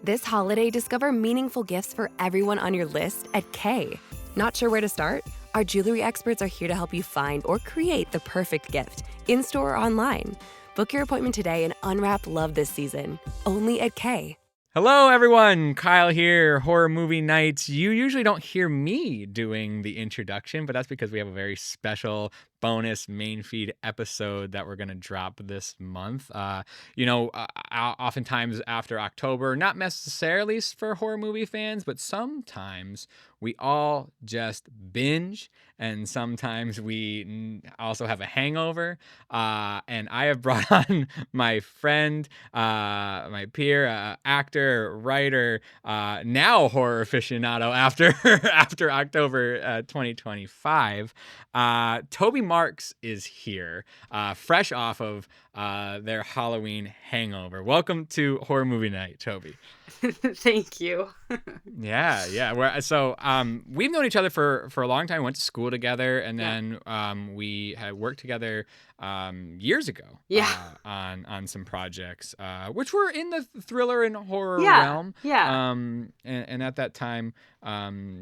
This holiday, discover meaningful gifts for everyone on your list at Kay. Not sure where to start? Our jewelry experts are here to help you find or create the perfect gift, in-store or online. Book your appointment today and unwrap love this season, only at Kay. Hello, everyone. Kyle here, Horror Movie Nights. You usually don't hear me doing the introduction, but that's because we have a very special bonus main feed episode that we're going to drop this month. Oftentimes after October, not necessarily for horror movie fans, but sometimes we all just binge, and sometimes we also have a hangover. And I have brought on my friend, my peer, actor, writer, now horror aficionado after October 2025. Toby Marks is here, fresh off of their Halloween hangover. Welcome to Horror Movie Night, Toby. Thank you. Yeah. We've known each other for a long time. We went to school together, and then we had worked together years ago. On some projects, which were in the thriller and horror realm. Yeah. And at that time,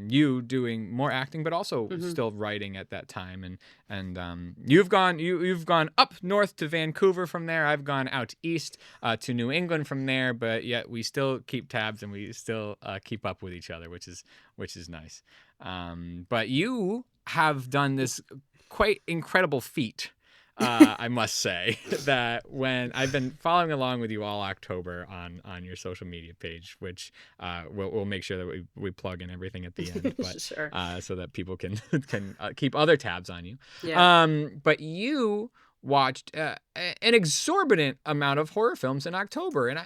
you doing more acting, but also still writing at that time. And you've gone up north to Vancouver from there. I've gone out east to New England from there. But yet we still keep tabs and we still keep up with each other, which is nice. But you have done this quite incredible feat. I must say that when I've been following along with you all October on your social media page, which we'll make sure that we plug in everything at the end, but Sure. So that people can keep other tabs on you. Yeah. But you watched an exorbitant amount of horror films in October, and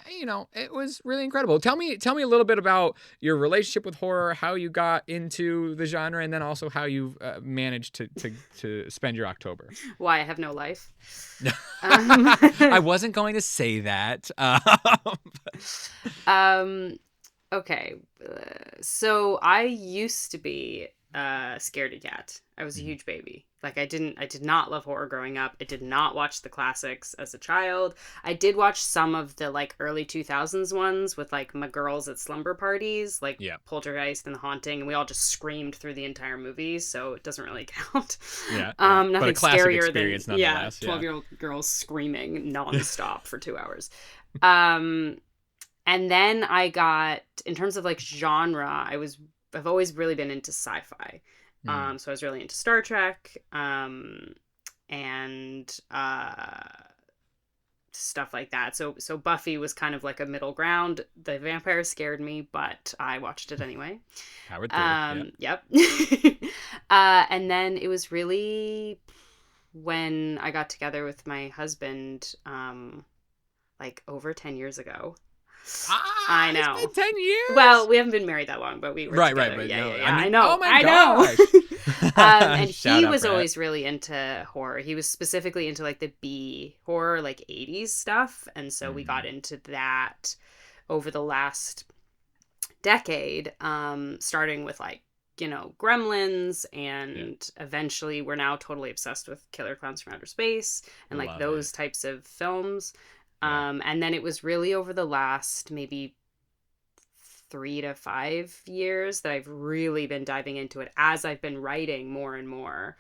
it was really incredible. Tell me a little bit about your relationship with horror, how you got into the genre, and then also how you've managed to spend your October. Why I have no life. I wasn't going to say that. Okay. So I used to be a scaredy cat. I was a huge baby. Like I did not love horror growing up. I did not watch the classics as a child. I did watch some of the like early 2000s ones with like my girls at slumber parties, like Poltergeist and The Haunting, and we all just screamed through the entire movie, so it doesn't really count. Yeah. Nothing but a classic scarier experience than nonetheless. 12-year-old girls screaming nonstop for 2 hours. And then I got, in terms of like genre, I've always really been into sci-fi. So I was really into Star Trek, and stuff like that. So Buffy was kind of like a middle ground. The vampires scared me, but I watched it anyway. Howard 3. Yep. And then it was really when I got together with my husband, like over 10 years ago. I know. It's been 10 years. Well, we haven't been married that long, but we were together. Right. Yeah. I mean, know. Oh my I gosh. know. And Shout he out, was Brett. always really into horror. He was specifically into like the B horror, like 80s stuff. And so we got into that over the last decade, starting with like, Gremlins, and eventually we're now totally obsessed with Killer Clowns from Outer Space and like those types of films. And then it was really over the last maybe 3 to 5 years that I've really been diving into it as I've been writing more and more.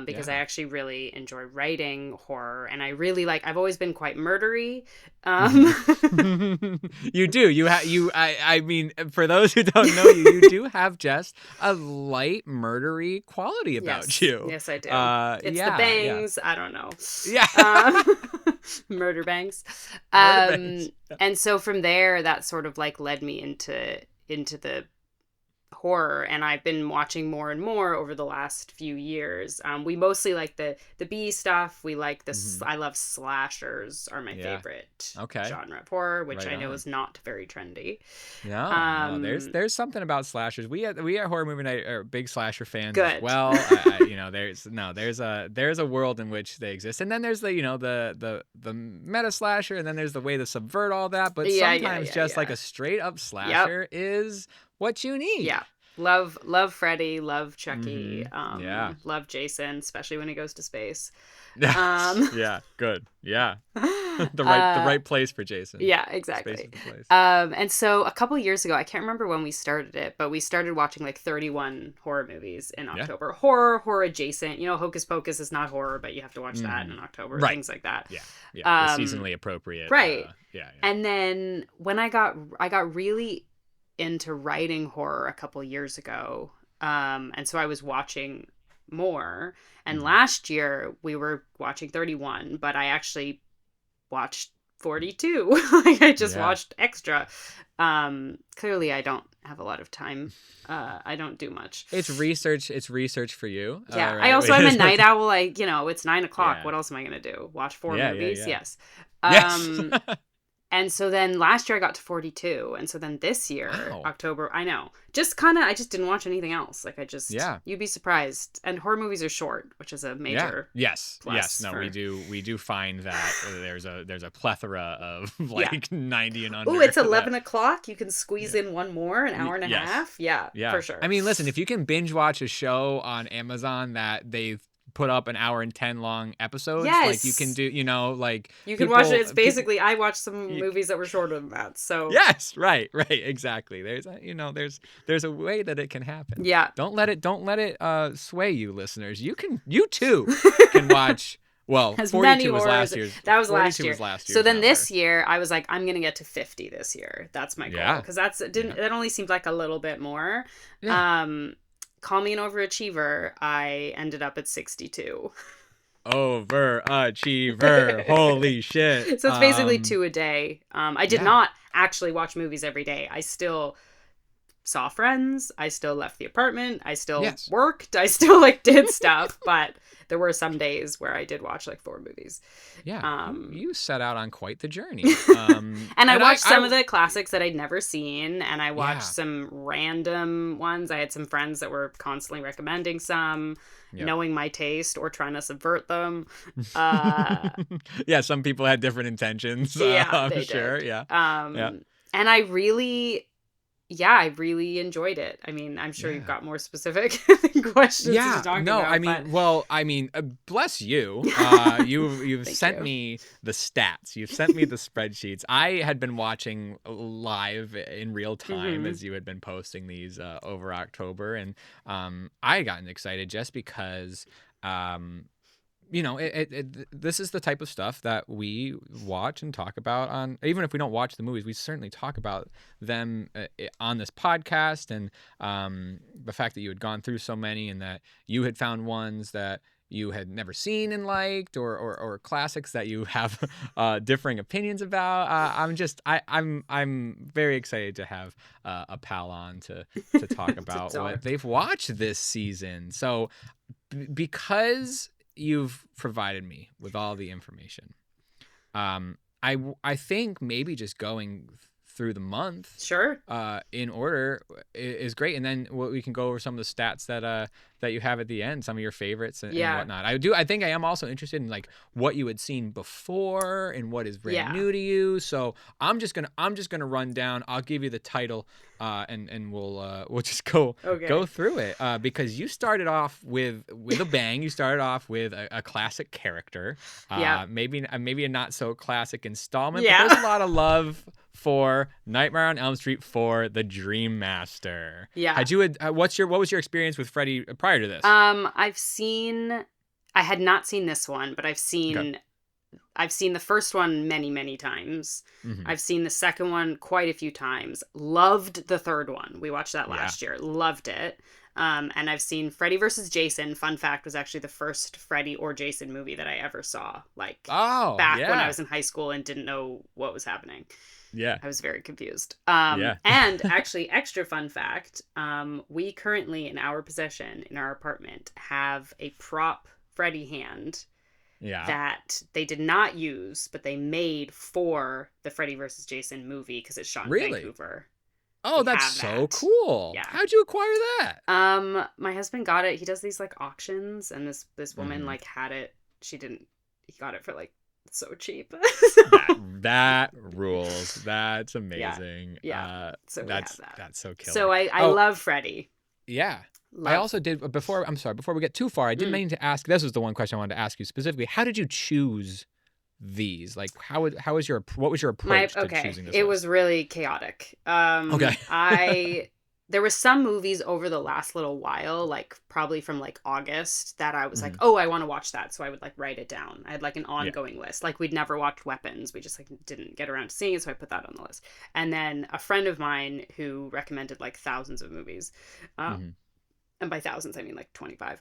Because I actually really enjoy writing horror, and I really I've always been quite murdery. You do. I mean, for those who don't know you, you do have just a light murdery quality about you. Yes, I do. It's the bangs. Yeah. I don't know. Yeah. Murder bangs. Bangs. And so from there, that sort of led me into the horror, and I've been watching more and more over the last few years. We mostly like the B stuff. We like this. I love slashers are my favorite genre of horror, which I know is not very trendy. No, there's something about slashers. We at Horror Movie Night are big slasher fans as well. There's a world in which they exist, and then there's the meta slasher, and then there's the way to subvert all that. But sometimes like a straight up slasher is what you need. Yeah. Love Freddy, love Chucky, Yeah. love Jason, especially when he goes to space. Yeah, good. Yeah. the right place for Jason. Yeah, Space exactly. is the place. And so a couple years ago, I can't remember when we started it, but we started watching like 31 horror movies in October. Horror adjacent. You know, Hocus Pocus is not horror, but you have to watch that in October. Right. Things like that. Yeah. The seasonally appropriate. Right. Yeah. And then when I got really into writing horror a couple years ago, and so I was watching more. And last year we were watching 31, but I actually watched 42. Like I just watched extra. Clearly I don't have a lot of time. I don't do much. It's research for you. Yeah. Right? I also am a night owl. It's 9 o'clock. Yeah. What else am I going to do? Watch 4 movies? Yeah. Yes. Yes. And so then last year I got to 42. And so then this year, October, I know. I just didn't watch anything else. Like you'd be surprised. And horror movies are short, which is a major Yes. No, for... we do find that there's a plethora of 90 and under. Ooh, it's 11 o'clock. You can squeeze in one more, an hour and a half. Yeah, for sure. I mean, listen, if you can binge watch a show on Amazon that they've put up an hour and 10 long episodes, like you can do, you can watch it. It's basically I watched some movies that were shorter than that. So yes, right, exactly. There's a way that it can happen. Yeah. Don't let it sway you, listeners. You too can watch. Well, as 42 was last year. That was last year. So then number. This year, I was like, I'm gonna get to 50 this year. That's my goal because that only seemed like a little bit more. Yeah. Call me an overachiever. I ended up at 62. Overachiever. Holy shit. So it's basically 2 a day. I did not actually watch movies every day. I still saw friends. I still left the apartment. I still worked. I still did stuff. But there were some days where I did watch 4 movies. Yeah. You set out on quite the journey. And I watched some of the classics that I'd never seen. And I watched some random ones. I had some friends that were constantly recommending some, knowing my taste or trying to subvert them. Yeah, some people had different intentions. Yeah, they sure. did. Yeah. And I really enjoyed it. I mean, I'm sure you've got more specific questions to talk about. I mean, bless you. You've sent me the stats. You've sent me the spreadsheets. I had been watching live in real time as you had been posting these over October, and I had gotten excited just because this is the type of stuff that we watch and talk about on, even if we don't watch the movies, we certainly talk about them on this podcast. And the fact that you had gone through so many and that you had found ones that you had never seen and liked, or classics that you have differing opinions about. I'm very excited to have a pal on to talk about what they've watched this season. So because you've provided me with all the information, I think maybe just going through the month in order is great, and then we can go over some of the stats that you have at the end, some of your favorites and whatnot. I think I am also interested in what you had seen before and what is brand new to you. So I'm just gonna run down. I'll give you the title and we'll just go through it because you started off with a bang. You started off with a classic character, maybe a not so classic installment, but there's a lot of love for Nightmare on Elm Street 4: The Dream Master. Yeah. What was your experience with Freddy prior to this? I had not seen this one, but I've seen the first one many, many times. I've seen the second one quite a few times. Loved the third one. We watched that last year. Loved it. And I've seen Freddy vs. Jason. Fun fact, was actually the first Freddy or Jason movie that I ever saw. Back when I was in high school and didn't know what was happening. Yeah. I was very confused. And actually, extra fun fact, we currently, in our possession, in our apartment, have a prop Freddy hand that they did not use, but they made for the Freddy vs. Jason movie because it's shot in Vancouver. Oh, that's so cool. Yeah. How'd you acquire that? My husband got it. He does these auctions, and this woman had it. He got it for so cheap. that rules. That's amazing. So that's so killer. So I love Freddy. Yeah. I Love. also did before we get too far, I did mean to ask, this was the one question I wanted to ask you specifically. How did you choose these? Like what was your approach to choosing this It list? was really chaotic. Okay. There were some movies over the last little while, like probably from like August, that I was like, oh, I want to watch that. So I would like write it down. I had like an ongoing list. Like we'd never watched Weapons. We just like didn't get around to seeing it. So I put that on the list. And then a friend of mine who recommended like thousands of movies, and by thousands, I mean like 25.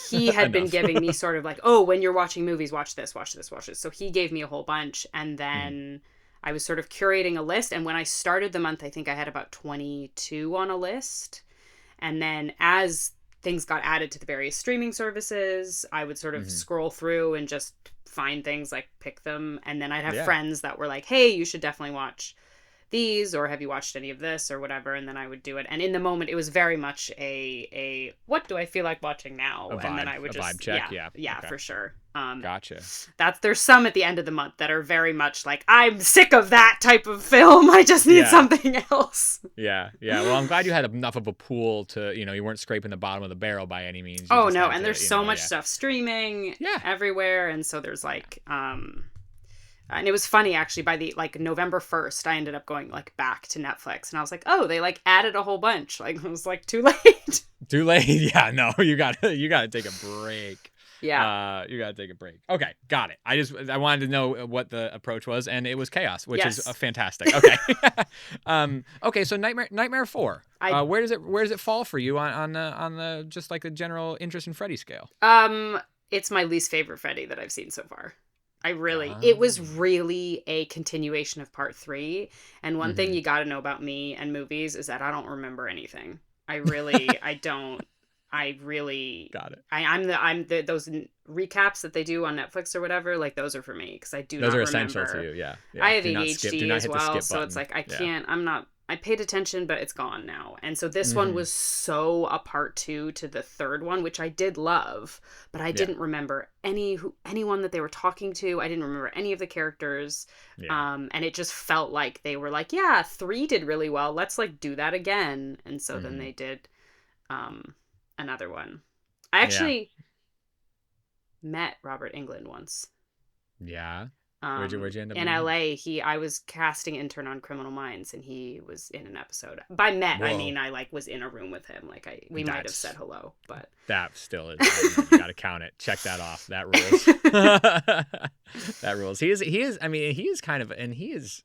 He had been giving me sort of like, oh, when you're watching movies, watch this, watch this, watch this. So he gave me a whole bunch. And then I was sort of curating a list. And when I started the month, I think I had about 22 on a list. And then as things got added to the various streaming services, I would sort of scroll through and just find things, like pick them. And then I'd have friends that were like, hey, you should definitely watch these, or have you watched any of this or whatever, and then I would do it. And in the moment it was very much a what do I feel like watching now, and then I would just vibe check. Yeah, okay. For sure. Gotcha. There's some at the end of the month that are very much like, I'm sick of that type of film, I just need something else. Yeah well, I'm glad you had enough of a pool to, you weren't scraping the bottom of the barrel by any means. Oh no, and there's so much stuff streaming everywhere, and so there's like and it was funny, actually, by the like November 1st, I ended up going like back to Netflix, and I was like, oh, they like added a whole bunch. Like, it was like too late. Too late. Yeah, no, you gotta take a break. Yeah. You gotta take a break. Okay, got it. I wanted to know what the approach was, and it was chaos, which is fantastic. Okay. Okay, so Nightmare 4. Where does it fall for you on the just like the general interest in Freddy scale? It's my least favorite Freddy that I've seen so far. It was really a continuation of part 3. And one thing you got to know about me and movies is that I don't remember anything. I don't. I really got it. I'm the those recaps that they do on Netflix or whatever, like those are for me, because I do not remember. Those are essential to you. Yeah. I have ADHD as well, so it's like I can't. I paid attention, but it's gone now. And so this one was so a part 2 to the third one, which I did love, but I didn't remember anyone that they were talking to. I didn't remember any of the characters. And it just felt like they were like, 3 did really well. Let's like do that again. And so then they did another one. I actually met Robert Englund once. Yeah. Where'd you end up in LA? I was casting intern on Criminal Minds, and he was in an episode. By met, I mean I like was in a room with him. Like we might have said hello, but that still is. You gotta count it. Check that off. That rules. That rules. He is. I mean, he is kind of, and he is.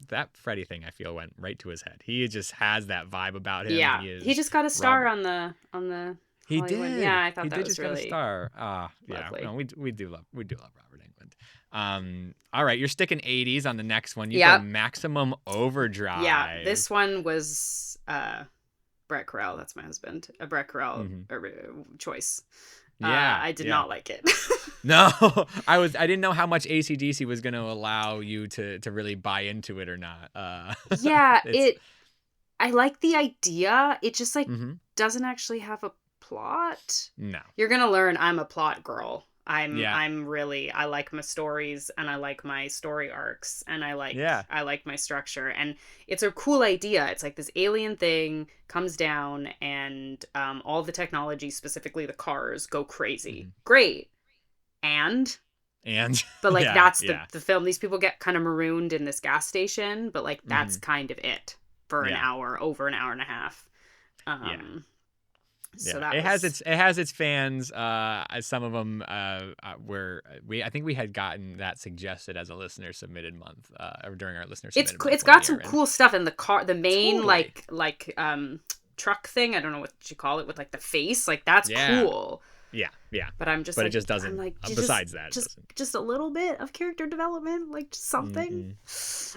That Freddy thing, I feel, went right to his head. He just has that vibe about him. Yeah, he just got a star on the. He Hollywood. did. Yeah, I thought that was just really got a star. lovely. Yeah, no, we do love Robert Englund. All right, you're sticking 80s on the next one. You go Maximum Overdrive. Yeah, this one was Brett Carell. That's my husband. A Brett Carell choice. Yeah, I did not like it. No, I didn't know how much AC/DC was going to allow you to really buy into it or not. I like the idea. It just like doesn't actually have a plot. No, you're gonna learn. I'm a plot girl. I like my stories, and I like my story arcs, and I like my structure, and it's a cool idea. It's like this alien thing comes down, and all the technology, specifically the cars, go crazy. Great. And but like that's the film. These people get kind of marooned in this gas station, but like that's kind of it for an hour, over an hour and a half. So that it has its fans. Some of them I think we had gotten that suggested as a listener submitted month or during our listener submitted month. It's got some cool stuff in the car. The main like truck thing. I don't know what you call it, with like the face. Like that's cool. Yeah. But I'm just. But like, it just doesn't. Like, besides that, just a little bit of character development, like just something.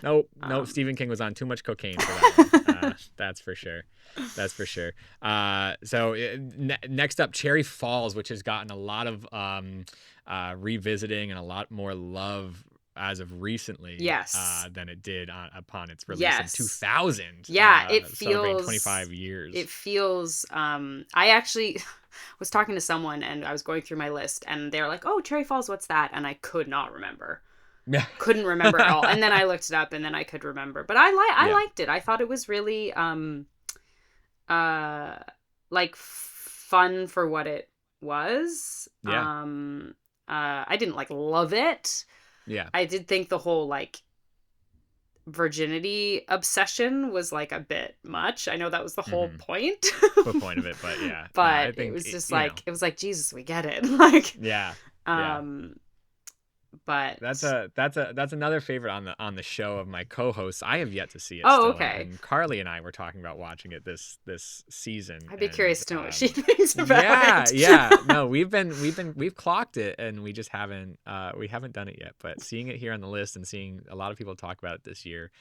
Nope. Stephen King was on too much cocaine for that one. That's for sure. So next up, Cherry Falls, which has gotten a lot of revisiting and a lot more love as of recently. Than it did upon its release in 2000. Yeah, it feels celebrating 25 years. It feels. I actually was talking to someone, and I was going through my list, and they were like, "Oh, Cherry Falls, what's that?" And I could not remember. Couldn't remember at all. And then I looked it up, and then I could remember. But I liked it. I thought it was really like fun for what it was. Yeah. I didn't like love it. Yeah. I did think the whole like virginity obsession was like a bit much. I know that was the whole point. The point of it, but yeah. But I think it was just like it was like, Jesus, we get it. Like yeah. But that's another favorite on the show of my co-hosts. I have yet to see it. Oh, still, okay. And Carly and I were talking about watching it this season. I'd be curious to know what she thinks about it. Yeah. No, we've clocked it, and we just haven't done it yet. But seeing it here on the list and seeing a lot of people talk about it this year,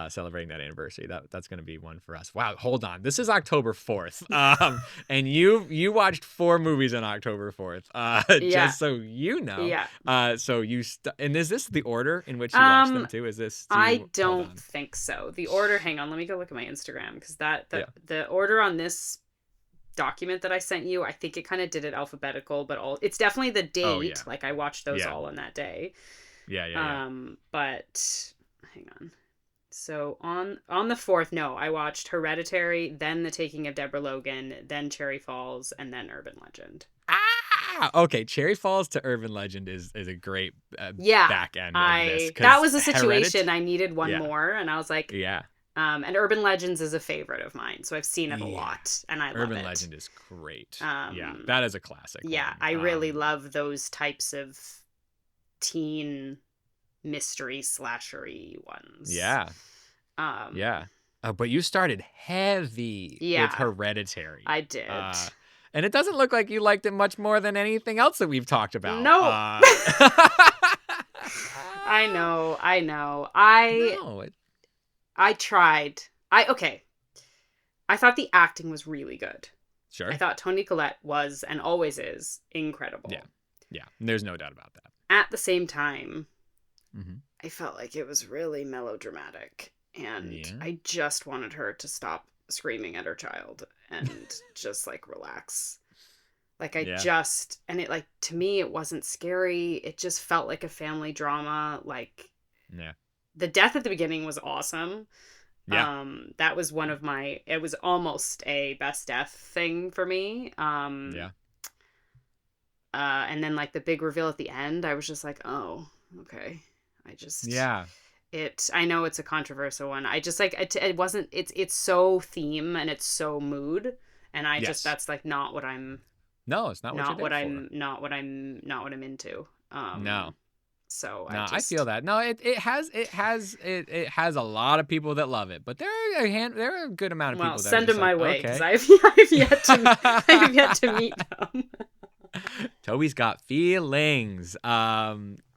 celebrating that anniversary, that's going to be one for us. Wow, hold on, this is October 4th, and you watched 4 movies on October 4th. Just so you know. Yeah. So and is this the order in which you watched them too? Is this? I don't think so. The order. Hang on, let me go look at my Instagram because the order on this document that I sent you, I think it kind of did it alphabetical, but it's definitely the date. Oh, yeah. Like I watched those all on that day. Yeah. But hang on. So on the 4th, no, I watched Hereditary, then The Taking of Deborah Logan, then Cherry Falls, and then Urban Legend. Okay, Cherry Falls to Urban Legend is a great back end of this. That was a situation I needed one more, and I was like, yeah. And Urban Legends is a favorite of mine, so I've seen it a lot, and I love it. Urban Legend is great. That is a classic. Yeah, I really love those types of teen mystery slashery ones. Yeah. But you started heavy with Hereditary. I did. And it doesn't look like you liked it much more than anything else that we've talked about. No. I know. I tried. I thought the acting was really good. Sure. I thought Toni Collette was, and always is, incredible. Yeah. There's no doubt about that. At the same time, I felt like it was really melodramatic, and I just wanted her to stop screaming at her child and just like relax. Like and it like, to me, it wasn't scary. It just felt like a family drama. Like, the death at the beginning was awesome. That was one of it was almost a best death thing for me. And then like the big reveal at the end, I was just like, oh, okay. I know it's a controversial one. I just like it wasn't. It's so theme and it's so mood, and that's like not what I'm. No, it's not what I'm into. No. So I feel that. No, it has a lot of people that love it, but there are a good amount of people that send them my way because okay. I have yet to meet them. Toby's got feelings.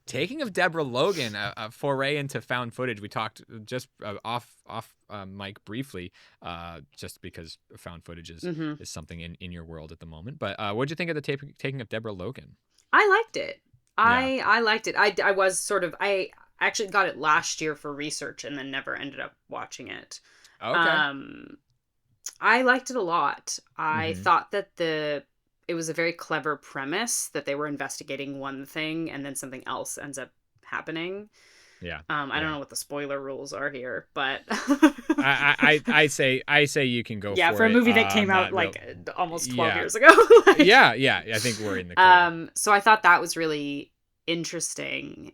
Taking of Deborah Logan, a foray into found footage. We talked just off mic briefly, just because found footage is something in your world at the moment. But what'd you think of the Taking of Deborah Logan? I liked it. I liked it. I was sort of, I actually got it last year for research and then never ended up watching it. Okay. I liked it a lot. I thought that it was a very clever premise that they were investigating one thing and then something else ends up happening. Yeah. I don't know what the spoiler rules are here, but I say you can go for a it. movie that came out almost 12 years ago. Yeah. I think we're in the clear. So I thought that was really interesting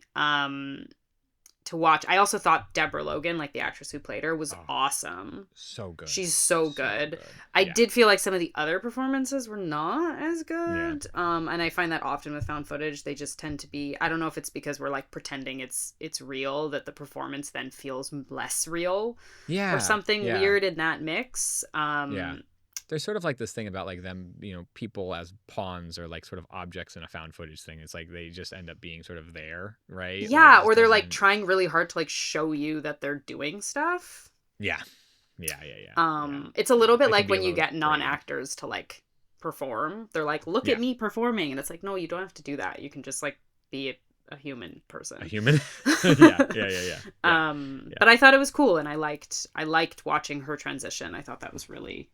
to watch. I also thought Deborah Logan, like the actress who played her, was awesome. So good. She's so good. I did feel like some of the other performances were not as good. And I find that often with found footage, they just tend to be, I don't know if it's because we're like pretending it's real, that the performance then feels less real. Or something weird in that mix. There's sort of like this thing about like them, people as pawns or like sort of objects in a found footage thing. It's like they just end up being sort of there, right? Yeah, or they're like trying really hard to like show you that they're doing stuff. Yeah. It's a little bit like when you get non-actors to like perform. They're like, look at me performing. And it's like, no, you don't have to do that. You can just like be a human person. A human? Yeah. But I thought it was cool, and I liked watching her transition. I thought that was really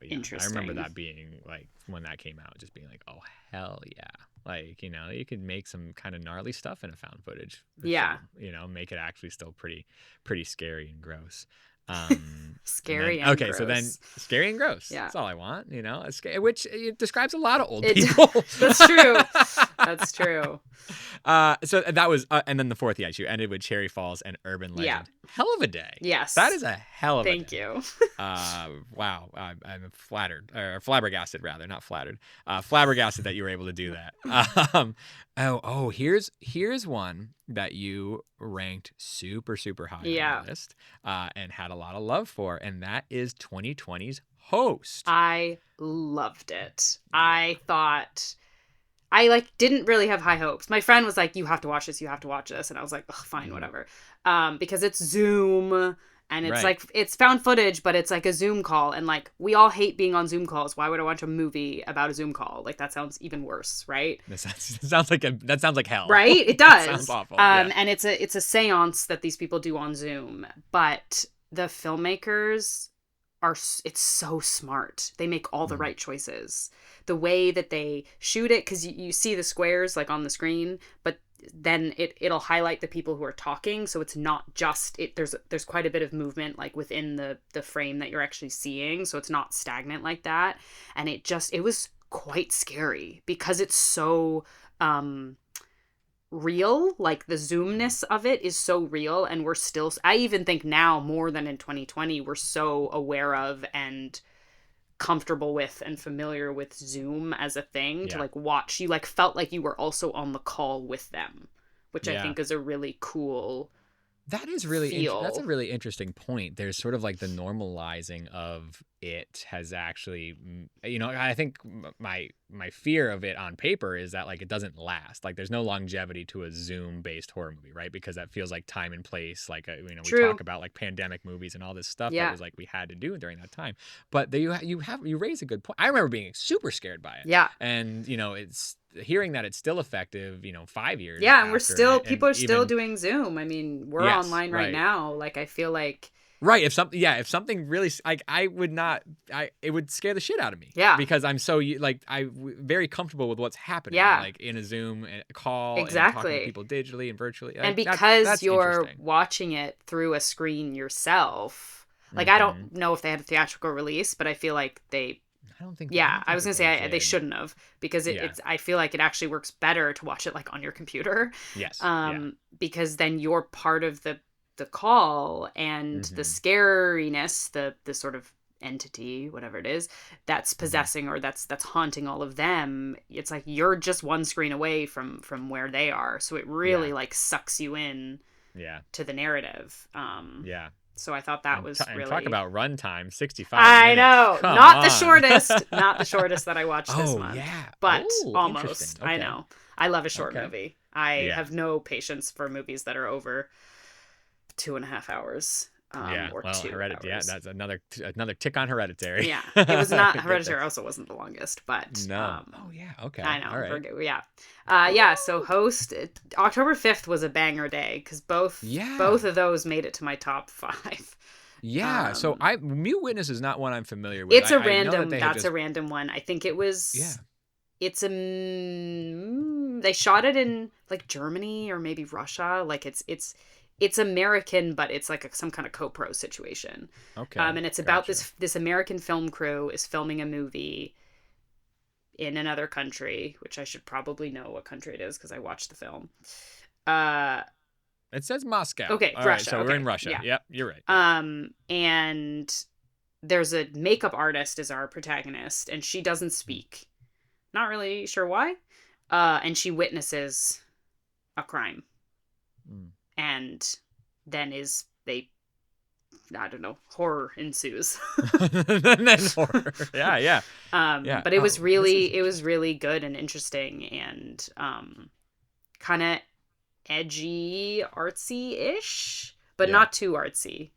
interesting. I remember that being like, when that came out, just being like, oh hell yeah, like you could make some kind of gnarly stuff in a found footage film, make it actually still pretty scary and gross. Scary and and okay, so then gross. scary and gross. Yeah. That's all I want, which it describes a lot of old people. That's true. That's true. So that was, and then the fourth issue ended with Cherry Falls and Urban Legend. Yeah. Hell of a day. Yes. That is a hell of a day. Thank you. Wow. I'm flattered, or flabbergasted rather, not flattered. Flabbergasted that you were able to do that. Here's one that you ranked super, super high on the list, and had a lot of love for, and that is 2020's Host. I loved it. I thought I didn't really have high hopes. My friend was like, you have to watch this, and I was like, fine, whatever. Because it's Zoom and it's it's found footage, but it's like a Zoom call, and we all hate being on Zoom calls. Why would I watch a movie about a Zoom call? That sounds even worse, right? That sounds like hell. Right? It does. Sounds awful. And it's a seance that these people do on Zoom, but the filmmakers it's so smart. They make all the right choices. The way that they shoot it, because you see the squares on the screen, but then it'll highlight the people who are talking, so it's not just it. There's quite a bit of movement within the frame that you're actually seeing, so it's not stagnant like that. And it was quite scary because it's so real. The zoomness of it is so real, and I even think now more than in 2020 we're so aware of and comfortable with and familiar with Zoom as a thing to watch. You felt like you were also on the call with them, which I think is a really cool That is really feel. That's a really interesting point. There's sort of the normalizing of it has actually, I think my fear of it on paper is that it doesn't last. There's no longevity to a Zoom based horror movie, right? Because that feels like time and place. We talk about pandemic movies and all this stuff that was we had to do during that time. But you raise a good point. I remember being super scared by it. Yeah. And it's hearing that it's still effective, 5 years. Yeah, and we're still people are still doing Zoom. I mean, we're online right now. I feel like right. If something really, I would not, it would scare the shit out of me. Yeah. Because I'm so very comfortable with what's happening. Yeah. In a Zoom call. Exactly. And talking to people digitally and virtually. And because you're watching it through a screen yourself, I don't know if they had a theatrical release, but I feel like I don't think. Yeah, I was gonna say they shouldn't have, because it's. I feel like it actually works better to watch it on your computer. Yes. Because then you're part of the call, and the scariness, the sort of entity, whatever it is, that's possessing or that's haunting all of them. It's you're just one screen away from where they are, so it really sucks you in. Yeah. To the narrative. Yeah. So I thought that was really... talk about runtime, 65 I minutes. know. Come not on. the shortest. Not the shortest that I watched this month. Yeah. But Ooh, almost. okay. I know. I love a short movie. I have no patience for movies that are over 2.5 hours. Or 2 hours. Yeah, that's another tick on Hereditary. Yeah. It was not... Hereditary also wasn't the longest, but... No. Okay. I know. All right. Yeah. So Host... October 5th was a banger day, because both of those made it to my top 5. Yeah. So Mute Witness is not one I'm familiar with. It's a random... That's a random one. I think it was... Yeah. It's they shot it in Germany or maybe Russia. It's American, but it's some kind of co-pro situation. Okay. And it's about this American film crew is filming a movie in another country, which I should probably know what country it is because I watched the film. It says Moscow. Okay, All Russia. Right, so okay. we're in Russia. Yeah. Yep, you're right. And there's a makeup artist as our protagonist, and she doesn't speak. Not really sure why. And she witnesses a crime. And then I don't know, horror ensues. And then horror. Yeah. But it was really good and interesting and kind of edgy, artsy-ish, but not too artsy.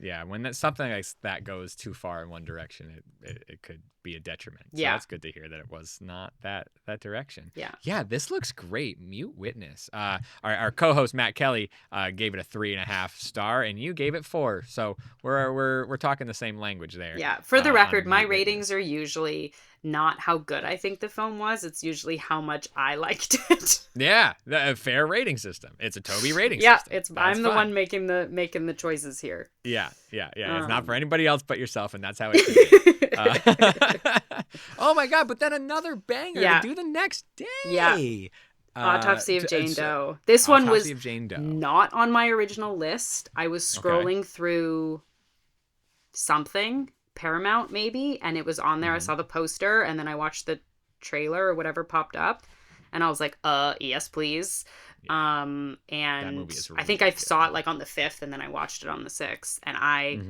Yeah, when something like that goes too far in one direction, it could be a detriment. So yeah, that's good to hear that it was not that direction. Yeah, this looks great. Mute Witness. Our co-host Matt Kelly gave it a 3.5 star, and you gave it 4. So we're talking the same language there. Yeah. For the record, my ratings are usually not how good I think the film was. It's usually how much I liked it. Yeah, a fair rating system. It's a Toby rating Yeah, system. I'm the one making the choices here. Yeah. It's not for anybody else but yourself, and that's how it should be. Oh my God! But then another banger to do the next day. Yeah. Autopsy of Jane Doe. This one was not on my original list. I was scrolling through something, Paramount maybe, and it was on there. I saw the poster, and then I watched the trailer or whatever popped up, and I was like, yes, please. Yeah. And really I think I saw it like on the 5th, and then I watched it on the 6th, and I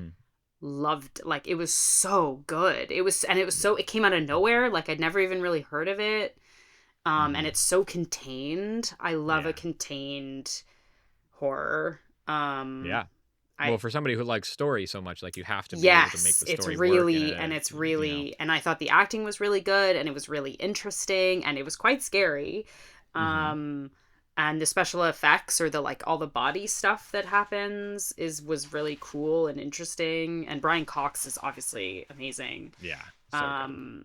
loved, like, it was so good. It came out of nowhere. Like, I'd never even really heard of it. And it's so contained. I love a contained horror. Well, for somebody who likes story so much, like, you have to be able to make the story work. And I thought the acting was really good, and it was really interesting, and it was quite scary. And the special effects, or the, like, all the body stuff that happens was really cool and interesting. And Brian Cox is obviously amazing. Yeah. So good.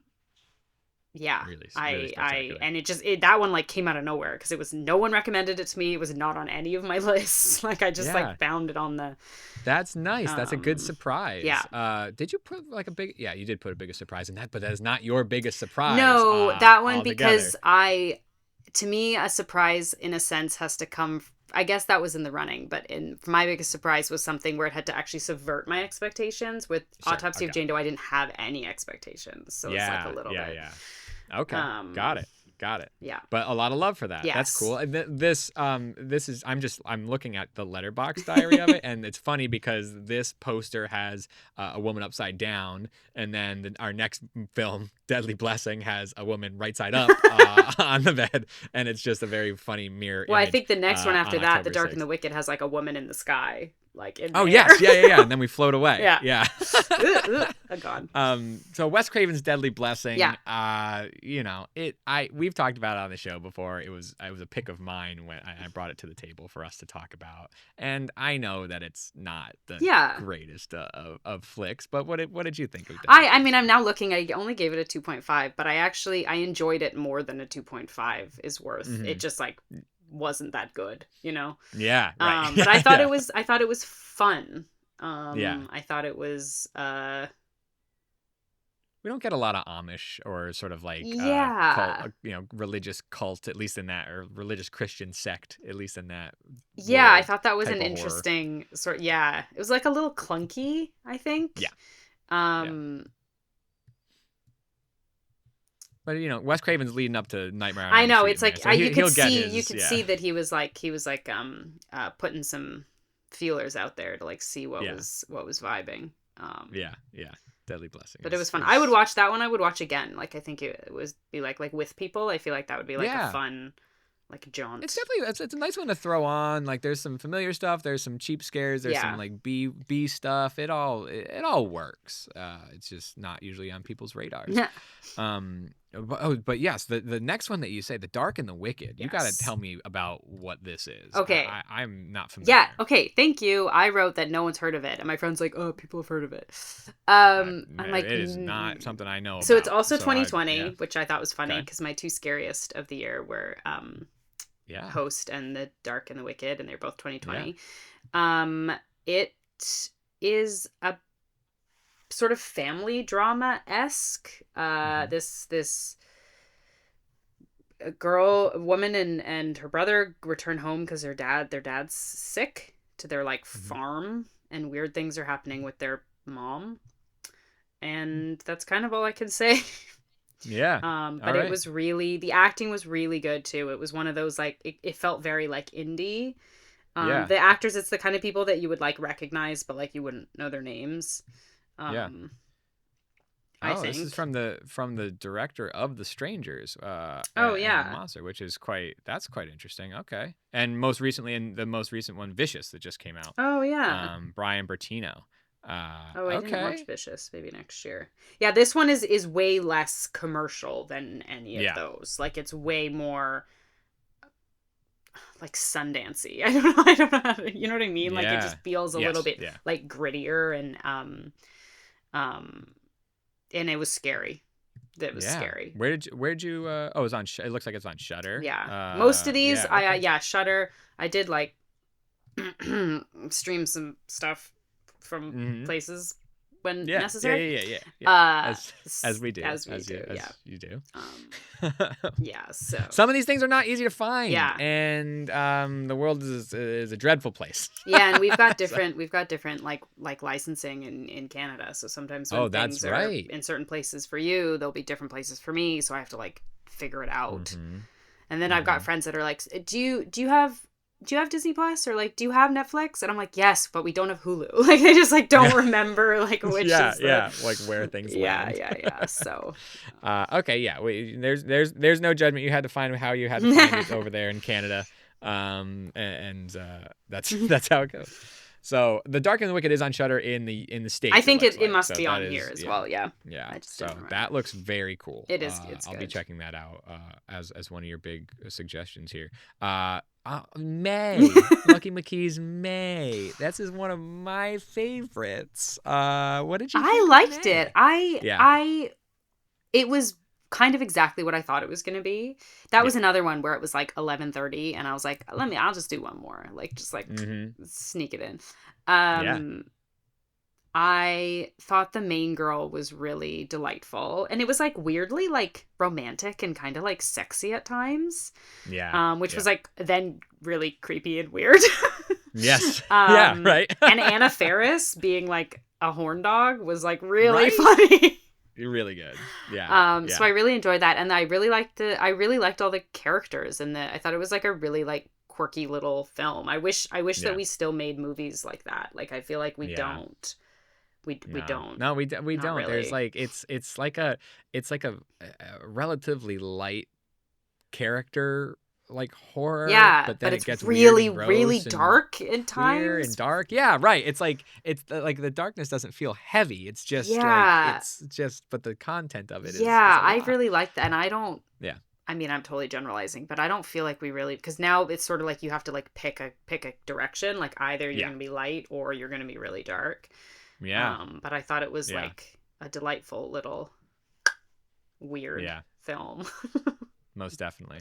Yeah, really and that one like came out of nowhere, because no one recommended it to me. It was not on any of my lists. Like, I just like found it on the. That's nice. That's a good surprise. Yeah. Did you put like a big? Yeah, you did put a bigger surprise in that, but that is not your biggest surprise. No, that one altogether. Because to me, a surprise in a sense has to come. I guess that was in the running, but my biggest surprise was something where it had to actually subvert my expectations. With Autopsy of Jane Doe, I didn't have any expectations, so it's like a little bit. Yeah. Okay, got it. Yeah, but a lot of love for that. Yes. That's cool. This is I'm looking at the Letterboxd diary of it, and it's funny because this poster has a woman upside down, and then our next film, Deadly Blessing, has a woman right side up on the bed, and it's just a very funny mirror. Well, image, I think the next one after that, The Dark 6th. and the Wicked, has like a woman in the sky. Like in yes, yeah, and then we float away. Yeah. Gone. So Wes Craven's Deadly Blessing. Yeah. We've talked about it on the show before. It was a pick of mine when I brought it to the table for us to talk about. And I know that it's not the greatest of flicks, but what did you think of that? I mean, I'm now looking. I only gave it a 2.5, but I enjoyed it more than a 2.5 is worth. It just like wasn't that good, Yeah, right. But I thought it was fun. I thought it was we don't get a lot of Amish or sort of like cult, religious cult, at least in that, or religious Christian sect, at least in that. Yeah, I thought that was an interesting sort. Yeah, it was like a little clunky, I think. Yeah. But Wes Craven's leading up to Nightmare on Elm I know, Street, it's like so you could see that he was like putting some feelers out there to like see what was vibing. Yeah. Deadly Blessing. But it was fun. I would watch that one. I would watch again. Like, I think it was be like with people. I feel like that would be like a fun like jaunt. It's definitely it's a nice one to throw on. Like, there's some familiar stuff, there's some cheap scares, there's some like B stuff. It all works. It's just not usually on people's radars. But yes, the next one that you say, The Dark and the Wicked, you got to tell me about what this is. Okay. I'm not familiar. Yeah, okay, thank you. I wrote that no one's heard of it, and my friend's like, oh, people have heard of it. I'm like, it is not something I know about. So it's also 2020, which I thought was funny, because my two scariest of the year were Host and The Dark and the Wicked, and they're both 2020. It is a sort of family drama-esque. This woman and her brother return home because their dad's sick, to their like farm, and weird things are happening with their mom, and that's kind of all I can say. But it was really, the acting was really good too. It was one of those like it felt very like indie. The actors, it's the kind of people that you would like recognize, but like you wouldn't know their names. I think this is from the director of The Strangers. Monster, which is quite interesting. Okay, and most recently, in the most recent one, Vicious, that just came out. Brian Bertino. I didn't watch Vicious. Maybe next year. Yeah, this one is way less commercial than any of those. Like, it's way more like Sundancey. I don't know how to, you know what I mean? Like, it just feels a little bit like grittier, and it was scary. that was scary. Where'd you oh, it was on it looks like it's on Shudder. Yeah. Most of these okay. Shudder. I did like stream some stuff from places when necessary. Yeah. As we do. You do. Yeah, so some of these things are not easy to find. Yeah. And the world is a dreadful place. Yeah, and we've got different like licensing in Canada. So sometimes when things are in certain places for you, there'll be different places for me. So I have to like figure it out. And then I've got friends that are like, do you have Disney Plus, or like do you have Netflix? And I'm like, yes, but we don't have Hulu. Like I just like don't remember like which is like where things land. Yeah. So okay, yeah. There's no judgment. You had to find how you had to find it over there in Canada. That's how it goes. So The Dark and the Wicked is on Shudder in the States. I think it must be on here as well. Yeah. So that looks very cool. It is. It's I'll good. be checking that out as one of your big suggestions here. May Lucky McKee's May. That's is one of my favorites. What did you think I liked it. It was kind of exactly what I thought it was going to be. That was another one where it was like 11:30 and I was like, I'll just do one more. Like just like sneak it in. I thought the main girl was really delightful, and it was like weirdly like romantic and kind of like sexy at times. Which was like then really creepy and weird. Yes. Right. And Anna Faris being like a horn dog was like really funny. Really good. So I really enjoyed that, and I really liked all the characters, and I thought it was like a really like quirky little film. I wish that we still made movies like that. Like I feel like we don't. We don't. No, we don't. Really. There's like it's like a relatively light character like horror. Yeah, but then it's it gets really really dark at times. Weird and dark. Yeah, right. It's like the darkness doesn't feel heavy. It's just but the content of it is. Yeah, I really like that, and I don't. Yeah. I mean, I'm totally generalizing, but I don't feel like we really, because now it's sort of like you have to like pick a direction. Like either you're going to be light or you're going to be really dark. Yeah. But I thought it was like a delightful little weird film. Most definitely.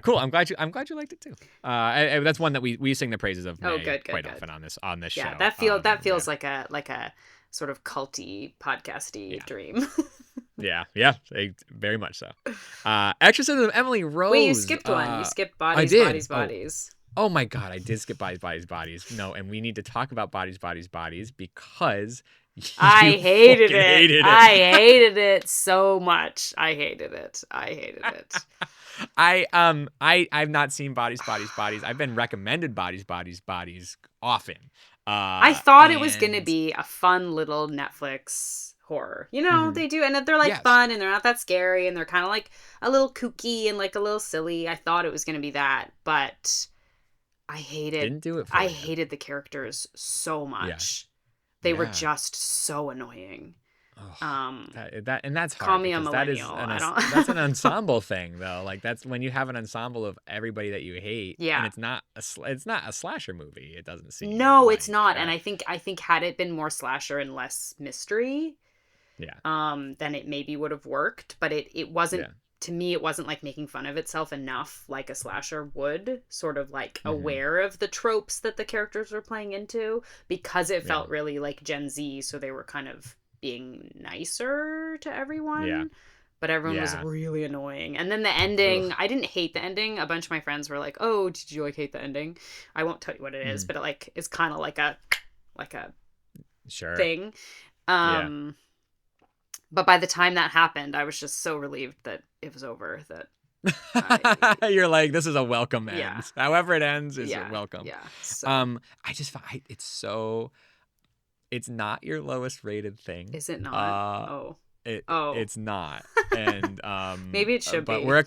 Cool. I'm glad you liked it too. That's one that we sing the praises of quite often on this show. Yeah, that feels like a sort of culty podcasty dream. Yeah, very much so. Exorcism of Emily Rose. Wait, you skipped one. You skipped Bodies. Oh my God, I did skip Bodies. No, and we need to talk about Bodies because I hated it. I hated it so much. I hated it. I've not seen Bodies. I've been recommended Bodies often. I thought it was gonna be a fun little Netflix horror. You know, they do, and they're like fun, and they're not that scary, and they're kind of like a little kooky and like a little silly. I thought it was gonna be that, but I hated. Didn't do it. I hated the characters so much. They were just so annoying. That's hard. Call me a millennial. That's an ensemble thing though. Like that's when you have an ensemble of everybody that you hate. Yeah. And it's not a slasher movie. It doesn't seem. No, it's not. And I think had it been more slasher and less mystery, then it maybe would have worked. But it wasn't. To me, it wasn't like making fun of itself enough like a slasher would, sort of like aware of the tropes that the characters were playing into, because it felt really like Gen Z, so they were kind of being nicer to everyone. Yeah. But everyone was really annoying. And then the ending, I didn't hate the ending. A bunch of my friends were like, "Oh, did you like hate the ending?" I won't tell you what it is, but it like it's kind of like a thing. But by the time that happened, I was just so relieved that it was over that you're like, this is a welcome end. Yeah. However it ends is a welcome. Yeah. So. I just find it's not your lowest rated thing. Is it not? It's not. And maybe it should but be. We're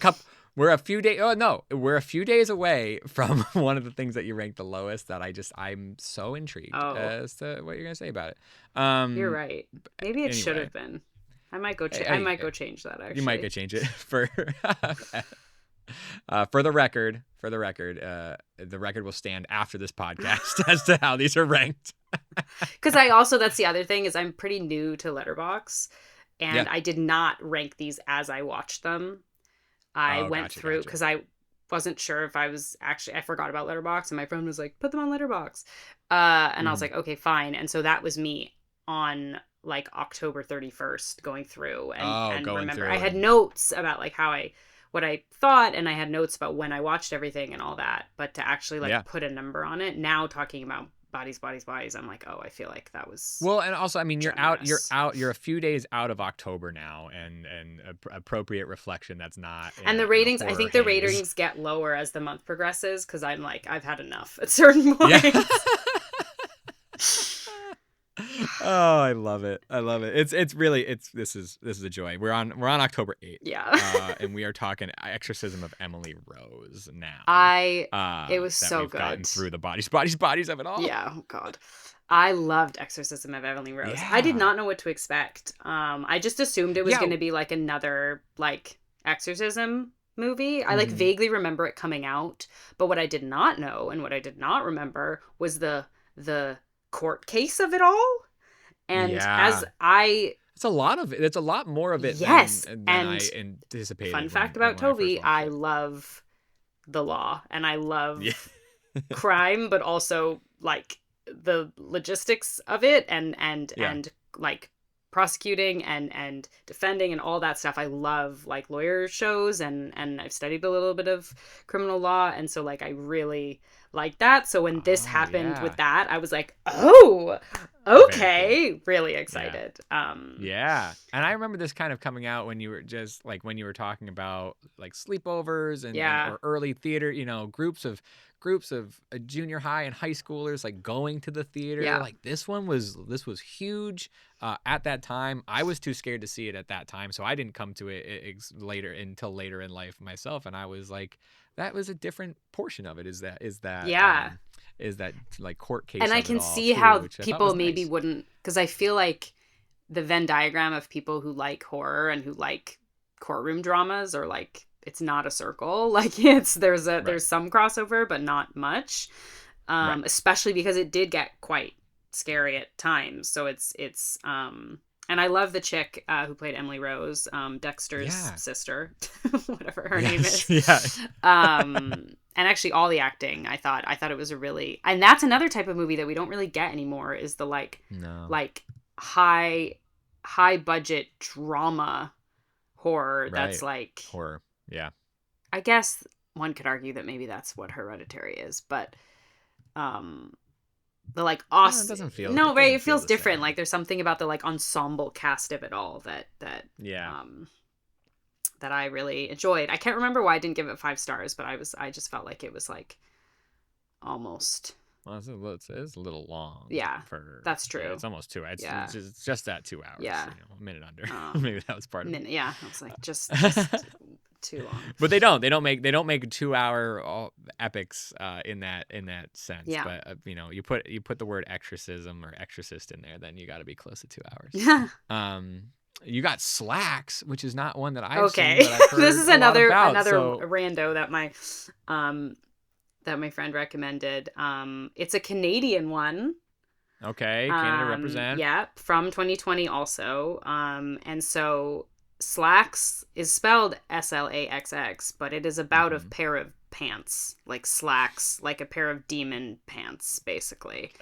a few days away from one of the things that you ranked the lowest that I'm so intrigued as to what you're gonna say about it. You're right. Maybe it should have been. I might go. I might go change that. Actually, you might go change it for the record. The record will stand after this podcast as to how these are ranked. Because that's the other thing is I'm pretty new to Letterboxd, And I did not rank these as I watched them. I went through because I wasn't sure if I was actually, I forgot about Letterboxd, and my friend was like, put them on Letterboxd. And I was like, okay, fine. And so that was me on like October 31st going through and remember I had notes about like what I thought, and I had notes about when I watched everything and all that, but to actually like put a number on it now, talking about bodies, I'm like, oh, I feel like that was well. And also, I mean, generous. you're a few days out of October now, and appropriate reflection that's not and the ratings, I think the ratings get lower as the month progresses, because I'm like, I've had enough at certain points. Oh, I love it. It's really this is a joy. We're on October 8th. Yeah. And we are talking Exorcism of Emily Rose now. It was so we've good. Gotten through the bodies of it all. Yeah. Oh God. I loved Exorcism of Emily Rose. Yeah. I did not know what to expect. I just assumed it was going to be like another like exorcism movie. I like vaguely remember it coming out, but what I did not know and what I did not remember was the court case of it all. And it's a lot of it. It's a lot more of it than I anticipated. Fun fact about Toby, I love the law and I love crime, but also like the logistics of it and like prosecuting and defending and all that stuff. I love like lawyer shows and I've studied a little bit of criminal law, and so like I really like that. So when this happened with that, I was like, oh, okay, cool. Really excited. And I remember this kind of coming out when you were just like when you were talking about like sleepovers and or early theater, groups of junior high and high schoolers like going to the theater. Like this was huge at that time. I was too scared to see it at that time, so I didn't come to it until later in life myself, and I was like, that was a different portion of it. Is that like court case? And I can see how people maybe wouldn't, because I feel like the Venn diagram of people who like horror and who like courtroom dramas are like, it's not a circle. Like there's some crossover, but not much. Especially because it did get quite scary at times. So it's and I love the chick who played Emily Rose, Dexter's sister, whatever her name is. And actually all the acting, I thought it was and that's another type of movie that we don't really get anymore, is the like high budget drama horror that's like horror. Yeah. I guess one could argue that maybe that's what Hereditary is, but the like awesome. It doesn't feel it feels different. Same. Like there's something about the like ensemble cast of it all that I really enjoyed. I can't remember why I didn't give it 5 stars, but I just felt like it was like almost. Well, it's a little long. Yeah, that's true. It's almost 2 hours. It's just that 2 hours. Yeah, a minute under. Maybe that was part of it. Yeah, I was like just too long. But they don't make 2-hour epics in that sense. Yeah. But you put the word exorcism or exorcist in there, then you got to be close to 2 hours. Yeah. You got Slacks, which is not one that I've seen. But I've heard this is another so... rando that my friend recommended. It's a Canadian one. Okay, Canada represent. Yeah, from 2020 also. And so Slacks is spelled SLAXX, but it is about a pair of pants, like slacks, like a pair of demon pants, basically.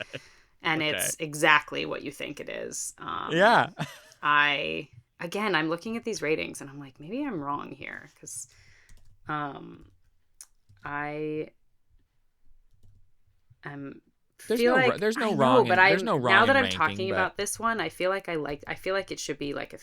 And it's exactly what you think it is. I'm looking at these ratings and I'm like, maybe I'm wrong here, because there's no wrong now that I'm talking about this one, I feel like it should be like a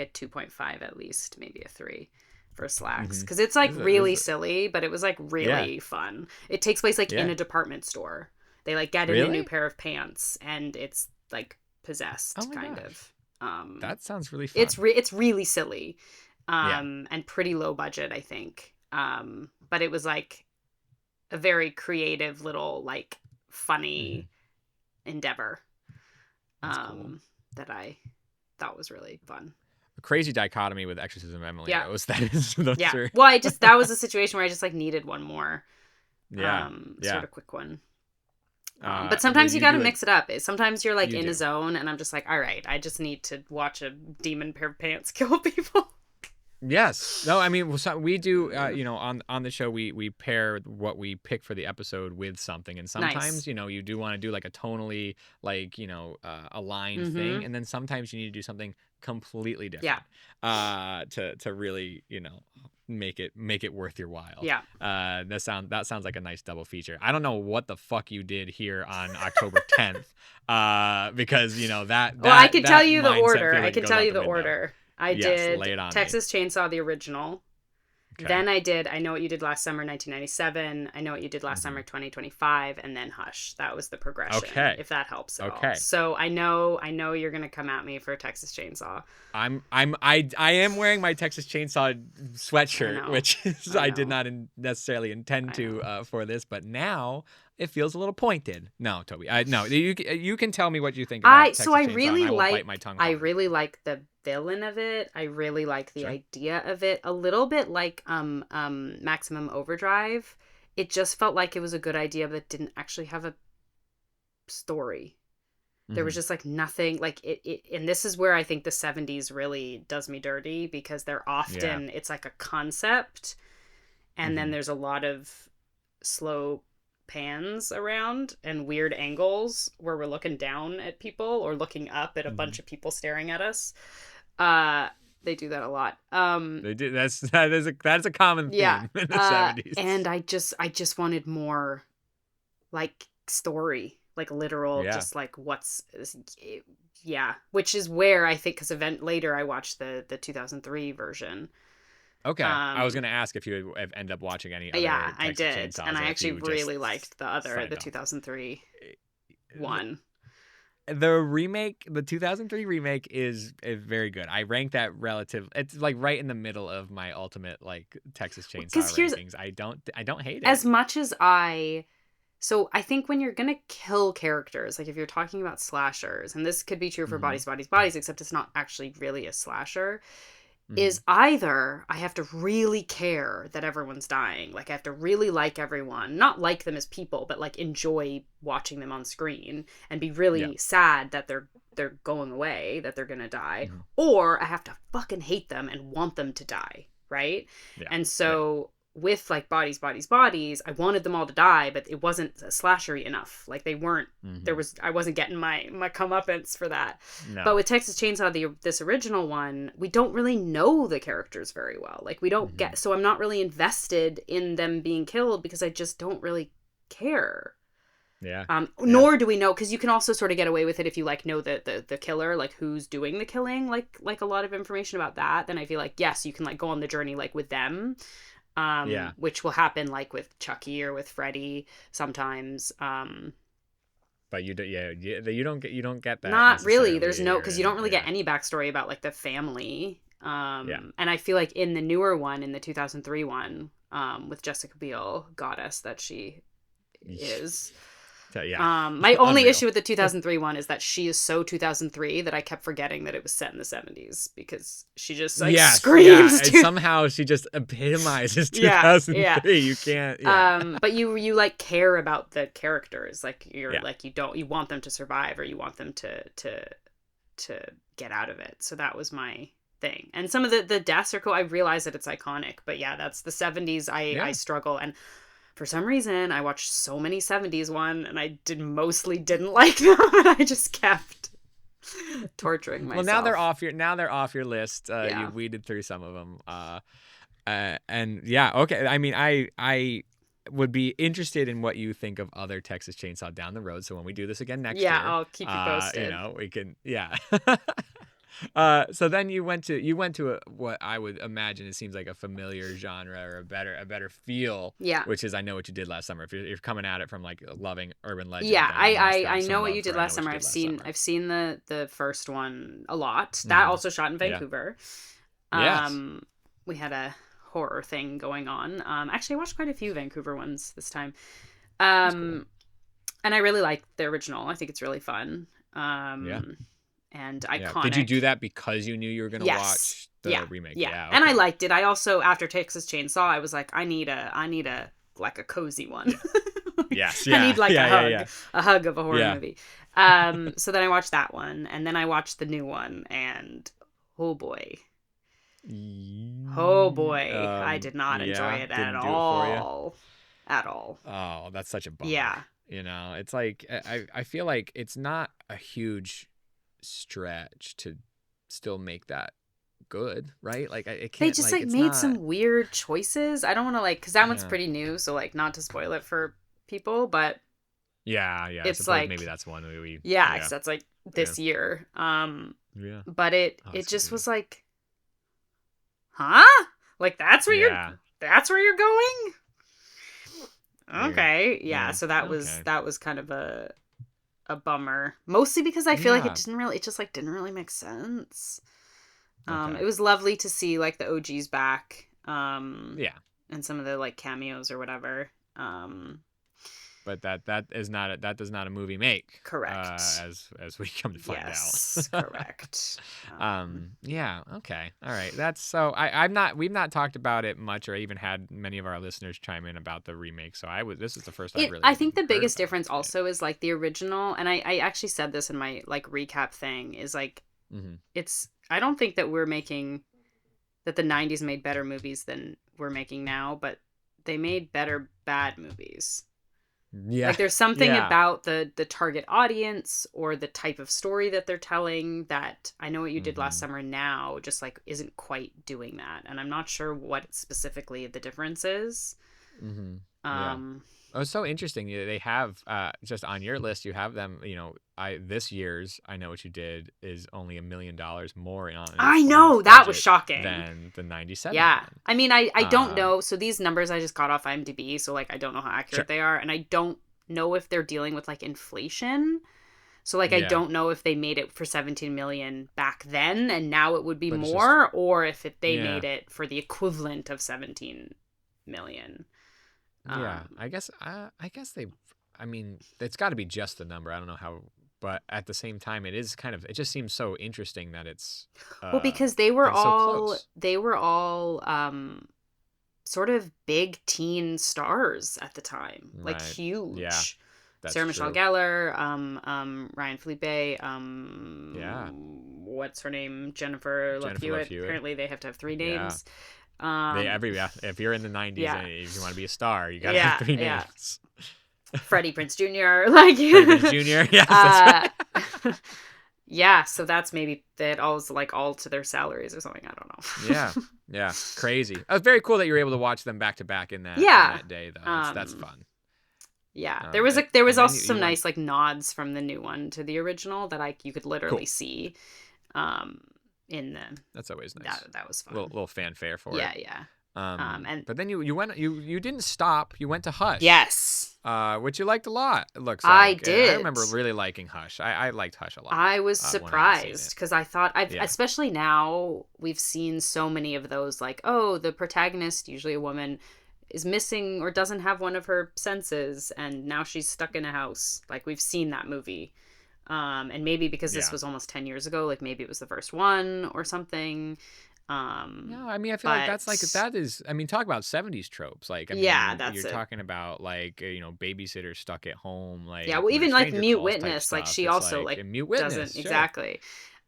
2.5 at least, maybe a 3 for Slacks, because it's like really silly, but it was like really fun. It takes place like in a department store. They like get in a new pair of pants and it's like possessed kind of. That sounds really fun. It's really silly, and pretty low budget, I think. But it was like a very creative little like funny endeavor that I thought was really fun. A crazy dichotomy with Exorcism of Emily Rose. That is true. Well, that was a situation where I just like needed one more sort of quick one. But sometimes you got to mix it up. Sometimes you're like in do. a zone, and I'm just like, all right, I just need to watch a demon pair of pants kill people. Yes. No, I mean, we do, on the show, we pair what we pick for the episode with something. And sometimes, Nice. you do want to do like a tonally, like, aligned thing. And then sometimes you need to do something completely different. Yeah. To really, make it worth your while. Yeah. That sounds like a nice double feature. I don't know what the fuck you did here on October 10th. Because, that well, I can tell you the mindset order. feels like I it can goes tell out you the the window. order. I Yes, lay it did on me. Texas Chainsaw, the original. Okay. Then I did I Know What You Did Last Summer, 1997. I Know What You Did Last Summer, 2025, and then Hush. That was the progression. Okay. If that helps at Okay. all. So I know you're gonna come at me for Texas Chainsaw. I am wearing my Texas Chainsaw sweatshirt, which is I did not necessarily intend to for this, but now it feels a little pointed. No, Toby, no, you can tell me what you think about Texas Chainsaw, really and I will bite my tongue I hard. really like the villain of it. I really like the idea of it. A little bit like Maximum Overdrive. It just felt like it was a good idea, but didn't actually have a story. There was just like nothing like it and this is where I think the 70s really does me dirty, because they're often it's like a concept, and then there's a lot of slow pans around and weird angles where we're looking down at people or looking up at a bunch of people staring at us. They do that a lot. They do. That's a common theme in the 70s. And I just wanted more like story, like literal, just like which is where I think, because later I watched the 2003 version. Okay. I was going to ask if you have ended up watching any other Yeah, I Texas did. Chainsaws, And I or if actually you just really liked the signed up. 2003 one. The remake, the 2003 remake is very good. I rank that it's like right in the middle of my ultimate like Texas Chainsaw rankings. I don't hate it. As much as so I think when you're going to kill characters, like if you're talking about slashers, and this could be true for Bodies, except it's not actually really a slasher, is either I have to really care that everyone's dying. Like I have to really like everyone, not like them as people, but like enjoy watching them on screen and be really sad that they're going away, that they're going to die. Or I have to fucking hate them and want them to die. Right. Yeah. And so with like Bodies, I wanted them all to die, but it wasn't slashery enough. Like they weren't, I wasn't getting my comeuppance for that. No. But with Texas Chainsaw, this original one, we don't really know the characters very well. Like we don't so I'm not really invested in them being killed because I just don't really care. Yeah. Nor do we know, because you can also sort of get away with it if you like know the killer, like who's doing the killing, like a lot of information about that. Then I feel like, yes, you can like go on the journey like with them. Which will happen like with Chucky or with Freddy sometimes. But you don't get that. Not really. There's no, because you don't really get any backstory about like the family. And I feel like in the newer one, in the 2003 one, with Jessica Biel, goddess that she is. My only issue with the 2003 one is that she is so 2003 that I kept forgetting that it was set in the 70s, because she just like screams. Yeah. And somehow she just epitomizes 2003. You can't. Yeah. But you like care about the characters. Like you're like you want them to survive, or you want them to get out of it. So that was my thing. And some of the deaths are cool. I realize that it's iconic, but that's the 70s. I struggle. And for some reason, I watched so many 70s one, and I mostly didn't like them, and I just kept torturing myself. Well, now they're off your list. You've weeded through some of them. And okay. I mean, I would be interested in what you think of other Texas Chainsaw down the road. So when we do this again next year, I'll keep you posted. We can, so then you went to what I would imagine it seems like a familiar genre, or a better feel. Yeah. Which is I Know What You Did Last Summer. If you're coming at it from like loving urban legend. Yeah, I know what you did last summer. I've seen the first one a lot. That also shot in Vancouver. Yes. We had a horror thing going on. Actually, I watched quite a few Vancouver ones this time. Cool. And I really like the original. I think it's really fun. And iconic. Did you do that because you knew you were going to watch the remake? Yeah. And I liked it. I also, after Texas Chainsaw, I was like, I need a like a cozy one. Yes. I need like a hug. Yeah. A hug of a horror Yeah. movie. So then I watched that one, and then I watched the new one, and oh boy. Oh boy. I did not enjoy it at Didn't do it for you. all. At all. Oh, that's such a bummer. Yeah. You know, it's like I feel like it's not a huge stretch to still make that good, right? Like it can't. They just like it's made not... some weird choices. I don't want to like, because that one's Yeah. pretty new, so like not to spoil it for people, but Yeah. it's I suppose like maybe that's one we. yeah, because that's like this Yeah. year. Yeah. But it That's just crazy. was like, huh? Like that's where Yeah. you're going? Okay. Yeah, Yeah. so that Okay. was kind of a bummer. Mostly because I feel like Yeah. it just like didn't really make sense. Okay. It was lovely to see like the OGs back. Yeah. And some of the like cameos or whatever. But that does not a movie make. Correct. As we come to find out. Yes, correct. Yeah. Okay. All right. That's so. We've not talked about it much, or even had many of our listeners chime in about the remake. So this is the first I've really. I think the heard biggest about difference it. also is like the original, and I actually said this in my like recap thing, is like it's. I don't think that that the 90s made better movies than we're making now, but they made better bad movies. Yeah. Like there's something about the target audience or the type of story that they're telling that I Know What You Did Last Summer now just like isn't quite doing that, and I'm not sure what specifically the difference is. Oh, it's so interesting. They have just on your list. You have them. You know, this year's I Know What You Did is only $1 million more on. I know that was shocking than the 97. Yeah, one. I mean, I don't know. So these numbers I just got off IMDb, so like I don't know how accurate they are, and I don't know if they're dealing with like inflation. So like I don't know if they made it for 17 million back then, and now it would be more, or if they made it for the equivalent of 17 million. Yeah, I guess they. I mean, it's got to be just the number. I don't know how, but at the same time, it just seems so interesting that it's. Well, because they were so all sort of big teen stars at the time, like huge. Yeah, that's Sarah Michelle true. Gellar, Ryan Felipe, what's her name, Jennifer Love Hewitt. Apparently, they have to have 3 names. If you're in the 90s and if you want to be a star, you gotta have 3 names. Freddie Prinze Jr. Like Freddie Prinze Jr. Yes, that's right. Yeah, so that's maybe that all's like all to their salaries or something. I don't know. Yeah, crazy. It was very cool that you were able to watch them back to back in that day, though. That's fun. Yeah, there was also some nice like nods from the new one to the original that you could literally see. In the that's always nice. That was fun. Little fanfare for it. Yeah. But then you didn't stop. You went to Hush. Yes. Which you liked a lot. It looks like. I did. I remember really liking Hush. I liked Hush a lot. I was surprised because I thought especially now we've seen so many of those like, oh, the protagonist, usually a woman, is missing or doesn't have one of her senses and now she's stuck in a house. Like we've seen that movie. And maybe because this was almost 10 years ago, like maybe it was the first one or something. No, I mean, I feel like that is, I mean, talk about 70s tropes. Like, I mean, you're talking about like, babysitter stuck at home. Like, yeah, well, even like Mute Witness, stuff. like she also like Mute Witness, doesn't exactly.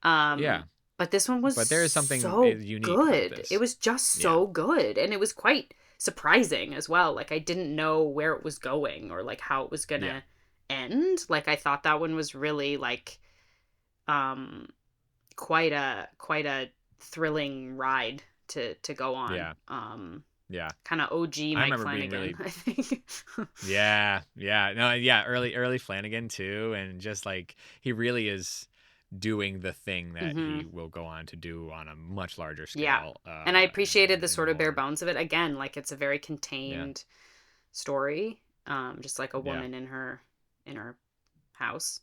Yeah. But this one was there is something so unique good. about this. It was just so good. And it was quite surprising as well. Like I didn't know where it was going or like how it was going to end. Like I thought that one was really like quite a thrilling ride to go on. Kind of OG Mike Flanagan, I think. Early Flanagan too, and just like he really is doing the thing that he will go on to do on a much larger scale. And I appreciated the sort of bare bones of it. Again, like it's a very contained story, just like a woman in her house.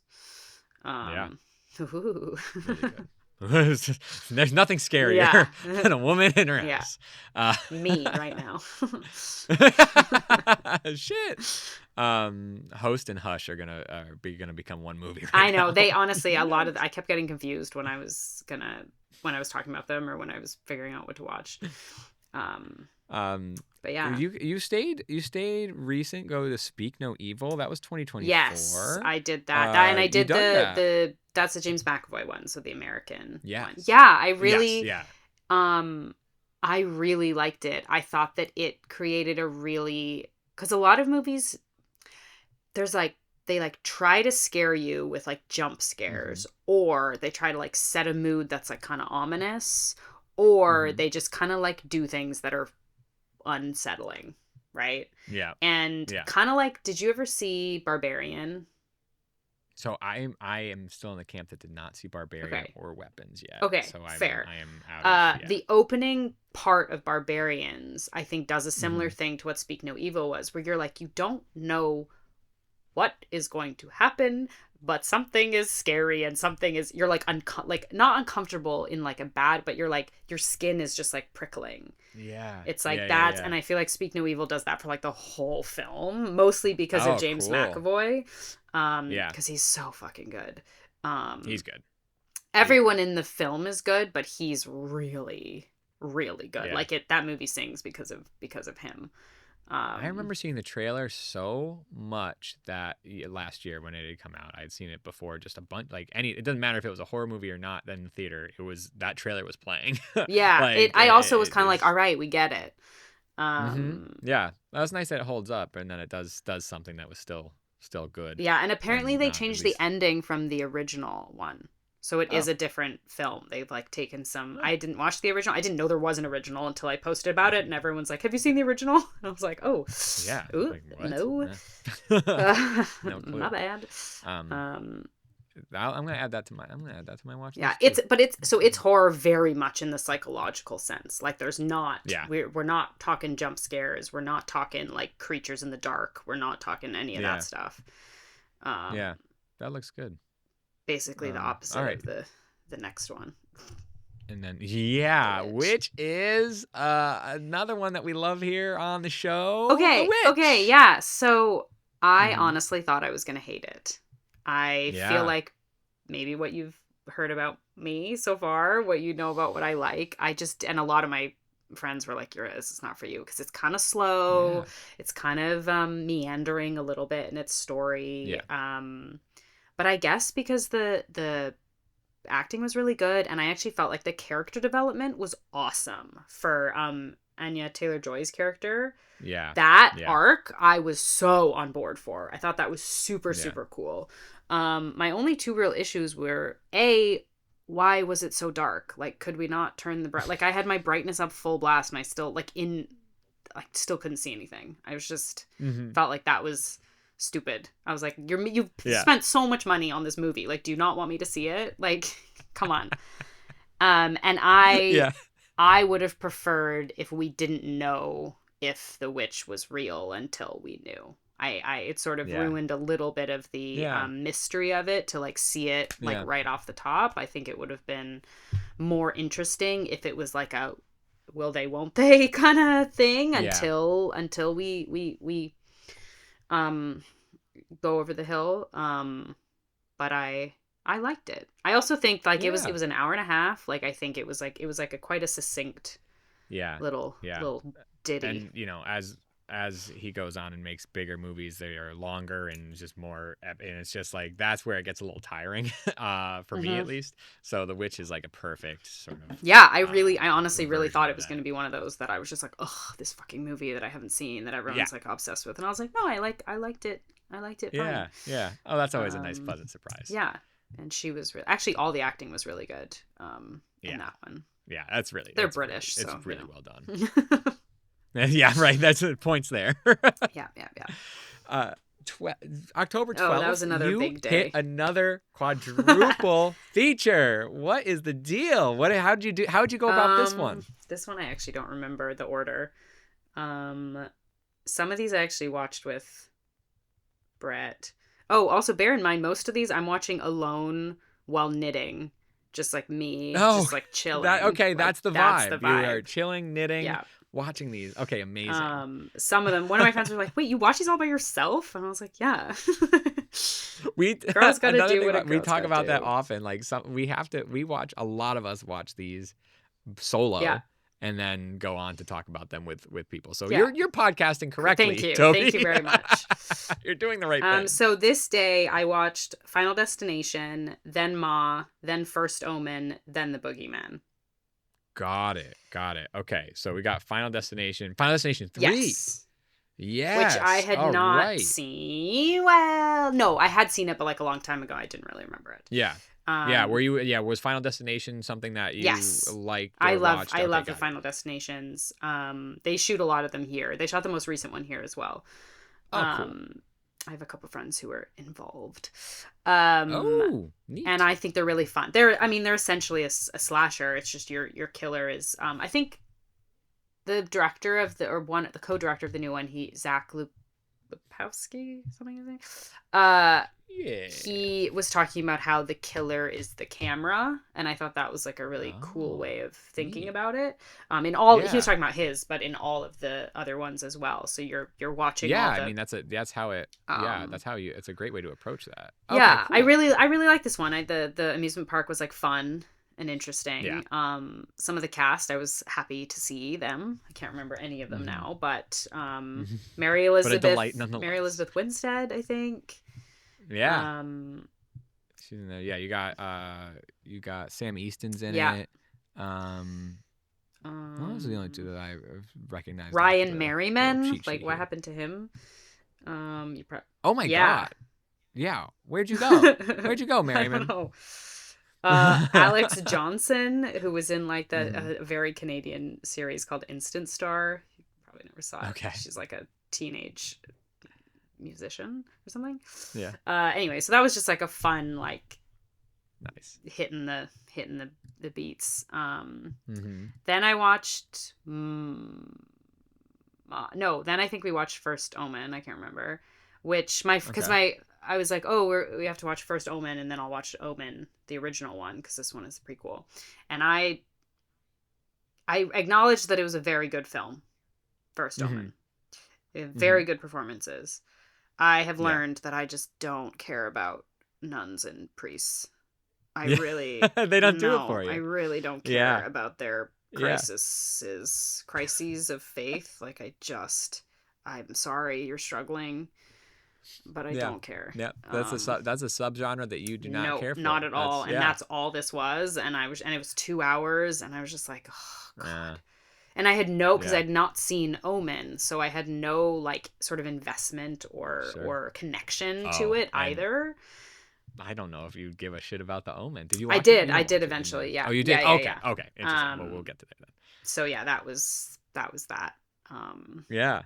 Really good. There's nothing scarier than a woman in her house. Me right now. Shit. Host and Hush are gonna become one movie. Right I know now. they honestly I kept getting confused when I was talking about them or when I was figuring out what to watch. But yeah. You stayed recent. Go to Speak No Evil. That was 2024. Yes, I did that. And I did the that's the James McAvoy one, so the American one. Yeah, I really I really liked it. I thought that it created a really, because a lot of movies, there's like, they like try to scare you with like jump scares, or they try to like set a mood that's like kind of ominous, or they just kind of like do things that are unsettling, right? Yeah. And kind of like, did you ever see Barbarian? So I am still in the camp that did not see Barbarian or Weapons yet. Okay, so fair. I am out of, the opening part of Barbarians, I think, does a similar thing to what Speak No Evil was, where you're like, you don't know what is going to happen, but something is scary and something is, you're like not uncomfortable in like a bad, but you're like, your skin is just like prickling. Yeah. It's like that. And I feel like Speak No Evil does that for like the whole film, mostly because of James McAvoy. Because he's so fucking good. He's good. Everyone in the film is good, but he's really, really good. Like that movie sings because of him. I remember seeing the trailer so much that last year when it had come out, I had seen it before, just a bunch, like it doesn't matter if it was a horror movie or not, then in the theater, that trailer was playing. Yeah. Like, I also was kind of like, all right, we get it. Yeah. That was nice that it holds up, and then it does something that was still good. Yeah. And apparently they changed the ending from the original one. So it is a different film. They've like taken some. I didn't watch the original. I didn't know there was an original until I posted about it, and everyone's like, "Have you seen the original?" And I was like, "Oh, yeah, ooh, like, no, no clue. my bad." I'm gonna add that to my. Watch list. Yeah, it's horror very much in the psychological sense. Like there's not. Yeah. We're not talking jump scares. We're not talking like creatures in the dark. We're not talking any of that stuff. Yeah, that looks good. Basically the opposite of the next one. And then which is another one that we love here on the show. Okay, yeah. So I honestly thought I was gonna hate it. I feel like maybe what you've heard about me so far, what you know about what I like, and a lot of my friends were like, this is not for you, because it's kind of slow. It's kind of meandering a little bit in its story. But I guess because the acting was really good, and I actually felt like the character development was awesome for Anya Taylor-Joy's character. Yeah. That arc I was so on board for. I thought that was super cool. My only two real issues were, why was it so dark? Like, could we not turn the like I had my brightness up full blast, and I still still couldn't see anything. I was just felt like that was stupid. I was like, you've spent so much money on this movie. Like, do you not want me to see it? Like, come on. And I would have preferred if we didn't know if the witch was real until we knew. It sort of ruined a little bit of the mystery of it to like see it like right off the top. I think it would have been more interesting if it was like a will they won't they kind of thing until we go over the hill. But I liked it. I also think like it was an hour and a half. Like I think it was like a quite a succinct little ditty. And you know, as he goes on and makes bigger movies, they are longer and just more, and it's just like that's where it gets a little tiring for me at least. So The Witch is like a perfect sort of I honestly really thought it was going to be one of those that I was just like, ugh, this fucking movie that I haven't seen that everyone's like obsessed with, and I was like, no, I liked it fine. Oh, that's always a nice pleasant surprise. And she was actually all the acting was really good in that one. They're British, really, so it's really well done. Yeah, right. That's the points there. Yeah. October 12th. Oh, that was another big day. Hit another quadruple feature. What is the deal? How'd you go about this one? This one I actually don't remember the order. Some of these I actually watched with Brett. Oh, also bear in mind most of these I'm watching alone while knitting. Just like me, just like chilling. That's the vibe. You are chilling, knitting, watching these. Okay, amazing. Some of them, one of my friends were like, "Wait, you watch these all by yourself?" And I was like, "Yeah." Girls gotta do what we talk about that often. Like we watch, a lot of us watch these solo. and then go on to talk about them with people. So Yeah. you're podcasting correctly. Thank you. Toby. Thank you very much. You're doing the right thing. So this day I watched Final Destination, then Ma, then First Omen, then The Boogeyman. Got it. Okay, so we got Final Destination 3. Yes. Yes. Which I had All not right. seen. Well, no, I had seen it, but like a long time ago. I didn't really remember it. Yeah. Was Final Destination something that you liked or watched? I love the Final Destinations. They shoot a lot of them here. They shot the most recent one here as well. Oh, cool. I have a couple friends who are involved. Neat. And I think they're really fun. They're essentially a slasher. It's just your killer is, I think the director of the co-director of the new one, Zach Lupowski, something his name. He was talking about how the killer is the camera, and I thought that was like a really cool way of thinking about it. He was talking about but in all of the other ones as well. So you're watching. Yeah, all the, I mean that's how it. It's a great way to approach that. Yeah, okay, cool. I really like this one. The amusement park was like fun and interesting. Yeah. Some of the cast, I was happy to see them. I can't remember any of them now, but Mary Elizabeth Winstead, I think. Yeah. She's in there. Yeah, you got Sam Easton's in it. Those are the only two that I recognized. Ryan Merriman. What happened to him? Oh my god. Yeah. Where'd you go, Merriman? I don't know. Alex Johnson, who was in like a very Canadian series called Instant Star. You probably never saw it. Okay. She's like a teenage musician or something. Yeah. Anyway, so that was just like a fun, like, nice hitting the beats. Then I watched then I think we watched First Omen. I can't remember I was like, we have to watch First Omen, and then I'll watch Omen, the original one, because this one is a prequel. And I acknowledged that it was a very good film, First Omen. Very good performances. I have learned that I just don't care about nuns and priests. I really they don't do it for you. I really don't care about their crises of faith. Like I'm sorry you're struggling, but I don't care. Yeah, that's a subgenre that you do not care for. Not at all. And that's all this was. And it was 2 hours, and I was just like, oh god. And I had because I had not seen Omen, so I had no like sort of investment or connection to it either. I don't know if you give a shit about the Omen. Did you watch I did. I did eventually. Yeah. Oh, you did. Yeah, Okay. Interesting. Well, we'll get to that then. So yeah, that was that. Yeah.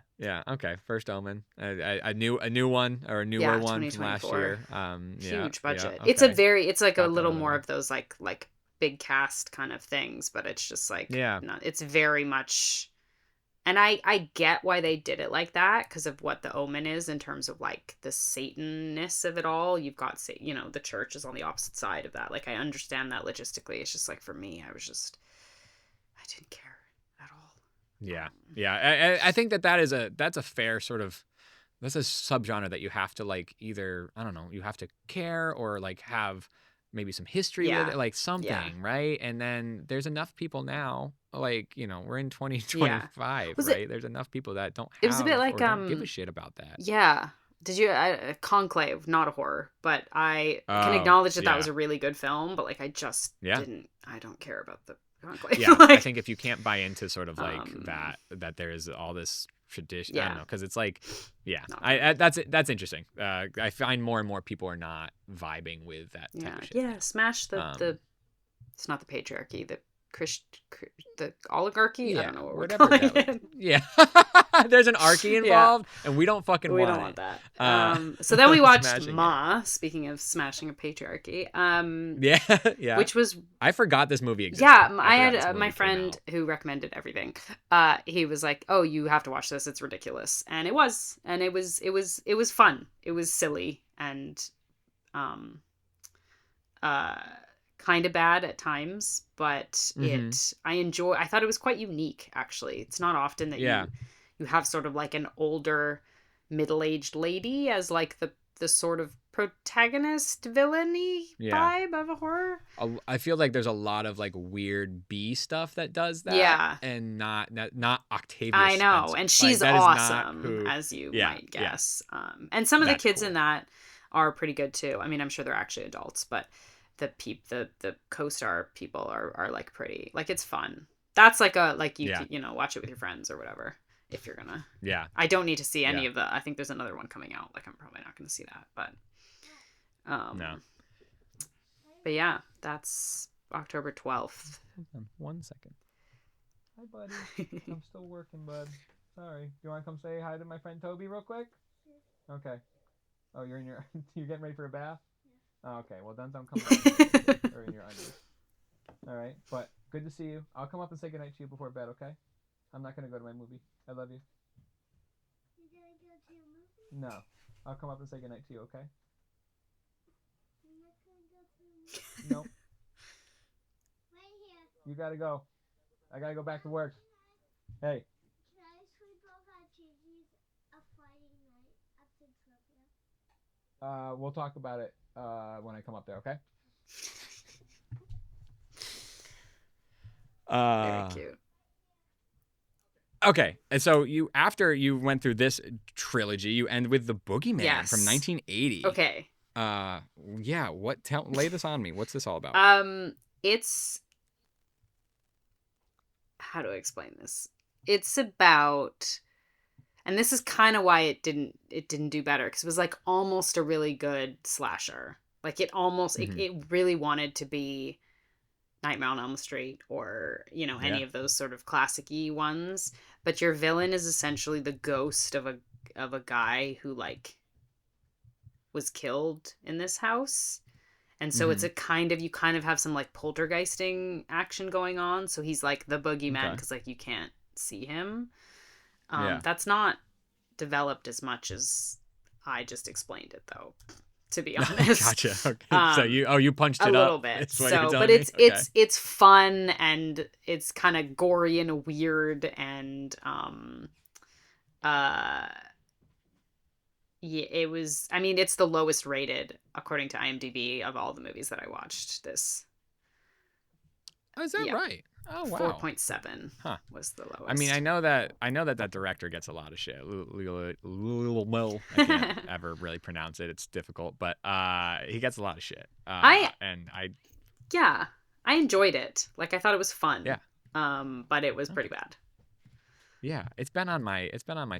Okay. First Omen. A new one or a newer one from last year. Huge budget. Yeah, okay. It's like a little more of those like big cast kind of things, but it's just like it's very much. And I get why they did it like that, because of what the Omen is in terms of like the Satan-ness of it all. You've got, the church is on the opposite side of that. Like, I understand that logistically. It's just like, for me, I didn't care at all. Yeah. I think that's a fair sort of, that's a subgenre that you have to like either, I don't know, you have to care or like have maybe some history with it, like something, right? And then there's enough people now, like, we're in 2025, right? There's enough people that don't have it was a bit like, don't give a shit about that. Yeah. Did you, Conclave, not a horror, but I can acknowledge that was a really good film, but like I just I don't care about the Conclave. Yeah, I think if you can't buy into sort of like that there is all this tradition, I don't know, because it's like, that's interesting. I find more and more people are not vibing with that type of shit. Yeah, smash the it's not the patriarchy, the oligarchy. I don't know what we're calling it. Yeah, there's an archy involved, and we don't fucking we want don't it. want that. So then we watched Ma. Speaking of smashing a patriarchy, yeah, which was I forgot this movie existed. Yeah, I had my friend who recommended everything. He was like, "Oh, you have to watch this. It's ridiculous," and it was fun. It was silly and kind of bad at times, but I thought it was quite unique, actually. It's not often that you have sort of like an older middle-aged lady as like the sort of protagonist villainy vibe of a horror. I feel like there's a lot of like weird B stuff that does that. Yeah. And not OcTOBYer. I know. Spencer. And she's like, awesome, as you might guess. Yeah. And some of the That's kids cool. in that are pretty good too. I mean, I'm sure they're actually adults, but the co-star people are like pretty, like, it's fun. That's like you watch it with your friends or whatever. If you're gonna. Yeah. I don't need to see any of the. I think there's another one coming out. Like, I'm probably not gonna see that, but. No. But yeah, that's October 12th. Hold on 1 second. Hi, buddy. I'm still working, bud. Sorry. Do you want to come say hi to my friend Toby real quick? Okay. Oh, you're getting ready for a bath? Oh, okay. Well, then don't come back or in your undies. All right. But good to see you. I'll come up and say goodnight to you before bed, okay? I'm not going to go to my movie. I love you. You're going to go to your movie? No. I'll come up and say goodnight to you, okay? I'm not going to go to your movie. Nope. Right here. You got to go. I got to go back to work. Hey. Can I sleep over at Gigi's a Friday night after trivia? We'll talk about it when I come up there, okay? Very cute. Okay, and so after you went through this trilogy, you end with The Boogeyman from 1980. Okay. Yeah. Lay this on me. What's this all about? It's, how do I explain this? It's about, and this is kind of why it didn't do better, because it was like almost a really good slasher. Like, it almost it really wanted to be Nightmare on Elm Street or, any of those sort of classic-y ones. But your villain is essentially the ghost of a guy who, like, was killed in this house. And so it's you kind of have some, like, poltergeisting action going on. So he's, like, the boogeyman because, like, you can't see him. That's not developed as much as I just explained it, though, to be honest. Gotcha. Okay. So you punched it up a little bit. So, but it's fun, and it's kind of gory and weird, and it was. I mean, it's the lowest rated according to IMDb of all the movies that I watched. This. Oh, is that right? Oh, wow. 4.7 was the lowest. I mean, I know that director gets a lot of shit. I can't ever really pronounce it. It's difficult, but he gets a lot of shit. I enjoyed it. Like, I thought it was fun. Yeah. But it was pretty bad. Yeah, it's been on my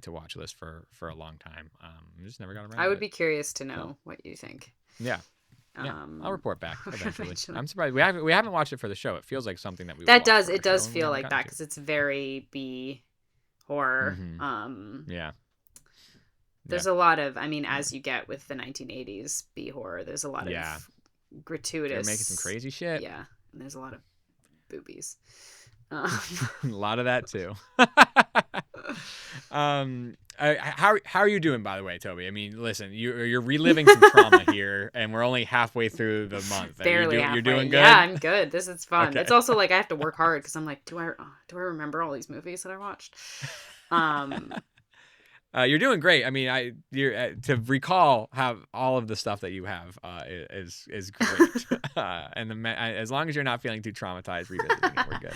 to watch list for a long time. I just never got around. I would be curious to know what you think. Yeah. Yeah, I'll report back eventually. I'm surprised we haven't watched it for the show. It feels like something that we it does feel like that because it's very B horror. Yeah. There's a lot of, I mean, as you get with the 1980s B horror, there's a lot of gratuitous. They're making some crazy shit. Yeah, and there's a lot of boobies. A lot of that too. How are you doing, by the way, Toby? I mean, listen, you're reliving some trauma here, and we're only halfway through the month. Barely halfway. You're doing good. Yeah, I'm good. This is fun. Okay. It's also like I have to work hard because I'm like, do I remember all these movies that I watched? You're doing great. I mean, to recall all of the stuff that you have is great. And as long as you're not feeling too traumatized revisiting it, we're good.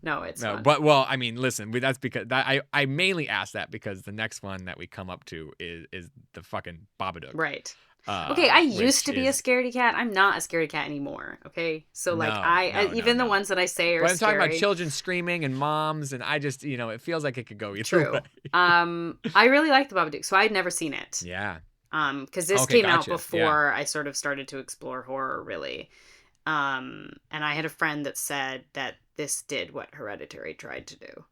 No, it's fun. But well, I mean, listen, that's because I mainly asked that because the next one that we come up to is the fucking Babadook. Right. Okay, I used to be a scaredy cat. I'm not a scaredy cat anymore. Okay, so like the ones that I say are. But I'm talking scary. about children screaming and moms, and I just it feels like it could go either way. I really like the Babadook, so I'd never seen it. Yeah. Because this came out before I sort of started to explore horror really, and I had a friend that said that this did what Hereditary tried to do.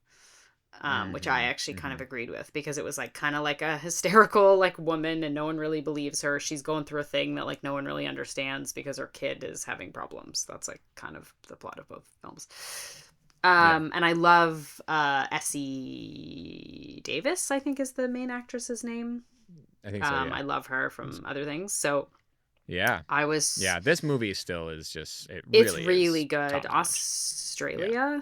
Which I actually kind of agreed with because it was like kind of like a hysterical like woman and no one really believes her. She's going through a thing that like no one really understands because her kid is having problems. That's like kind of the plot of both films. And I love Essie Davis, I think is the main actress's name. I think so. Yeah. I love her from other things. So yeah, this movie still is just it's really good. Top-notch. Australia. Yeah.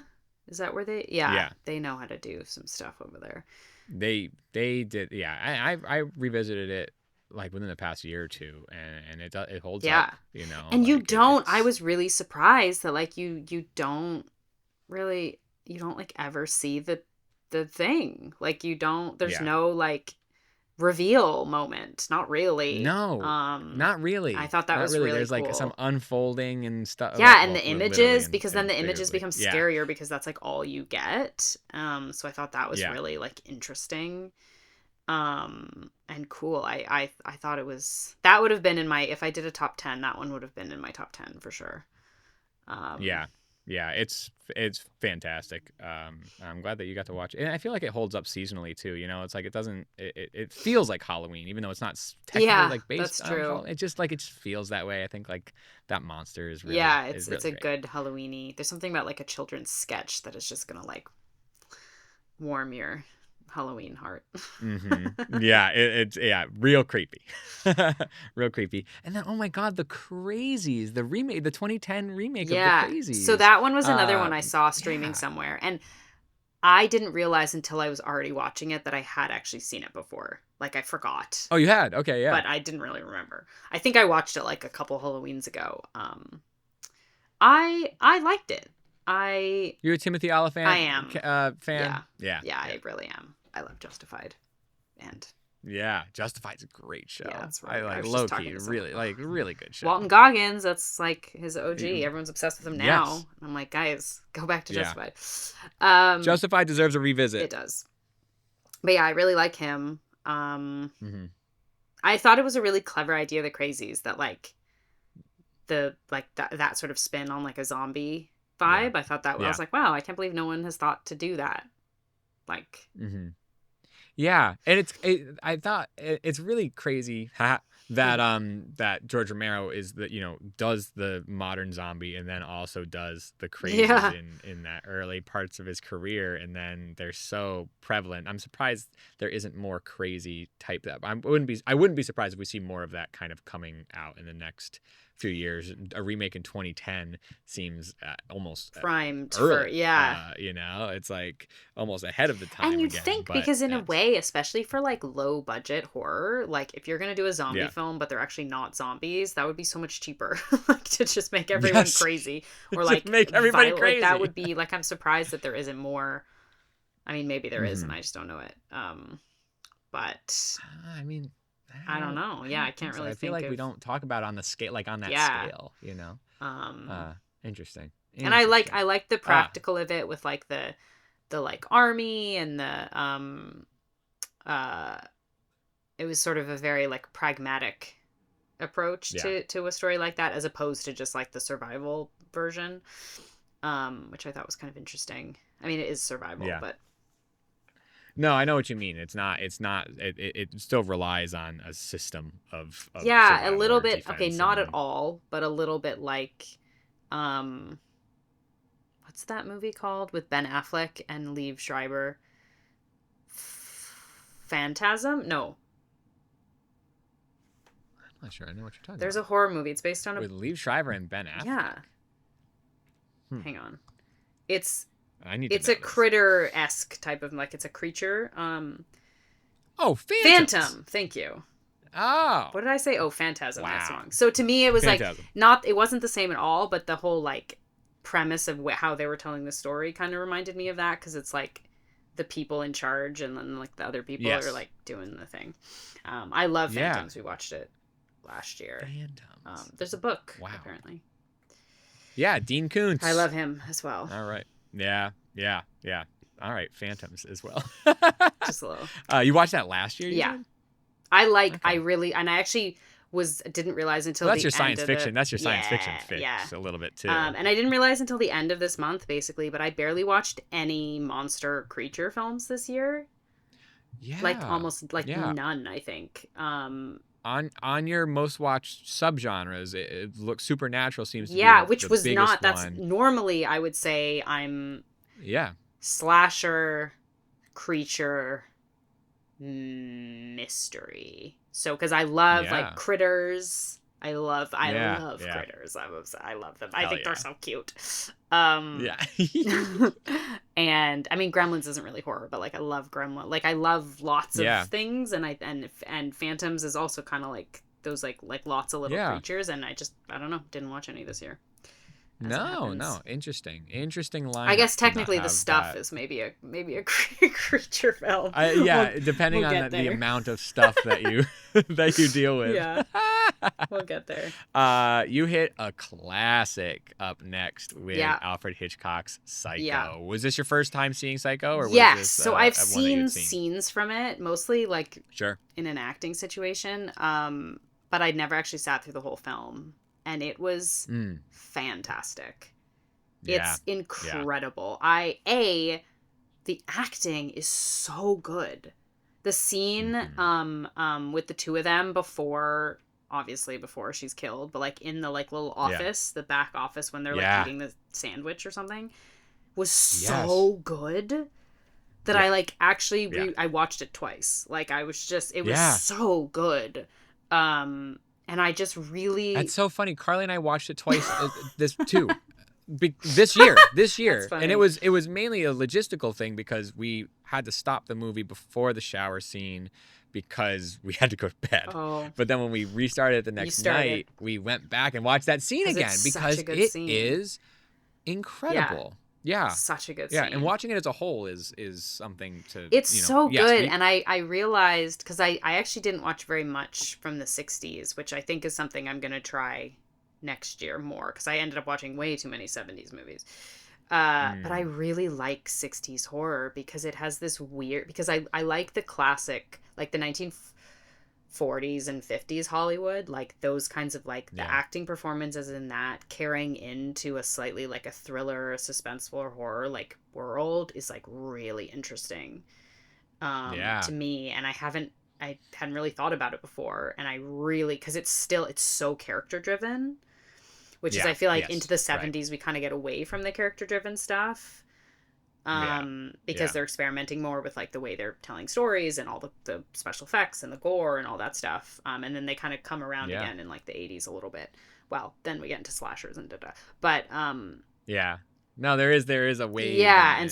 Is that where they? Yeah, they know how to do some stuff over there. They did. Yeah, I revisited it like within the past year or two, and it holds Yeah. up, you know. And you like, don't, I was really surprised that like you don't really, you don't like ever see the thing. Like you don't, there's Yeah. no like reveal moment. Not really. No, not really. I thought that Not was really. really There's cool. like some unfolding and stuff. Yeah, and well, the literally images, and- because then and the images figuratively. become Yeah. scarier because that's like all you get. So I thought that was Yeah. really like interesting. And cool. I thought it was, that would have been in my, if I did a top 10, that one would have been in my top 10 for sure. Yeah, it's fantastic. I'm glad that you got to watch it. And I feel like it holds up seasonally too, you know. It's like it feels like Halloween, even though it's not technically like based that's on true. Halloween. It just feels that way. I think like that monster is really it's really a great. good Halloween-y. There's something about like a children's sketch that is just gonna like warm your Halloween heart. Yeah, it's real creepy. Real creepy. And then, oh my God, the Crazies, the remake, the 2010 remake of the Crazies. So that one was another one I saw streaming yeah. somewhere. And I didn't realize until I was already watching it that I had actually seen it before. Like I forgot. Oh, you had? Okay, yeah. But I didn't really remember. I think I watched it like a couple Halloweens ago. I liked it. You're a Timothy Olyphant I am. fan? Yeah, I really am. I love Justified. And yeah, Justified's a great show. Yeah, that's right. I I like was just low talking key, to really really good show. Walton Goggins, that's like his OG. Everyone's obsessed with him now. Yes. I'm like, guys, go back to Yeah. Justified. Justified deserves a revisit. It does. But yeah, I really like him. Mhm. I thought it was a really clever idea, the Crazies, that like that sort of spin on like a zombie vibe. I thought that I was like, wow, I can't believe no one has thought to do that. Like, yeah, and I thought it's really crazy that that George Romero is does the modern zombie and then also does the Crazies in that early parts of his career, and then they're so prevalent. I'm surprised there isn't more crazy type that I wouldn't be surprised if we see more of that kind of coming out in the next few years. A remake in 2010 seems almost primed early, for it's like almost ahead of the time. And you'd again, think, but because in a way, especially for like low budget horror, like if you're gonna do a zombie film but they're actually not zombies, that would be so much cheaper. Like to just make everyone crazy, or like just make everybody violent. crazy. Like, that would be like, I'm surprised that there isn't more. I mean, maybe there is, and I just don't know it. But I mean, I don't know. Yeah, I can't really. I feel like we don't talk about it on the scale, like on that scale, you know. Interesting. And I like the practical of it with like the like army and the it was sort of a very like pragmatic approach to a story like that, as opposed to just like the survival version, which I thought was kind of interesting. I mean, it is survival, but no, I know what you mean. It's not. It still relies on a system of a little bit. defense Okay, not at all, but a little bit like, what's that movie called with Ben Affleck and Liev Schreiber? Phantasm? No. I'm not sure I know what you're talking There's about. a horror movie. It's based on with Liev Schreiber and Ben Affleck. Yeah. Hang on. It's It's a critter-esque type of, like, it's a creature. Oh, Phantom. Thank you. Oh. What did I say? Oh, Phantasm. Wow. That's wrong. So to me, it was Phantasm. like it wasn't the same at all, but the whole like premise of how they were telling the story kind of reminded me of that, because it's like the people in charge and then like the other people are like doing the thing. I love Phantoms. We watched it last year. Phantoms. There's a book apparently. Yeah, Dean Koontz. I love him as well. All right. Yeah. All right, Phantoms as well. Just a little. You watched that last year? Yeah. Said? I really, and I actually didn't realize until that's the your science end fiction. of That's your science fiction fix a little bit too. And I didn't realize until the end of this month, basically, but I barely watched any monster creature films this year. Yeah. Like almost like none, I think. On your most watched subgenres, it looks supernatural seems to be which was not. That's one. Normally I would say I'm slasher, creature, mystery. So because I love like Critters, I love Yeah. critters. I'm obsessed. I love them. I Hell think yeah. they're so cute. Yeah. And I mean, Gremlins isn't really horror, but like I love Gremlin. Like I love lots of Yeah. things, and Phantoms is also kind of like those like lots of little Yeah. creatures, and I don't know, didn't watch any this year. No. Interesting line. I guess technically the stuff is maybe a creature film. Depending we'll on the amount of stuff that you that you deal with. Yeah. We'll get there. You hit a classic up next with Yeah. Alfred Hitchcock's Psycho. Yeah. Was this your first time seeing Psycho, or was Yes. this, So I've one that seen you'd seen? scenes from it, mostly like Sure. in an acting situation. But I'd never actually sat through the whole film, and it was fantastic. Yeah. It's incredible. The acting is so good. The scene with the two of them before she's killed, but like in the like little office, the back office when they're like eating the sandwich or something, was so good that I like actually I watched it twice. Like I was just it was so good. And I just really That's so funny. Carly and I watched it twice this year. And it was mainly a logistical thing because we had to stop the movie before the shower scene because we had to go to bed. Oh. But then when we restarted it the next night, we went back and watched that scene again because it is incredible. Yeah. Such a good scene. Yeah, and watching it as a whole is something to It's so good. And I realized, because I actually didn't watch very much from the 60s, which I think is something I'm going to try next year more, because I ended up watching way too many 70s movies. But I really like 60s horror because it has this weird, because I like the classic, like the 1940s and 50s Hollywood, like those kinds of like the acting performances in that carrying into a slightly like a thriller, a suspenseful or horror like world is like really interesting to me. And I hadn't really thought about it before. And I really, because it's so character driven, which is I feel like into the 70s we kind of get away from the character driven stuff. Because they're experimenting more with like the way they're telling stories and all the special effects and the gore and all that stuff. And then they kind of come around again in like the 80s a little bit. Well, then we get into slashers and da-da. But no, there is a way. Yeah, and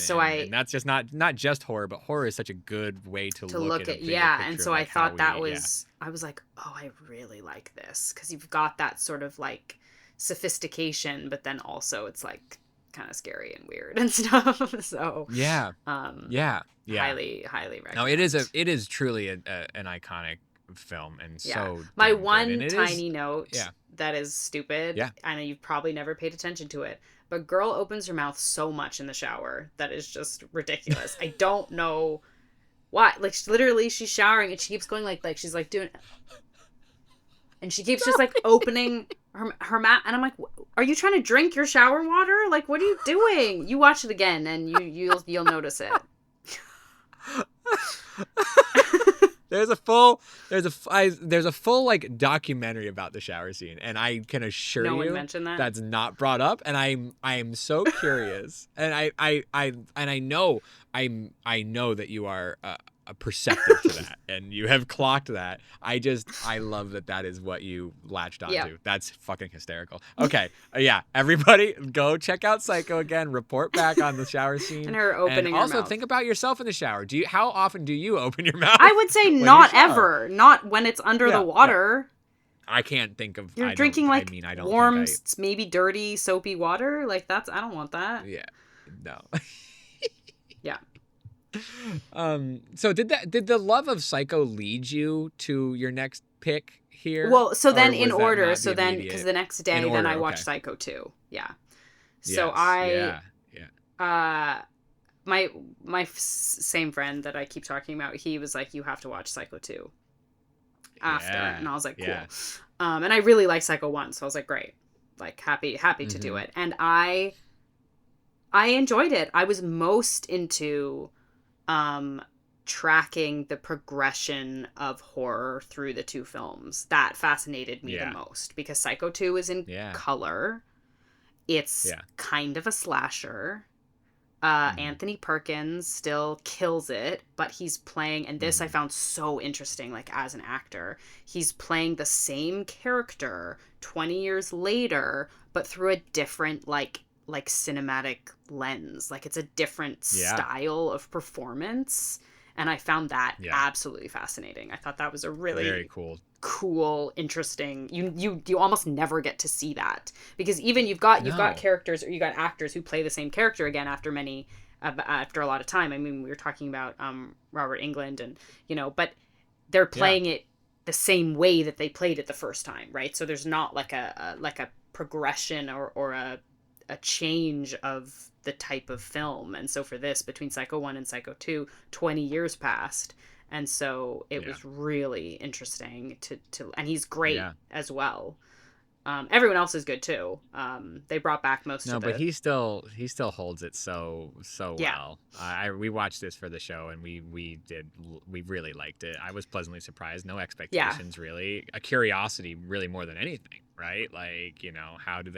that's just not just horror, but horror is such a good way to look at and so I thought I was like, oh, I really like this, because you've got that sort of like sophistication, but then also it's like kind of scary and weird and stuff. So highly recommend. No, it is truly an iconic film, and so my one tiny note that is stupid. I know you've probably never paid attention to it, but girl opens her mouth so much in the shower that is just ridiculous. I don't know why. Like literally, she's showering and she keeps going like she's like doing, and she keeps just like opening her mouth, and I'm like, are you trying to drink your shower water? Like, what are you doing? You watch it again, and you'll notice it. There's a full like documentary about the shower scene, and I can assure no you one mentioned that. That's not brought up, and I am so curious, and I know that you are perceptive to that, and you have clocked that. I love that is what you latched onto. Yeah. That's fucking hysterical. Okay, everybody go check out Psycho again. Report back on the shower scene and her opening. And also her mouth. think about yourself in the shower. How often do you open your mouth? I would say not ever. Not when it's under the water. I can't think of. You're drinking like warm, maybe dirty, soapy water. Like I don't want that. Yeah. No. Yeah. So did the love of Psycho lead you to your next pick here? Well, so then in order, so then because the next day order, then I watched Psycho 2. Yeah. So my same friend that I keep talking about, he was like, you have to watch Psycho 2 after, and I was like, cool. Yeah. And I really like Psycho 1, so I was like, great, like happy to do it, and I enjoyed it. I was most into tracking the progression of horror through the two films. That fascinated me the most, because Psycho 2 is in color. It's kind of a slasher. Anthony Perkins still kills it, but he's playing, and this I found so interesting, like as an actor, he's playing the same character 20 years later, but through a different like cinematic lens. Like it's a different style of performance. And I found that absolutely fascinating. I thought that was a really very cool, interesting. You almost never get to see that, because even you've got characters, or you got actors who play the same character again after a lot of time. I mean, we were talking about Robert Englund, and but they're playing it the same way that they played it the first time, right? So there's not like a progression or a change of the type of film. And so for this, between Psycho 1 and Psycho 2, 20 years passed, and so it was really interesting to and he's great as well. Everyone else is good too. They brought back most of but he still holds it so well. We watched this for the show, and we really liked it. I was pleasantly surprised. No expectations really. A curiosity really more than anything, right? Like, how do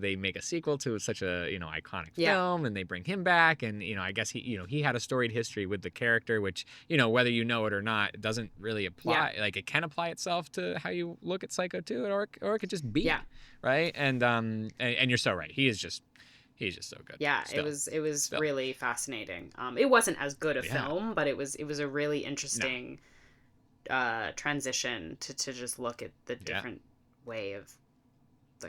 they make a sequel to such a iconic film, and they bring him back, and I guess he had a storied history with the character, which whether you know it or not, it doesn't really apply. Like it can apply itself to how you look at Psycho 2, or it could just be right. And you're so right. He's just so good. Yeah, it was really fascinating. It wasn't as good a film, but it was a really interesting transition to just look at the different way of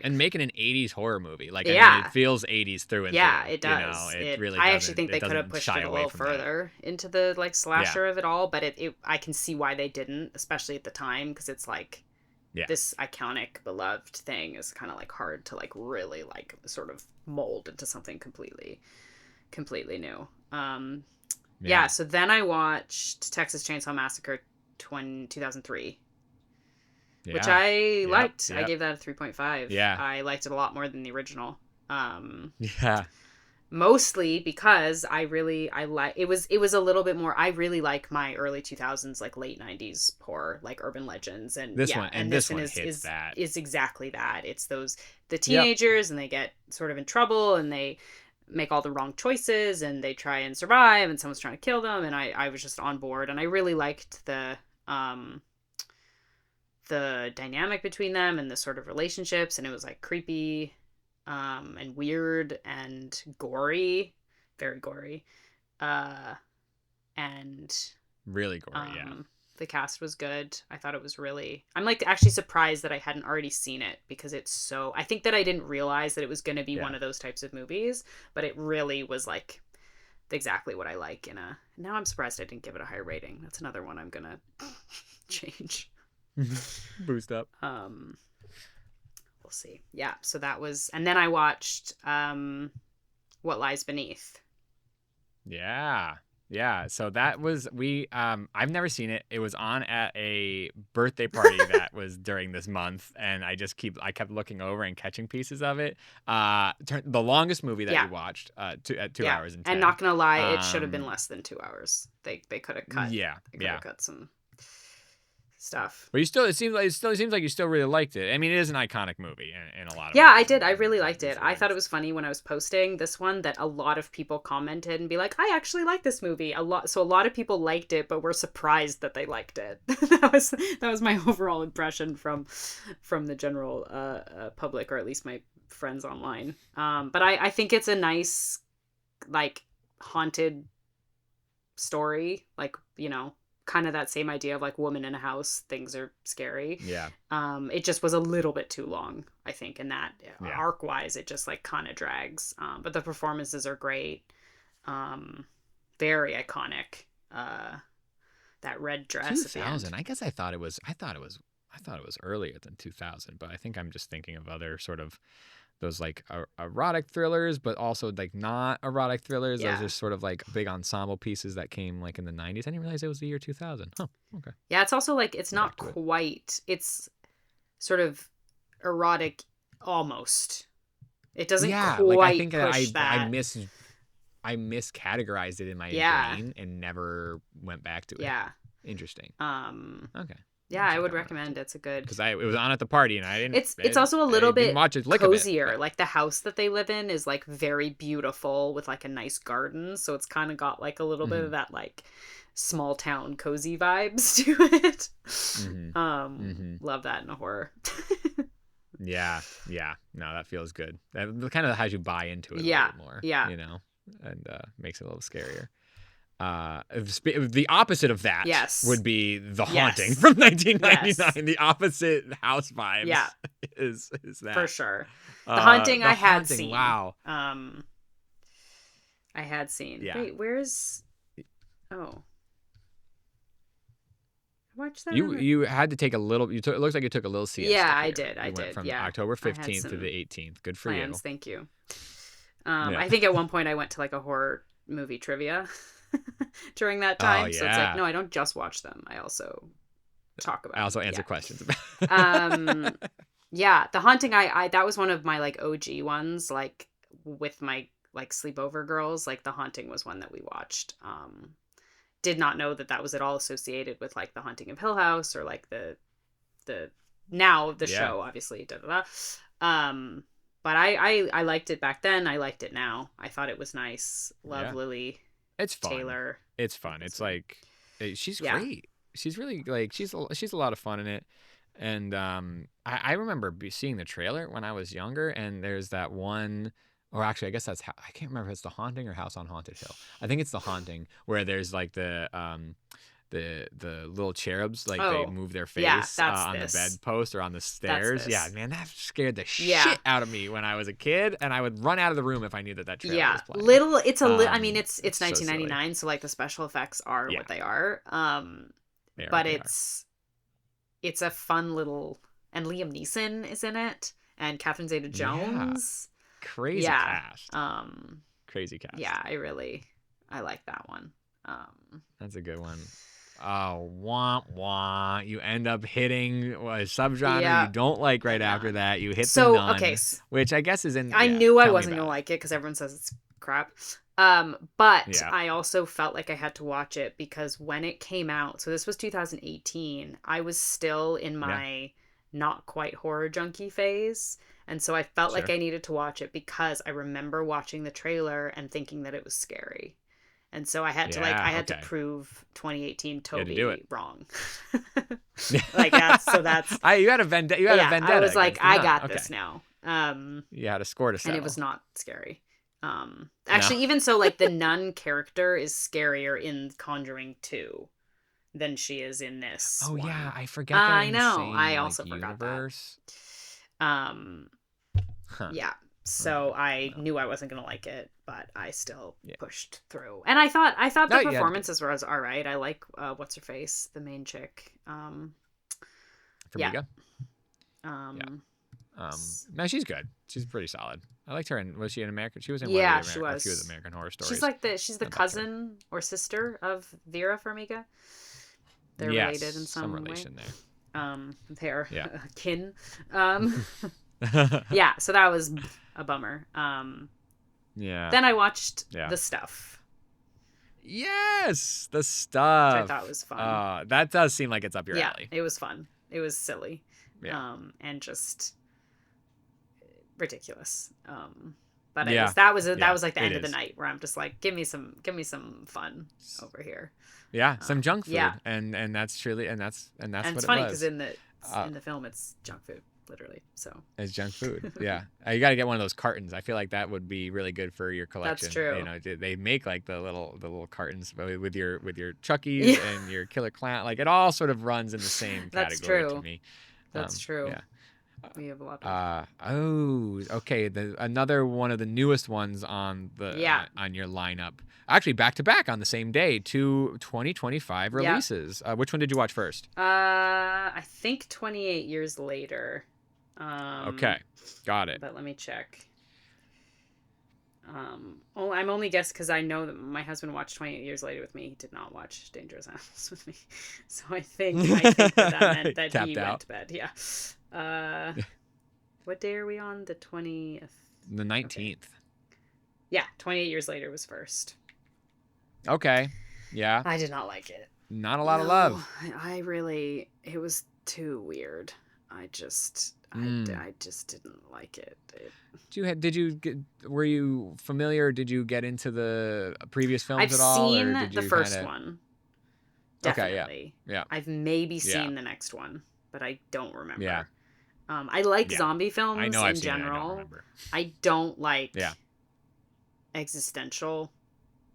and making an 80s horror movie. Like, I mean, it feels 80s through and through. Yeah, it does. It really I actually think they could have pushed it a little further into the slasher of it all, but I can see why they didn't, especially at the time, because it's like this iconic, beloved thing is kind of like hard to like really like sort of mold into something completely new. So then I watched Texas Chainsaw Massacre 2003. Which I liked. I gave that a 3.5. Yeah. I liked it a lot more than the original. Mostly because I like it was a little bit more. I really like my early 2000s, like late 90s horror, like urban legends, and this one hits that. Is exactly that. It's the teenagers and they get sort of in trouble and they make all the wrong choices and they try and survive and someone's trying to kill them, and I was just on board, and I really liked the dynamic between them and the sort of relationships, and it was like creepy and weird and gory, very gory, and really gory. The cast was good. I thought it was really, I'm like actually surprised that I hadn't already seen it, because it's so, I think that I didn't realize that it was going to be one of those types of movies, but it really was like exactly what I like now I'm surprised I didn't give it a higher rating. That's another one I'm gonna change. Boost up. We'll see. Yeah, so that was, and then I watched What Lies Beneath. Yeah, so that was I've never seen it. It was on at a birthday party that was during this month, and I kept looking over and catching pieces of it. The longest movie that we watched at 2 hours and 10. And not gonna lie, it should have been less than 2 hours. They could have cut. They could have cut some stuff. But it still seems like you still really liked it. I mean, it is an iconic movie in a lot of ways. I did. I really liked it. I thought it was funny when I was posting this one that a lot of people commented and be like, I actually like this movie a lot. So a lot of people liked it, but were surprised that they liked it. that was my overall impression from the general public, or at least my friends online. But I think it's a nice, like, haunted story, like, kind of that same idea of like woman in a house, things are scary. It just was a little bit too long, I think, in that arc wise. It just like kind of drags, but the performances are great. Very iconic. That red dress 2000. I guess I thought it was earlier than 2000, but I think I'm just thinking of other sort of those like erotic thrillers, but also like not erotic thrillers. Those are sort of like big ensemble pieces that came like in the 90s. I didn't realize it was the year 2000. Oh, okay. Yeah, it's also like, it's not quite, it's sort of erotic almost. It doesn't quite like I think push that. I miscategorized it in my brain and never went back to it. Yeah. Interesting. Okay. Yeah, I would recommend. It's a good. Because it was on at the party and I didn't. It's also a little bit watch it, cozier. Like the house that they live in is like very beautiful with like a nice garden, so it's kind of got like a little bit of that like small town cozy vibes to it. Love that in a horror. Yeah. No, that feels good. That kind of has you buy into it a little more. Yeah. You know, and makes it a little scarier. The opposite of that would be The Haunting from 1999. Yes. The opposite house vibes is that. For sure. The Haunting I had seen. Wow. I had seen. Yeah. Wait, where's... Oh. Watch that. You had to take a little... It looks like you took a little siesta. Yeah, here. I did. I did. Went from October 15th to the 18th. Good for plans. You. Thank you. I think at one point I went to like a horror movie trivia during that time. So it's like, no, I don't just watch them. I also talk about I also them. answer questions about yeah, The Haunting, I that was one of my like OG ones, like with my like sleepover girls. Like The Haunting was one that we watched. Did not know that was at all associated with like The Haunting of Hill House or like the show, obviously. But I liked it back then. I liked it now. I thought it was nice. Love Lily. It's fun. Taylor. It's fun. It's like she's great. She's really like she's a lot of fun in it. And I remember seeing the trailer when I was younger. And there's that one, or actually I guess I can't remember if it's The Haunting or House on Haunted Hill. I think it's The Haunting, where there's like the little cherubs, like they move their face on the bedpost or on the stairs. Yeah, man, that scared the shit out of me when I was a kid, and I would run out of the room if I knew that trailer was playing. I mean, it's 1999, so like the special effects are what they are. But it's a fun little, and Liam Neeson is in it, and Catherine Zeta-Jones. Yeah. Crazy cast. Crazy cast. Yeah, I like that one. That's a good one. Oh, wah, wah. You end up hitting a subgenre you don't like right after that. You hit the nun, which I guess is in... I knew I wasn't going to like it because everyone says it's crap. But I also felt like I had to watch it because when it came out, so this was 2018, I was still in my not quite horror junkie phase. And so I felt like I needed to watch it because I remember watching the trailer and thinking that it was scary. And so I had to prove 2018 Toby wrong. Like that's you had a vendetta. You had a vendetta. I was like, I got this now. You had a score to settle. And it was not scary. Actually, even so, like the nun character is scarier in Conjuring 2 than she is in this. Oh one. Yeah, I forget. That I know. Insane, I also forgot universe. That. Yeah. So I knew I wasn't gonna like it, but I still pushed through. And I thought the performances were all right. I like what's her face, the main chick. Farmiga. No, she's good. She's pretty solid. I liked her. And was she in American? She was in a few of the American Horror Stories. She's the cousin or sister of Vera Farmiga. They're related in some relation way. There. They're kin. Yeah, so that was a bummer. Then I watched The Stuff. Yes, The Stuff. Which I thought was fun. That does seem like it's up your alley. It was fun. It was silly. And just ridiculous. But that was like the end of the night where I'm just like, give me some fun over here. Yeah, some junk food. And that's truly and that's what it was. It's funny because in the film it's junk food. Literally, so it's junk food. Yeah, you got to get one of those cartons. I feel like that would be really good for your collection. That's true. You know, they make like the little cartons with your Chucky and your Killer Clown. Like it all sort of runs in the same category to me. That's true. Yeah, we have a lot. Okay. Another one of the newest ones on on your lineup. Actually, back to back on the same day, 2 2025 releases. Which one did you watch first? I think 28 Years Later. Okay, got it. But let me check. I'm only guessing because I know that my husband watched 28 Years Later with me. He did not watch Dangerous Animals with me, so I think that meant that he went to bed. Yeah. What day are we on? The 20th. The 19th. Okay. Yeah, 28 Years Later was first. Okay. Yeah. I did not like it. not a lot of love. I really, it was too weird. I just didn't like it. Were you familiar? Did you get into the previous films I've at all? seen Or did you the first kinda... one. Okay, Definitely. yeah. I've maybe seen Yeah. the next one, but I don't remember. Yeah. I like Yeah. zombie films I know I've in seen it, I don't general. remember. I don't like Yeah. existential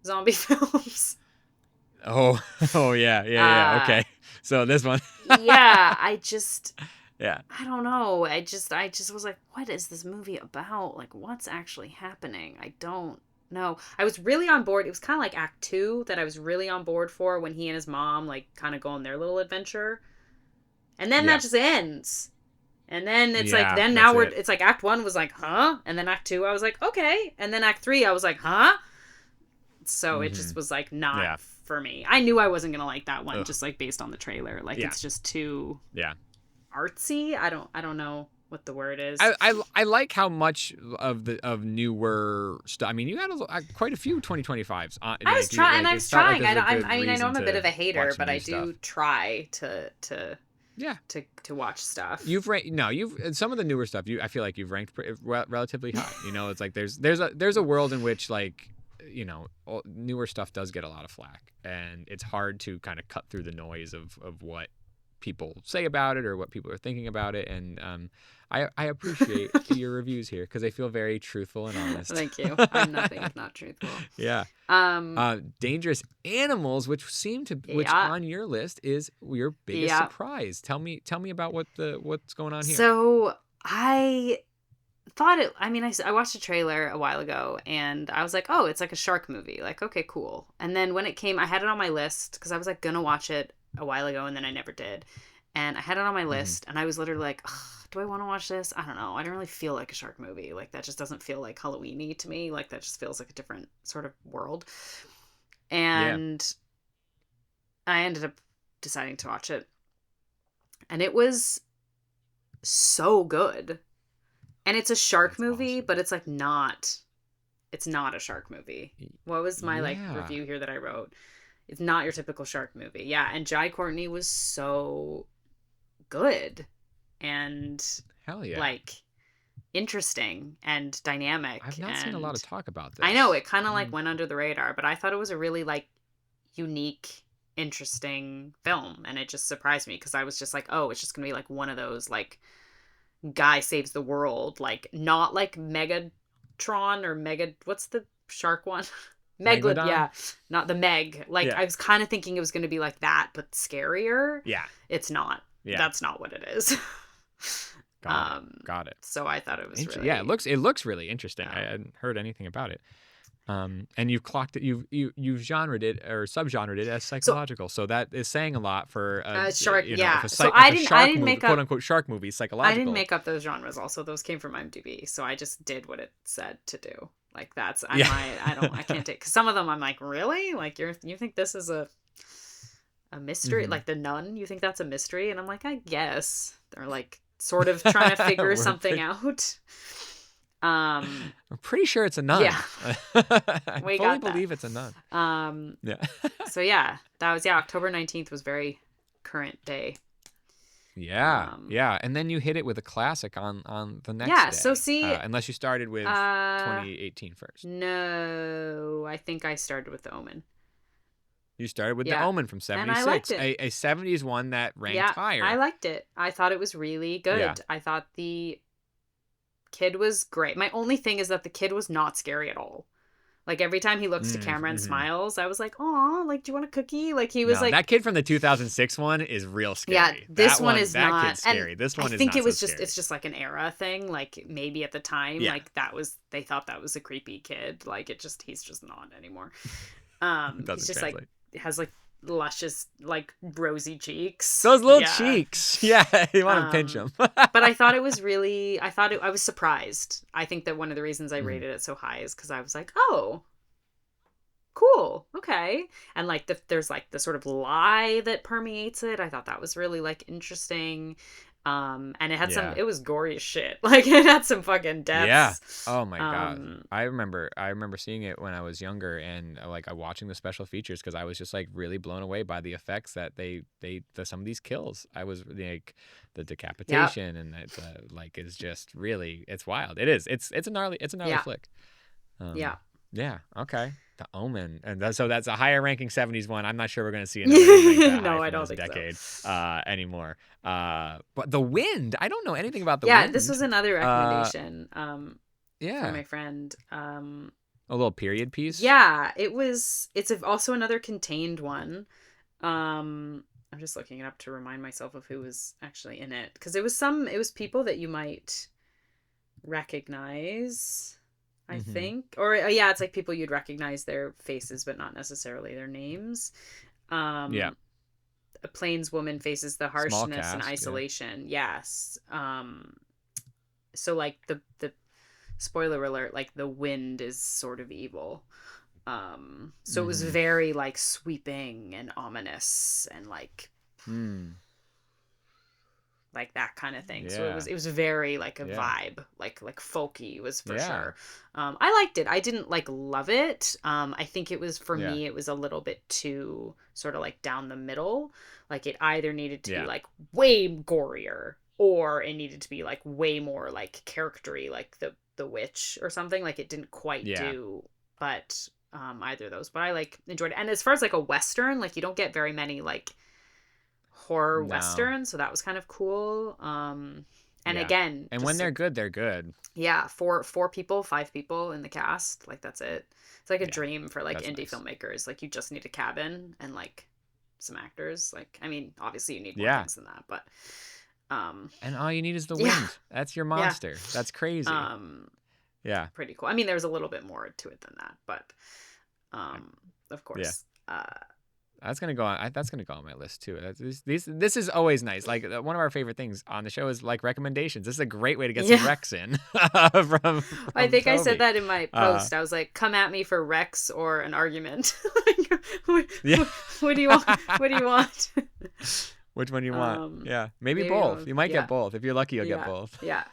zombie films. Oh, yeah. Okay. So this one. Yeah, I don't know. I just was like, what is this movie about? Like, what's actually happening? I don't know. I was really on board. It was kind of like Act 2 that I was really on board for when he and his mom, like, kind of go on their little adventure. And then that just ends. And then it's like, then now it's like Act 1 was like, huh? And then Act 2, I was like, okay. And then Act 3, I was like, huh? So it just was like, not for me. I knew I wasn't going to like that one, just like based on the trailer. Like, it's just too artsy. I don't know what the word is. I like how much of newer stuff. I mean, you had quite a few 2025s. I was trying. I know I'm a bit of a hater, but I do stuff. try to watch stuff. You've some of the newer stuff. I feel like you've ranked relatively high. You know, it's like there's a world in which, like, you know, newer stuff does get a lot of flack, and it's hard to kind of cut through the noise of what people say about it or what people are thinking about it. And I appreciate your reviews here because they feel very truthful and honest. Thank you. I'm nothing if not truthful. Yeah. Dangerous Animals, which on your list is your biggest surprise. Tell me about what's going on here. So I thought I watched a trailer a while ago and I was like, oh, it's like a shark movie. Like, okay, cool. And then when it came, I had it on my list because I was like gonna watch it a while ago and then I never did. And I had it on my list and I was literally like, do I want to watch this? I don't know. I don't really feel like a shark movie. Like, that just doesn't feel like Halloween-y to me. Like, that just feels like a different sort of world. And I ended up deciding to watch it. And it was so good. And it's a shark movie, but it's like it's not a shark movie. What was my review here that I wrote? It's not your typical shark movie. Yeah, and Jai Courtney was so good and hell yeah, like interesting and dynamic. I've not seen a lot of talk about this. I know it kind of like went under the radar, but I thought it was a really like unique, interesting film, and it just surprised me because I was just like, oh, it's just gonna be like one of those like guy saves the world, like not like Megatron or what's the shark one? Megalodon? Yeah, not the Meg. Like, I was kind of thinking it was going to be like that, but scarier. Yeah. It's not. Yeah. That's not what it is. Got it. So I thought it was really... Yeah, it looks really interesting. I hadn't heard anything about it. And you've clocked it. You've genred it or subgenred it as psychological. So that is saying a lot for shark. So I didn't make up, quote unquote shark movie, psychological. I didn't make up those genres. Also, those came from IMDb. So I just did what it said to do. Like, that's I can't take, because some of them I'm like, really? Like, you think this is a mystery? Like The Nun, you think that's a mystery? And I'm like, I guess they're like sort of trying to figure something out. I'm pretty sure it's a nun. Yeah. I fully believe it's a nun. Yeah. So yeah, that was October 19th was very current day. Yeah. And then you hit it with a classic on the next day. So see, unless you started with 2018 first. No, I think I started with The Omen. You started with The Omen from 76. And I liked it. A 70s one that ranked higher. I liked it. I thought it was really good. Yeah. I thought the kid was great. My only thing is that the kid was not scary at all. Like, every time he looks to camera and smiles, I was like, "Aw, like, do you want a cookie?" Like, he was like, that kid from the 2006 one is real scary. Yeah, this one is not. That kid's scary. This one is not. I think it was so it's just like an era thing. Like, maybe at the time, like they thought that was a creepy kid. Like, he's just not anymore. He's just translate. like has like luscious, like, rosy cheeks. Those little cheeks. Yeah, you want to pinch them. But I thought it was really, I was surprised. I think that one of the reasons I rated it so high is because I was like, oh, cool, okay. And like there's like the sort of lie that permeates it. I thought that was really like interesting. And it had Yeah. it was gory as shit. Like it had some fucking deaths. Yeah. Oh my God. Um, I remember seeing it when I was younger, and like watching the special features, because I was just like really blown away by the effects that some of these kills. I was like, the decapitation and like is just really, it's wild. It is. It's a gnarly Yeah. flick. Yeah. Yeah. Okay. The Omen, and so that's a higher ranking 70s one. I'm not sure we're gonna see another one rank that No, high I from don't this think so. decade anymore. But The Wind, I don't know anything about The Yeah, Wind. this was another recommendation Yeah. from my friend. A little period piece. Yeah, it's also another contained one. I'm just looking it up to remind myself of who was actually in it, because it was people that you might recognize, I think. Or yeah, it's like people you'd recognize their faces but not necessarily their names. Yeah. A plainswoman faces the Small harshness and cast, yeah. isolation. Yes. So like the spoiler alert, like the wind is sort of evil. So it was very like sweeping and ominous and like that kind of thing. So it was very like a vibe, like folky was for sure. I liked it. I didn't like love it. I think it was, for me, it was a little bit too sort of like down the middle. Like it either needed to be like way gorier, or it needed to be like way more like charactery, like the witch or something. Like it didn't quite do, but either of those. But I like enjoyed it. And as far as like a Western, like you don't get very many like horror Westerns, so that was kind of cool. And again, and when they're good, they're good. Yeah, 5 people in the cast. Like that's it. It's like a dream for like indie filmmakers. Like you just need a cabin and like some actors. Like, I mean, obviously you need more things than that, but and all you need is the wind. That's your monster. That's crazy. Pretty cool. I mean, there's a little bit more to it than that, but of course. That's gonna go on. That's gonna go on my list too. This is always nice. Like one of our favorite things on the show is like recommendations. This is a great way to get some recs in. from I think Toby. I said that in my post. I was like, "Come at me for recs or an argument." Like, what do you want? What do you want? Which one do you want? Maybe both. You might get both. If you're lucky, you'll get both. Yeah.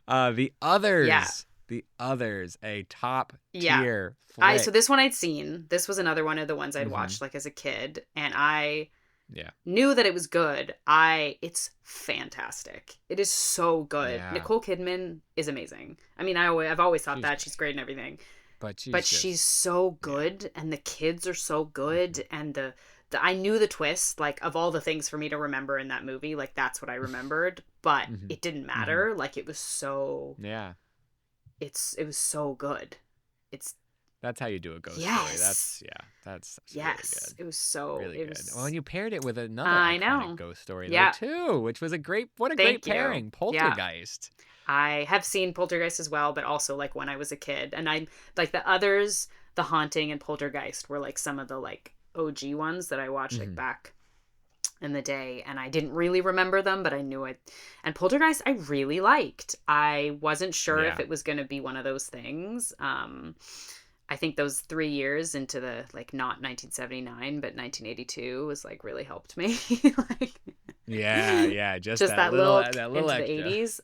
The Others. Yeah. The Others, a top tier flick. So this one I'd seen. This was another one of the ones I'd watched like as a kid, and I knew that it was good. It's fantastic. It is so good. Yeah. Nicole Kidman is amazing. I mean, I've always thought that she's great and everything, but she's so good, and the kids are so good, and I knew the twist, like, of all the things for me to remember in that movie, like that's what I remembered, but it didn't matter. Like it was so it was so good. That's how you do a ghost story. That's really good. It was so really good. Well, and you paired it with another iconic ghost story though, too, which was a great great pairing. Poltergeist. I have seen Poltergeist as well, but also like when I was a kid, and I like The Others, The Haunting, and Poltergeist were like some of the like OG ones that I watched like back in the day, and I didn't really remember them, but I knew it. And Poltergeist I really liked. I wasn't sure if it was going to be one of those things. I think those 3 years into the like not 1979 but 1982 was like really helped me. Like just that little into extra. The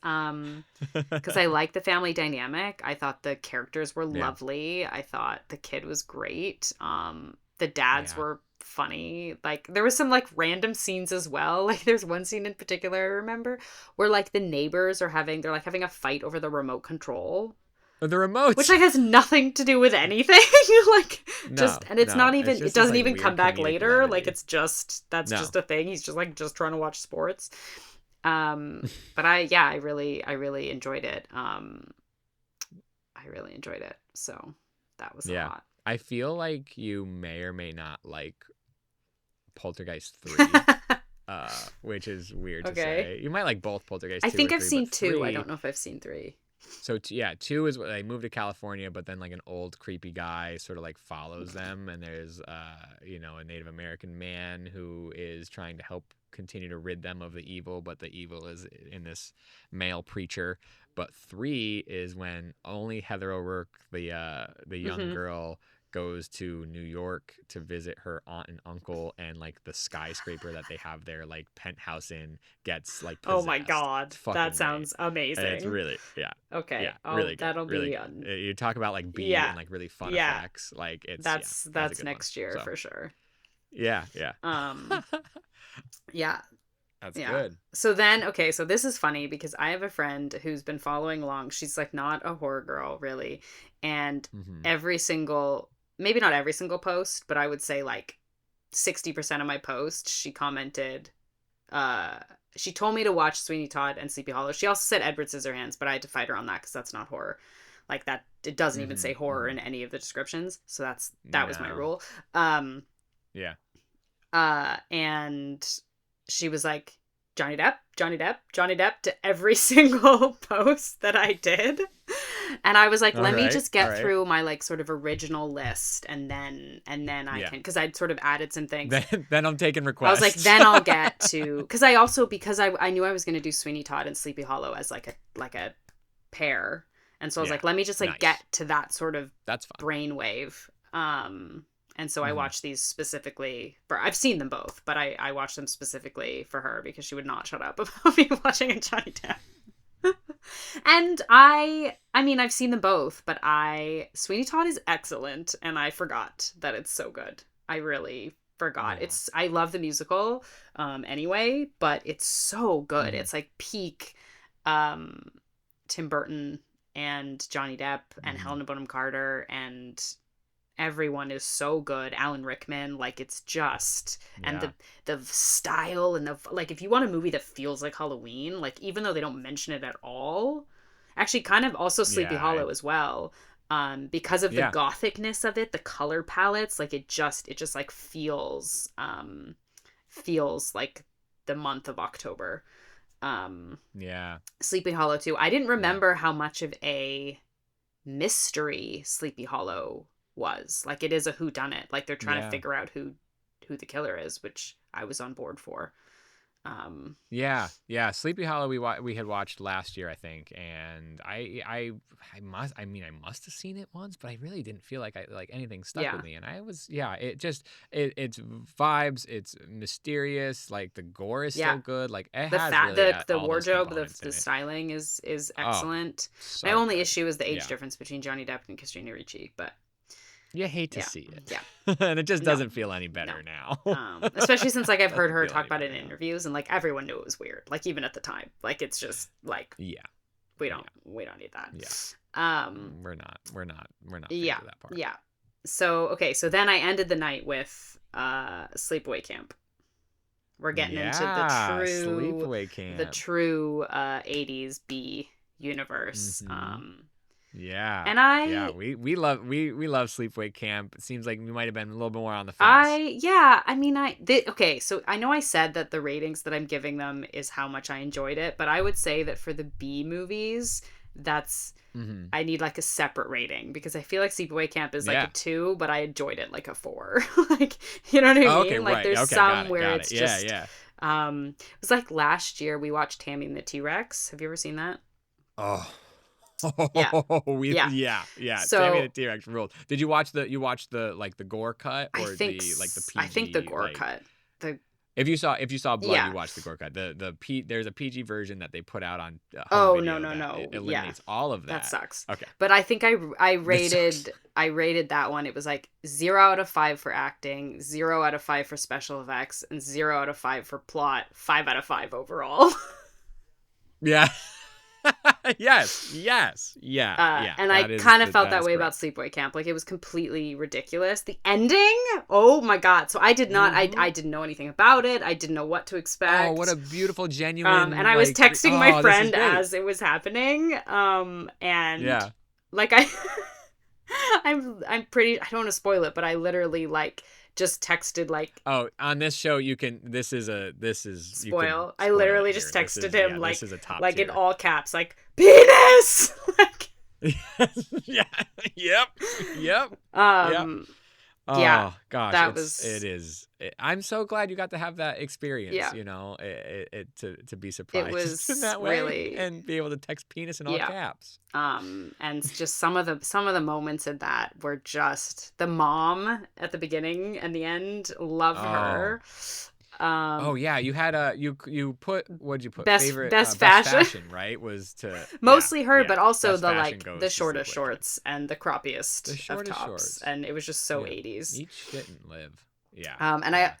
80s, because I liked the family dynamic. I thought the characters were lovely. I thought the kid was great. The dads were funny. Like there was some like random scenes as well. Like there's one scene in particular I remember where like the neighbors are having a fight over the remote control. The remote, which like has nothing to do with anything. Like not even, it doesn't even come back later. Levity. Like it's just just a thing. He's just like trying to watch sports. But I really enjoyed it. I really enjoyed it. So that was a lot. I feel like you may or may not like Poltergeist 3, which is weird to say. You might like both Poltergeist 2 I think I've seen 2. 3. I don't know if I've seen 3. So 2 is they moved to California, but then like an old creepy guy sort of like follows them, and there's a Native American man who is trying to help continue to rid them of the evil, but the evil is in this male preacher. But 3 is when only Heather O'Rourke, the young girl, goes to New York to visit her aunt and uncle, and like the skyscraper that they have their like penthouse in gets like possessed. Oh my god, It's fucking that sounds great. amazing. And it's really Okay, really good. that'll Really be good. You talk about like B yeah, and like really fun yeah. effects. Like it's That's a good next one. year So, for sure. yeah. Yeah. That's Yeah. good. So then, okay, so this is funny because I have a friend who's been following along. She's like not a horror girl really, and every single, maybe not every single post, but I would say like 60% of my posts, she commented. She told me to watch Sweeney Todd and Sleepy Hollow. She also said Edward Scissorhands, but I had to fight her on that because that's not horror. Like that, it doesn't even say horror in any of the descriptions. So that was my rule. Yeah. And she was like, Johnny Depp, Johnny Depp, Johnny Depp to every single post that I did. And I was like, let me just get through my like sort of original list and then I can, because I'd sort of added some things. Then I'm taking requests. I was like, then I'll get to, because I knew I was going to do Sweeney Todd and Sleepy Hollow as like a pair. And so I was like, let me just like get to that sort of brainwave. And so I watched these specifically I've seen them both, but I watched them specifically for her because she would not shut up about me watching a Johnny Depp. And I mean, I've seen them both, but Sweeney Todd is excellent, and I forgot that it's so good. I really forgot. Yeah. I love the musical anyway, but it's so good. It's like peak Tim Burton and Johnny Depp and Helena Bonham Carter, and everyone is so good. Alan Rickman, like it's just, and the style and the, like, if you want a movie that feels like Halloween, like even though they don't mention it at all, actually kind of also Sleepy Hollow as well, because of the gothicness of it, the color palettes, like it just like feels like the month of October. Sleepy Hollow too. I didn't remember how much of a mystery Sleepy Hollow was. Like it is a whodunit. Like they're trying to figure out who the killer is, which I was on board for. Sleepy Hollow we had watched last year, I think, and I must have seen it once, but I really didn't feel like anything stuck with me, and it's vibes, it's mysterious, like the gore is still good, like it has the wardrobe, the styling is excellent. So my only issue is the age difference between Johnny Depp and Christina Ricci, but you hate to see it. Yeah. And it just doesn't feel any better now. Especially since like I've heard her talk about it in interviews, and like everyone knew it was weird. Like even at the time. Like it's just like we don't need that. We're not to that part. Yeah. So then I ended the night with Sleepaway Camp. We're getting into Sleepaway Camp. The true 80s B universe. And we love Sleepaway Camp. It seems like we might have been a little bit more on the fence. So I know I said that the ratings that I'm giving them is how much I enjoyed it, but I would say that for the B movies, that's I need like a separate rating, because I feel like Sleepaway Camp is like a 2, but I enjoyed it like a 4. Like, you know what I mean? Okay, like right. there's some where it's just yeah. It was like last year we watched Tammy and the T-Rex. Have you ever seen that? Oh. So Tammy and the T-Rex ruled. Did you watch the like the gore cut, or the PG? I think the gore cut. If you saw blood, you watched the gore cut. There's a PG version that they put out on no. It eliminates all of that. That sucks. Okay. But I think I rated that one. It was like 0 out of 5 for acting, 0 out of 5 for special effects, and 0 out of 5 for plot. 5 out of 5 overall. Yeah. yes. Yeah. And I kind of felt that way about Sleepaway Camp. Like it was completely ridiculous. The ending, oh my god! So I did not. I didn't know anything about it. I didn't know what to expect. Oh, what a beautiful, genuine. And I was texting my friend as it was happening. And like I'm pretty. I don't want to spoil it, but I literally like just texted like, on this show this is spoil. I literally just texted him like, this is a top like tier. in all caps, like penis. Like Yep. Oh gosh, that it is. I'm so glad you got to have that experience. Yeah. You know, to be It surprised was in that way really, and be able to text penis in all yeah. caps. And just some of the moments in that were just the mom at the beginning and the end. Love her. Oh yeah, you had you put, what'd you put, best favorite best best fashion. fashion, right? Was to Mostly her, yeah, but also best the fashion like goes the to shortest Sleepaway Camp. shorts and the croppiest The of shortest tops, shorts. and it was just so Yeah. 80s. Eat shit and live. Yeah. And yeah.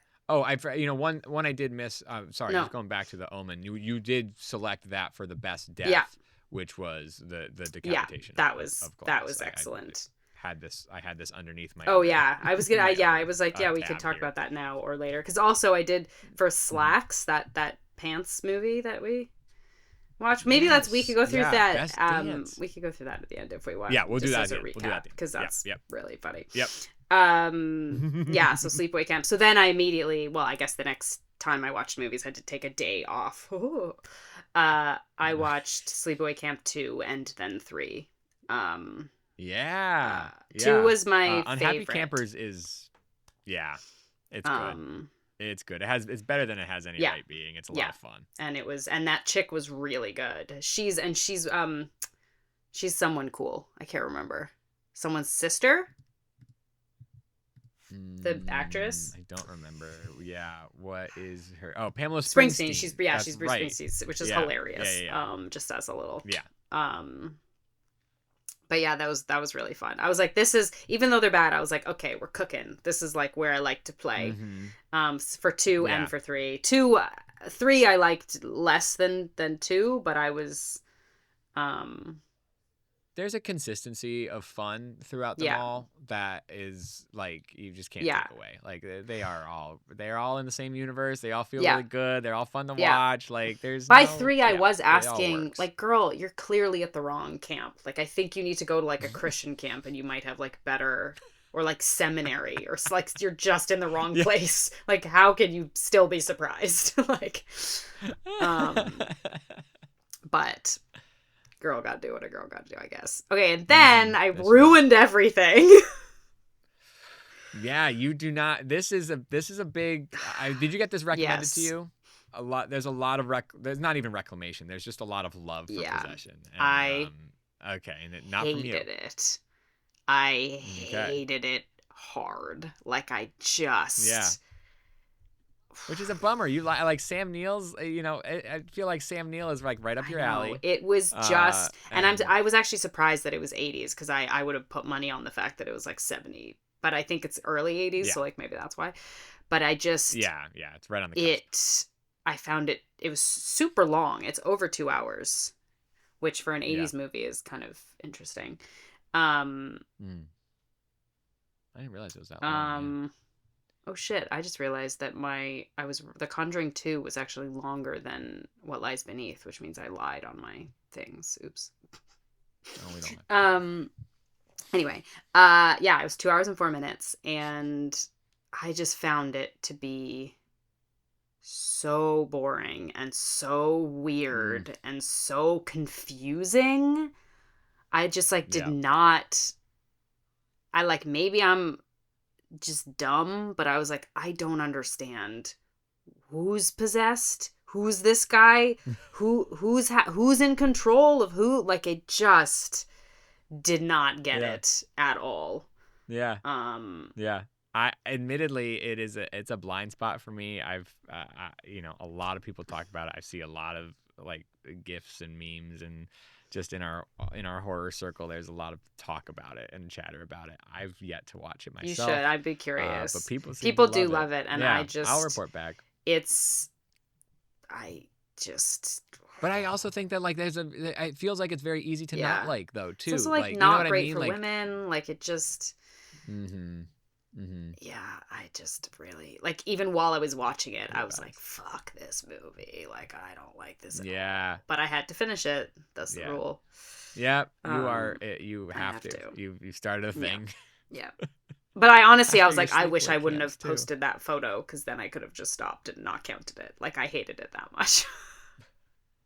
One I did miss. Sorry, No. just going back to the Omen. You did select that for the best death, Yeah. which was the Yeah, decapitation. that of was Glass. excellent. I had this underneath my. Oh yeah, I was gonna. my I other, was like, yeah, we could tab talk here. about that now or later. Because also I did for Slacks that pants movie that we watched. Maybe we could go through that. Best dance. We could go through that at the end if we want. Yeah, we'll do that as a at the end. We'll do that at the end. because that's Yep. really funny. Yep. Yeah. So Sleepaway Camp. So then I immediately, well, I guess the next time I watched movies, I had to take a day off. I watched Sleepaway Camp 2 and then 3. Yeah. 2 was my Unhappy favorite. Campers is, it's good. It's good. It's better than it has any right being. It's a lot of fun. And that chick was really good. She's someone cool. I can't remember. Someone's sister? The actress? I don't remember. Yeah. What is her? Oh, Pamela Springsteen. Springsteen. She's That's Bruce right. Springsteen, which is Yeah. hilarious. Yeah. Just as a little. Yeah. But yeah, that was really fun. I was like, this is, even though they're bad, I was like, okay, we're cooking. This is like where I like to play. For 2 and for 3. 3 I liked less than 2, but I was There's a consistency of fun throughout them all that is like you just can't take away. Like they're all in the same universe. They all feel really good. They're all fun to watch. Like there's by no, 3 I was asking, works. like, girl, you're clearly at the wrong camp. Like, I think you need to go to like a Christian camp and you might have like better, or like seminary, or like you're just in the wrong place. Like, how can you still be surprised? Like, but girl gotta do what a girl gotta do, I guess. Okay, and then I ruined everything. Yeah, you do not. This is a big. Did you get this recommended to Yes. you? A lot. There's a lot of there's not even reclamation. There's just a lot of love for possession. And, okay, and not from you. Hated it. I hated it hard. Like, I just. Which is a bummer. You like Sam Neill's. I feel like Sam Neill is like right up your alley. It was just, and I was actually surprised that it was 80s, because I would have put money on the fact that it was like 70, but I think it's early 80s, so like maybe that's why. But I just it's right on the cusp. I found it was super long. It's over 2 hours, which for an 80s movie is kind of interesting. I didn't realize it was that long. Oh shit, I just realized that The Conjuring 2 was actually longer than What Lies Beneath, which means I lied on my things. Oops. Oh, we don't Anyway, it was 2 hours and 4 minutes, and I just found it to be so boring and so weird and so confusing. I just did not. Maybe I'm just dumb, but I was like, I don't understand who's possessed, who's this guy, who's in control of who. Like, it just did not get it at all. I admittedly it's a blind spot for me. I've a lot of people talk about it. I see a lot of like gifs and memes, and just in our horror circle, there's a lot of talk about it and chatter about it. I've yet to watch it myself. You should. I'd be curious. But people do love it, and I'll report back. But I also think that it feels like it's very easy to not like, though, too. It's also not you know what great I mean? for women. Like, it just. Mm-hmm. Yeah, I just really even while I was watching it, I was like, "Fuck this movie!" Like, I don't like this at all. But I had to finish it. That's the rule. Yeah, you have to. You started a thing. Yeah. But I honestly, I was like, I wish I wouldn't have posted that photo, because then I could have just stopped and not counted it. Like, I hated it that much.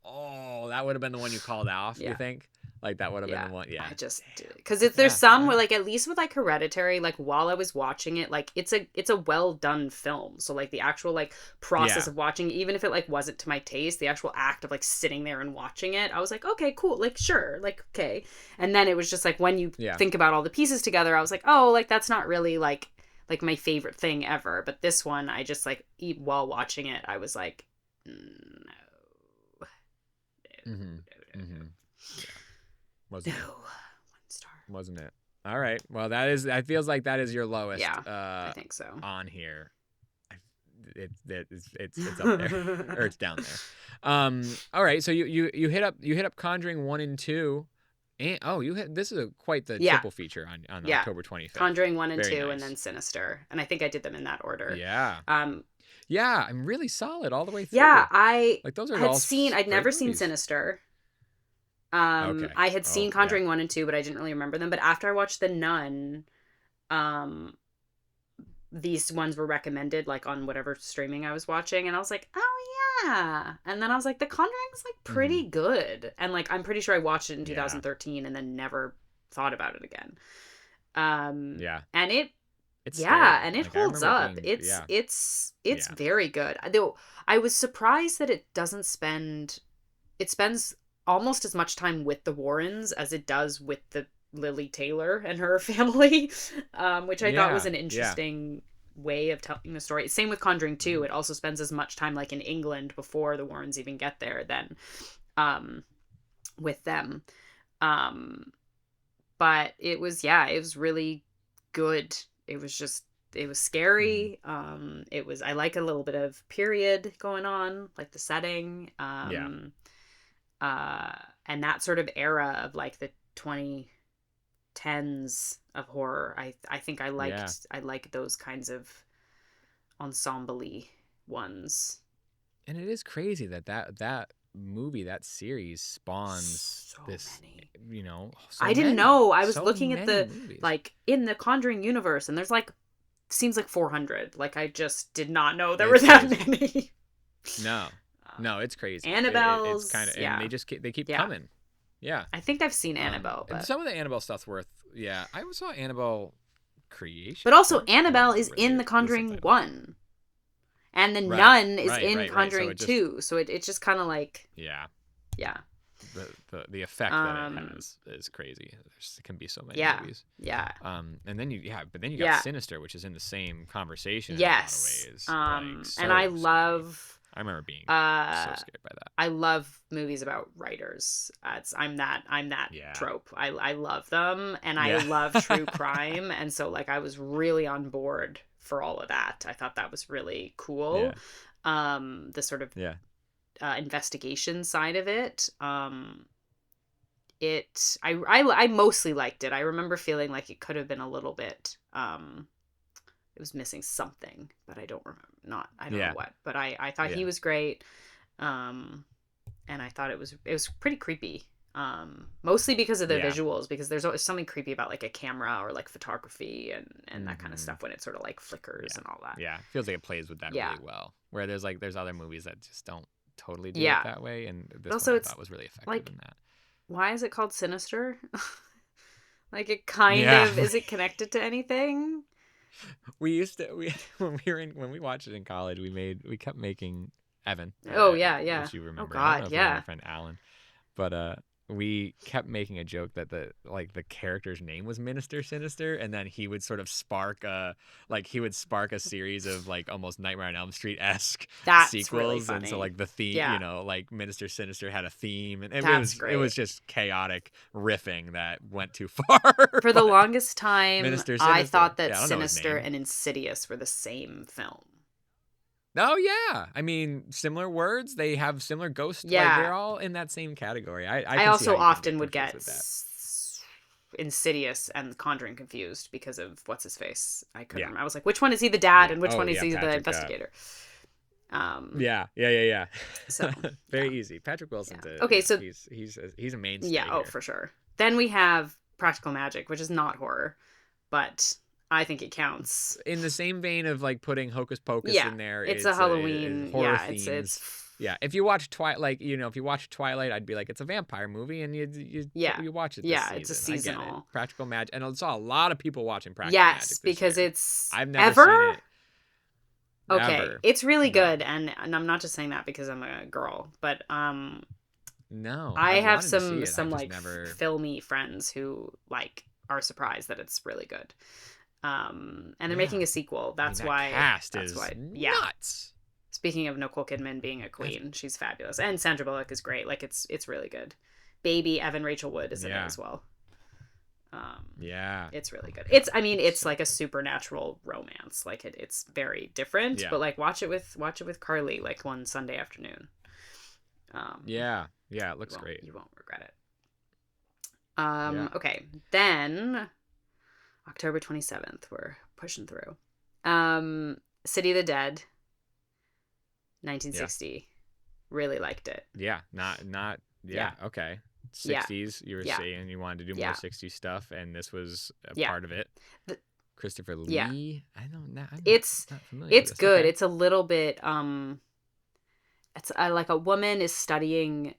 Oh, that would have been the one you called off. You think? Like that would have been the one. Yeah. I just because if there's some where like at least with like Hereditary, like while I was watching it, like it's a well done film. So like the actual like process of watching, even if it like wasn't to my taste, the actual act of like sitting there and watching it, I was like, okay, cool, like sure, like okay. And then it was just like when you think about all the pieces together, I was like, oh, like that's not really like my favorite thing ever. But this one, I just like while watching it, I was like, no. Yeah. Wasn't no. it? 1 star. Wasn't it? All right. Well, that feels like that is your lowest. Yeah, I think so. On here, it's up there or it's down there. All right. So you hit up Conjuring 1 and 2, and this is quite the triple feature on October 25th. Conjuring 1 and Very 2, nice. and then Sinister, and I think I did them in that order. Yeah. Yeah, I'm really solid all the way through. Yeah, I like those are had all seen. I'd never seen movies. Sinister. I had seen Conjuring 1 and 2, but I didn't really remember them. But after I watched The Nun, these ones were recommended like on whatever streaming I was watching, and I was like, oh yeah. And then I was like, The Conjuring's like pretty good, and like I'm pretty sure I watched it in 2013 and then never thought about it again. And it's scary. And it holds up. It's very good. Though I was surprised that it spends almost as much time with the Warrens as it does with the Lily Taylor and her family, which I thought was an interesting way of telling the story. Same with Conjuring 2. It also spends as much time like in England before the Warrens even get there than with them. But it was really good. It was scary. I like a little bit of period going on, like the setting. And that sort of era of like the 2010s of horror. I think I liked those kinds of ensemble-y ones. And it is crazy that movie, that series spawns so this many. So I didn't know. I was so looking at the movies. like in the Conjuring universe, and there's like seems like 400. Like I just did not know there were that many. No, it's crazy. Annabelle's, it's kind of, and they keep coming. Yeah, I think I've seen Annabelle, but and some of the Annabelle stuff's worth. Yeah, I saw Annabelle Creation, but also Annabelle is in the Conjuring 1, and the Nun is in Conjuring 2. So it's just kind of like the effect that it has is crazy. There can be so many movies. Yeah. And then you got Sinister, which is in the same conversation. Yes. In a lot of ways. And I love. I remember being so scared by that. I love movies about writers. I'm that trope. I love them, and I love true crime, and so like I was really on board for all of that. I thought that was really cool. The sort of investigation side of it. I mostly liked it. I remember feeling like it could have been a little bit. It was missing something, but I don't remember. I don't know what. But I thought he was great, and I thought it was pretty creepy. Mostly because of the visuals, because there's always something creepy about like a camera or like photography and that kind of stuff when it sort of like flickers and all that. Yeah, feels like it plays with that really well. Where there's other movies that just don't totally do it that way, and this also one I thought was really effective like, in that. Why is it called Sinister? Like it kind of is it connected to anything? When we watched it in college, we kept making Evan. Which you remember. Oh God, my friend Alan. But we kept making a joke that the character's name was Minister Sinister, and then he would sort of spark a series of like almost Nightmare on Elm Street-esque sequels, really funny. And so like the theme, like Minister Sinister had a theme, and it was just chaotic riffing that went too far. For the longest time, I thought that Sinister and Insidious were the same film. Oh yeah, I mean similar words. They have similar ghosts. Yeah, like, they're all in that same category. I also often would get Insidious and Conjuring confused because of what's his face. I couldn't remember. I was like, which one is he the dad and which one is he the investigator? Yeah. So very easy. Patrick Wilson. Okay, so he's a mainstay. Yeah. Oh, for sure. Then we have Practical Magic, which is not horror, but I think it counts. In the same vein of like putting Hocus Pocus in there. It's a Halloween. horror it's Yeah, if you watch Twilight, if you watch Twilight, I'd be like, it's a vampire movie, and you watch it. This season. It's a seasonal. I get it. Practical Magic, and I saw a lot of people watching Practical Magic. Yes, this because year. it's I've never seen it. Okay, Never. it's really good, and I'm not just saying that because I'm a girl, but no, I have wanted to see it. some I just like never... filmy friends who like are surprised that it's really good. And they're making a sequel. That's why. Cast is nuts. Speaking of Nicole Kidman being a queen, she's fabulous, and Sandra Bullock is great. Like it's really good. Baby Evan Rachel Wood is in it as well. It's really good. It's like a supernatural romance. Like it's very different, but like watch it with Carly like one Sunday afternoon. It looks great. You won't regret it. Okay, then October 27th, we're pushing through. City of the Dead, 1960. Really liked it. Okay. 60s, you were saying you wanted to do more 60s stuff, and this was a part of it. Christopher Lee. I don't know. It's good. Okay. It's a little bit it's like a woman is studying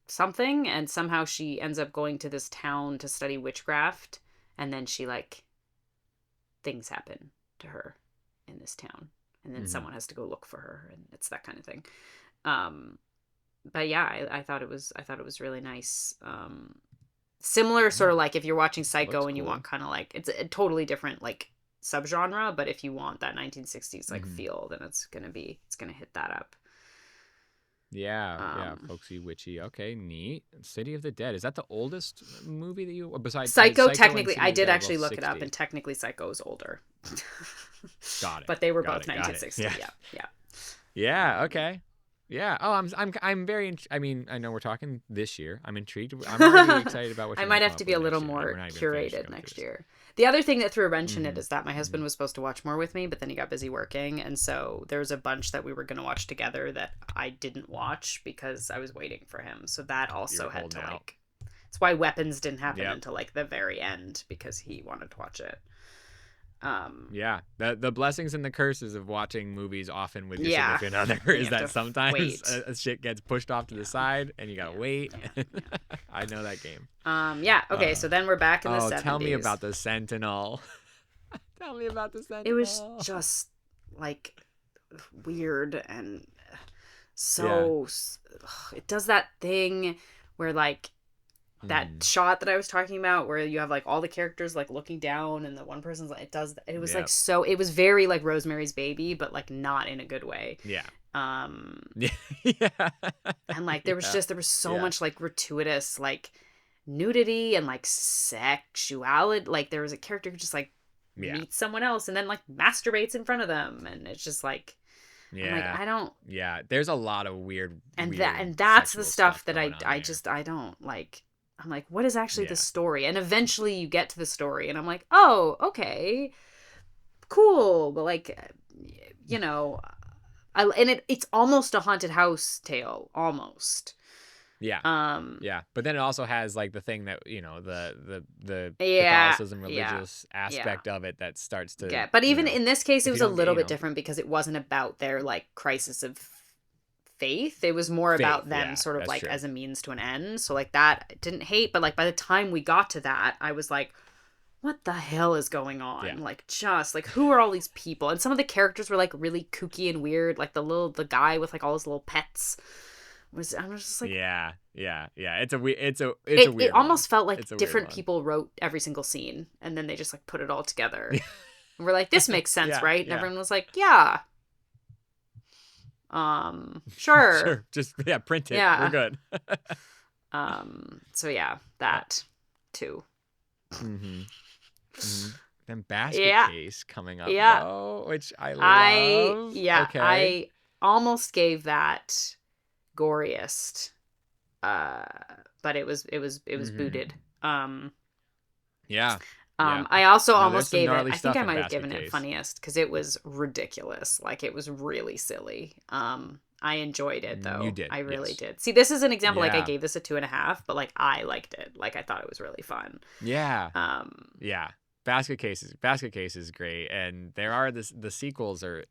something, and somehow she ends up going to this town to study witchcraft, and then she like things happen to her in this town, and then someone has to go look for her, and it's that kind of thing. But yeah, I thought it was really nice. Similar sort of like if you're watching Psycho and you want kind of like, it's a totally different like subgenre, but if you want that 1960s like feel, then it's gonna hit that up. Folksy, witchy. Okay, neat. City of the Dead, is that the oldest movie that you, besides Psycho? Technically, I did actually look it up, and technically Psycho is older. Got it. But they were both 1960. Yeah. Okay. Yeah. Oh, I'm very. I mean, I know we're talking this year. I'm intrigued. I'm already excited about what. I might have to be a little more curated next year. The other thing that threw a wrench in it is that my husband was supposed to watch more with me, but then he got busy working, and so there was a bunch that we were going to watch together that I didn't watch because I was waiting for him. So that also had to like. That's why Weapons didn't happen until like the very end, because he wanted to watch it. The blessings and the curses of watching movies often with your significant other is that sometimes a shit gets pushed off to the side and you gotta wait. I know that game. Okay, so then we're back in the 70s. Tell me about the Sentinel. It was just like weird, and so it does that thing where like that shot that I was talking about where you have like all the characters like looking down and the one person's like, it was like, so it was very like Rosemary's Baby, but like not in a good way. And like there was so much like gratuitous like nudity and like sexuality. Like there was a character who just like meets someone else and then like masturbates in front of them, and it's just like, I'm like, I don't. There's a lot of weird that's the stuff that I don't like. I'm like, what is actually the story? And eventually you get to the story, and I'm like, oh, okay, cool. But like, it's almost a haunted house tale, almost. But then it also has like the thing that the Catholicism religious aspect of it that starts to. But even in this case, it was a little bit different because it wasn't about their like crisis of faith. It was more about them sort of like as a means to an end. So like that I didn't hate, but like by the time we got to that, I was like, what the hell is going on? Like, just like, who are all these people? And some of the characters were like really kooky and weird. Like the guy with like all his little pets I was just like, it's a weird it almost felt like different people wrote every single scene and then they just like put it all together. And we're like, this makes sense, right? And everyone was like, yeah. Sure. Just print it. We're good. So yeah, that too. Then Basket Case coming up, though, which I love. I almost gave that goriest, but it was booted. I also almost gave it. I think I might have given it funniest because it was ridiculous. Like it was really silly. I enjoyed it though. You did. I really did. See, this is an example. Like I gave this a 2.5, but like I liked it. Like I thought it was really fun. Basket Case is great, and there are the sequels are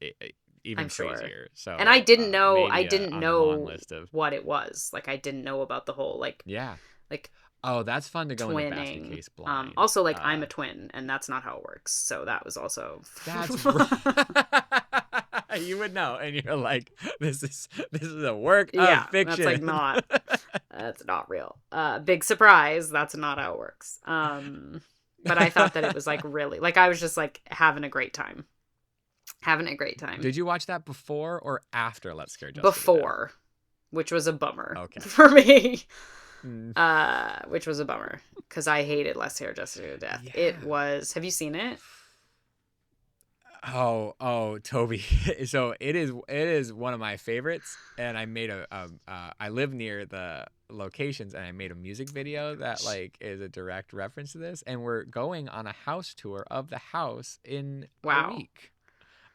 even I'm sure. crazier. So And I didn't know maybe on the long list of what it was. Like I didn't know about the whole like Oh, that's fun to go into basket twinning. case blind. Also, like I'm a twin, and that's not how it works. So that was also That's you would know, and you're like, this is a work of fiction. That's not real. Big surprise. That's not how it works. But I thought that it was like really like I was just like having a great time. Did you watch that before or after Let's Scare Jessica? Before, which was a bummer for me. Which was a bummer because I hated Let's Scare Jessica to death. Yeah. It was. Have you seen it? Oh, Toby. So it is one of my favorites, and I made I live near the locations, and I made a music video that like is a direct reference to this, and we're going on a house tour of the house in a week.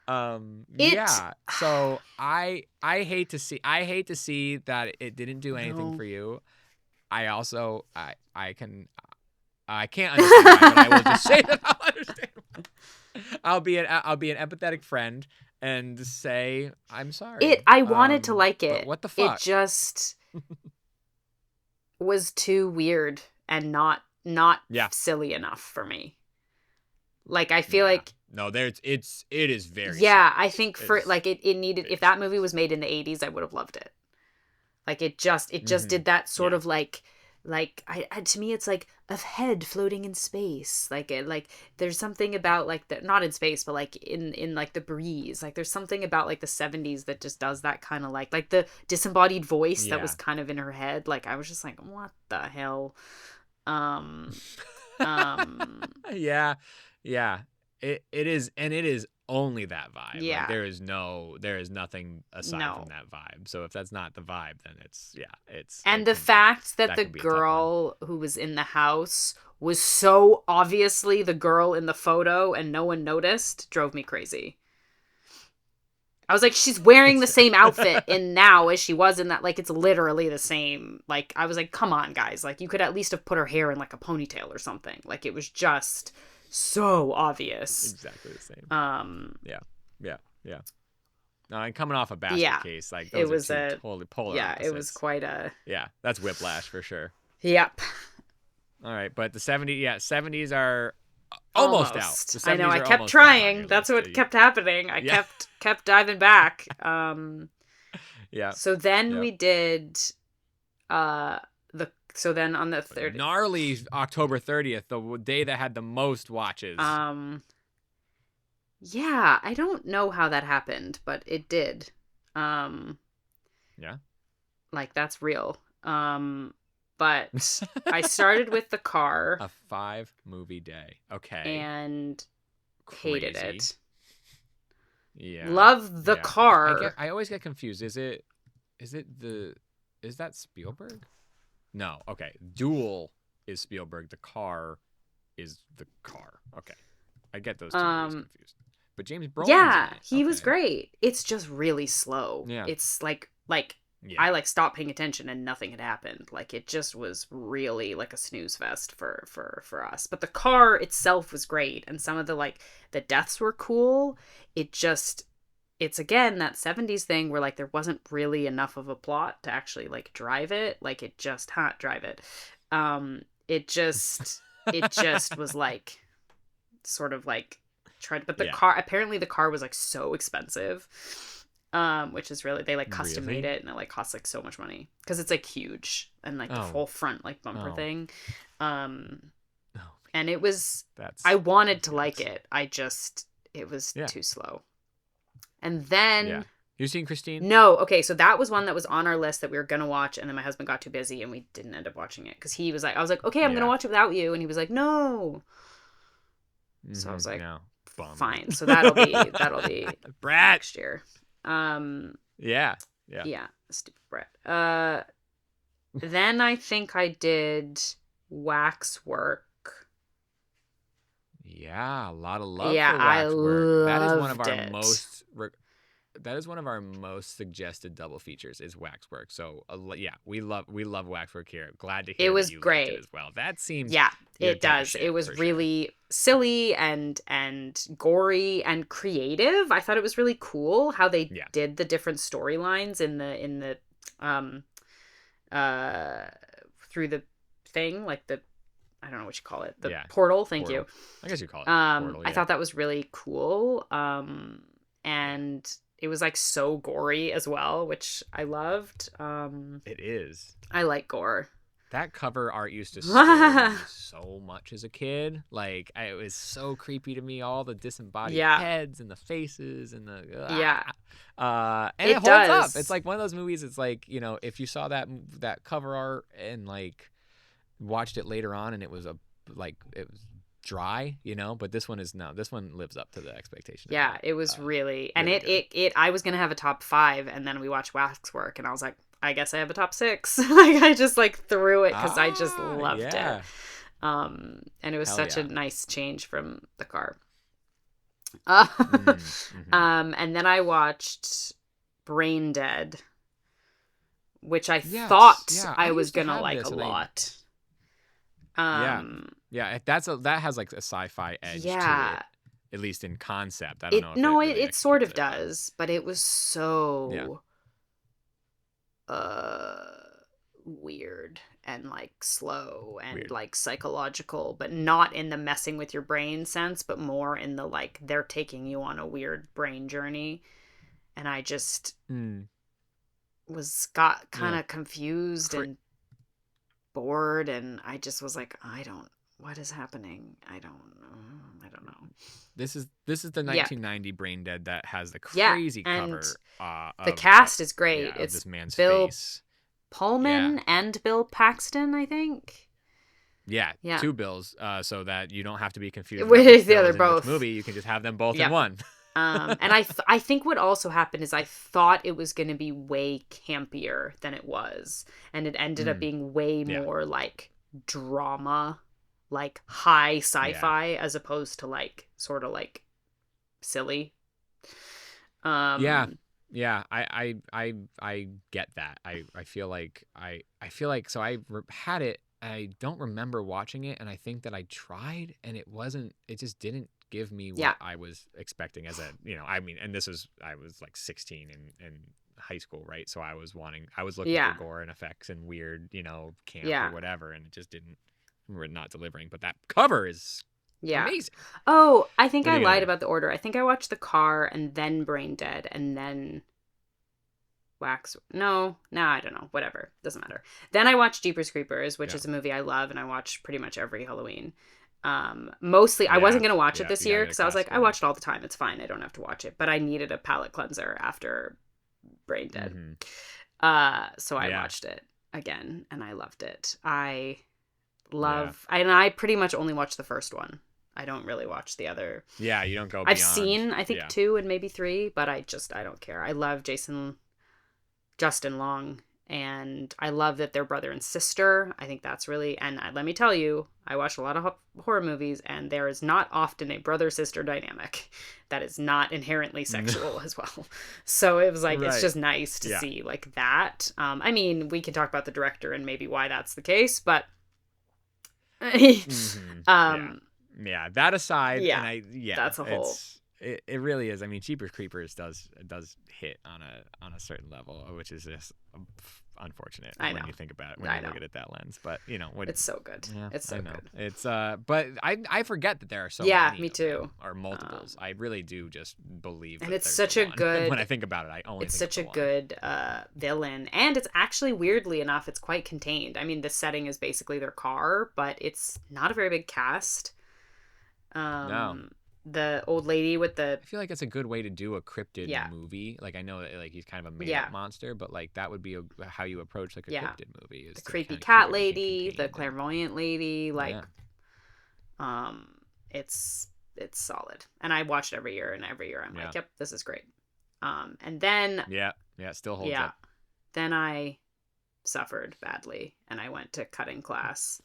So I hate to see that it didn't do anything for you. I also I can't understand why, but I will just say that I'll understand why. I'll be an empathetic friend and say I'm sorry. I wanted to like it. But what the fuck? It just was too weird and not silly enough for me. Like I feel like no, it is very silly. I think it needed if that movie was made in the 80s, I would have loved it. Like it just did that sort of like I to me it's like a head floating in space. Like there's something about like not in space but like in like the breeze. Like there's something about like the 70s that just does that kind of like the disembodied voice that was kind of in her head. Like I was just like what the hell. Yeah. It is, and it is only that vibe. Yeah. Like, there is nothing aside from that vibe. So if that's not the vibe, then it's. And the fact that the girl who was in the house was so obviously the girl in the photo and no one noticed drove me crazy. I was like, she's wearing the same outfit in now as she was in that. Like, it's literally the same. Like, I was like, come on, guys. Like, you could at least have put her hair in like a ponytail or something. Like, it was just so obvious. Exactly the same. Yeah. No, and coming off a basket case, like those it was are two totally polar opposites. It was quite a. Yeah, that's whiplash for sure. Yep. All right, but the 70s are almost out. The 70s I know. I are kept trying. That's what kept happening. I kept diving back. Yeah. So then we did So then on the 30th, gnarly October 30th, the day that had the most watches. Yeah, I don't know how that happened, but it did. Yeah. Like that's real. But I started with the car. A 5-movie day. Okay. And Crazy. Hated it. Yeah. Love the car. I always get confused. Is that Spielberg? No. Okay. Duel is Spielberg. The car is the car. Okay. I get those two movies confused. But James Brolin's in it. He was great. It's just really slow. Yeah. It's like I like stopped paying attention and nothing had happened. Like it just was really like a snooze fest for us. But the car itself was great, and some of the deaths were cool. It's again that 70s thing where like there wasn't really enough of a plot to actually like drive it. Like it just drive it. It just was like sort of like but the car, apparently the car was like so expensive. Which is really, they like custom made it and it like costs like so much money because it's like huge and like the whole front like bumper thing. And it was, I wanted to like it. It was too slow. And then you seen Christine? No. Okay. So that was one that was on our list that we were going to watch. And then my husband got too busy and we didn't end up watching it. Cause he was like, I was like, okay, I'm going to watch it without you. And he was like, no. So I was like, fine. So that'll be Brat. next year. Yeah. Stupid Brett. Then I think I did Waxwork. Yeah, a lot of love. Yeah, for Waxwork. That is one of our loved it. most. one of our most suggested double features is Waxwork. So yeah, we love Waxwork here. Glad to hear It was that you great. liked it as well. That seems Yeah, your it type of does. shit, It was for really silly and gory and creative. I thought it was really cool how they did the different storylines in the through the thing, like the, I don't know what you call it, the portal. Thank you. I guess you call it portal. Yeah. I thought that was really cool. And it was like so gory as well, which I loved. It is. I like gore. That cover art used to scare me so much as a kid. Like, it was so creepy to me. All the disembodied heads and the faces and the and it holds up. It's like one of those movies. It's like, you know, if you saw that cover art and like watched it later on and it was it was dry, you know, but this one lives up to the expectation. Yeah, it was really, and really it I was gonna have a top 5, and then we watched Waxwork, and I was like, I guess I have a top 6. Like, I just like threw it because I just loved it. And it was such a nice change from the car. And then I watched Brain Dead, which I thought I was gonna like a lot. That has like a sci-fi edge to it, at least in concept. I don't know. No, it sort of does, but it was so weird and like slow and like psychological, but not in the messing with your brain sense, but more in the like they're taking you on a weird brain journey, and I just got kind of confused and bored, and I just was like, what is happening? I don't know. This is the 1990 Brain Dead that has the crazy cover. The cast is great. It's this man's Bill face. Pullman and Bill Paxton, I think. Yeah, 2 Bills, so that you don't have to be confused with the other both movie. You can just have them both in one. And I think what also happened is I thought it was going to be way campier than it was, and it ended up being way more like drama, like high sci-fi, as opposed to like sort of like silly. I get that. I feel like so I had it. I don't remember watching it, and I think that I tried, and it just didn't give me what I was expecting as a, you know, I mean, and I was like 16 in high school, right? So I was looking for gore and effects and weird, you know, camp or whatever, and it just we're not delivering. But that cover is amazing. Oh, I think I lied about the order. I think I watched The Car and then Brain Dead and then No, I don't know. Whatever. Doesn't matter. Then I watched Jeepers Creepers, which is a movie I love, and I watch pretty much every Halloween. Mostly, I wasn't going to watch it this year because I was like, I watch it all the time. It's fine. I don't have to watch it. But I needed a palate cleanser after Brain Dead. So I watched it again, and I loved it. And I pretty much only watched the first one. I don't really watch the other. Yeah, you don't go beyond. I've seen, I think, 2 and maybe 3, but I don't care. I love Justin Long, and I love that they're brother and sister. I think that's really, and let me tell you, I watch a lot of horror movies, and there is not often a brother-sister dynamic that is not inherently sexual as well. So it was like, it's just nice to see like that. I mean, we can talk about the director and maybe why that's the case, but that aside, that's a whole. It really is. I mean, Jeepers Creepers does hit on a certain level, which is just unfortunate when you think about it, when you look at it that lens. But you know, it's so good. Yeah, it's so good. It's but I forget that there are so many. Me too. Or multiples. I really do just believe. And it's such a good. When I think about it, I only. It's such a good villain, and it's actually weirdly enough, it's quite contained. I mean, the setting is basically their car, but it's not a very big cast. No. The old lady with the... I feel like it's a good way to do a cryptid movie. Like, I know that like he's kind of a made-up monster, but like that would be how you approach like a cryptid movie. Is the creepy cat lady, the clairvoyant lady, like... It's solid. And I watch it every year, and every year I'm like, yep, this is great. And then... Yeah, it still holds up. Then I suffered badly, and I went to cutting class.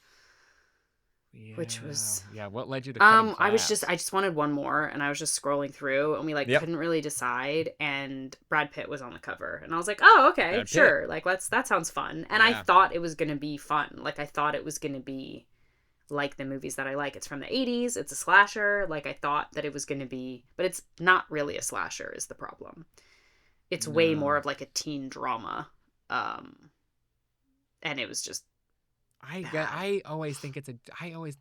Yeah. which was what led you to Cutting Class? I just wanted one more, and I was just scrolling through, and we like Yep. couldn't really decide, and Brad Pitt was on the cover, and I was like, oh, okay, Brad Pitt. sure, like that sounds fun, and I Yeah. thought it was gonna be fun, like I thought it was gonna be like the movies that I like. It's from the 80s, it's a slasher, like I thought that it was gonna be, but it's not really a slasher is the problem. It's way more of like a teen drama, and it was just I always think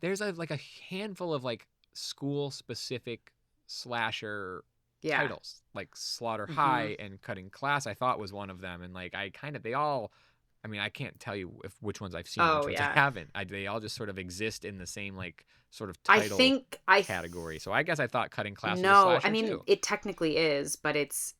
there's like a handful of like school specific slasher titles, like Slaughter High and Cutting Class. I thought was one of them, and like I can't tell you which ones I've seen, which ones I haven't. They all just sort of exist in the same like sort of title category. So I guess I thought Cutting Class was a slasher I mean too. it technically is, but it's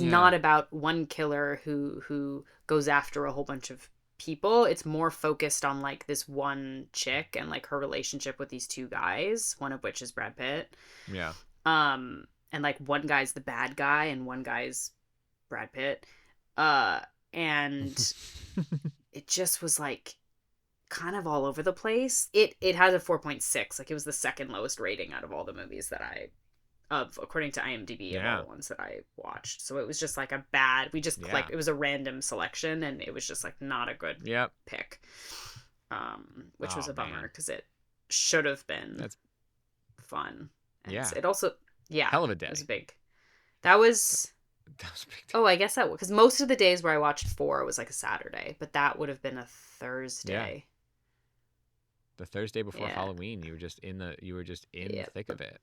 not about one killer who goes after a whole bunch of people. It's more focused on like this one chick and like her relationship with these two guys, one of which is Brad Pitt. Yeah. And like one guy's the bad guy and one guy's Brad Pitt. And it just was like kind of all over the place. It has a 4.6. Like it was the second lowest rating out of all the movies that according to IMDb of all the ones that I watched. So it was just like like it was a random selection, and it was just like not a good pick. Which was a bummer because it should have been fun. And it also hell of a day. It was big. That was big. Oh, I guess that because most of the days where I watched 4 was like a Saturday, but that would have been a Thursday. The Thursday before Halloween, you were just in the thick of it.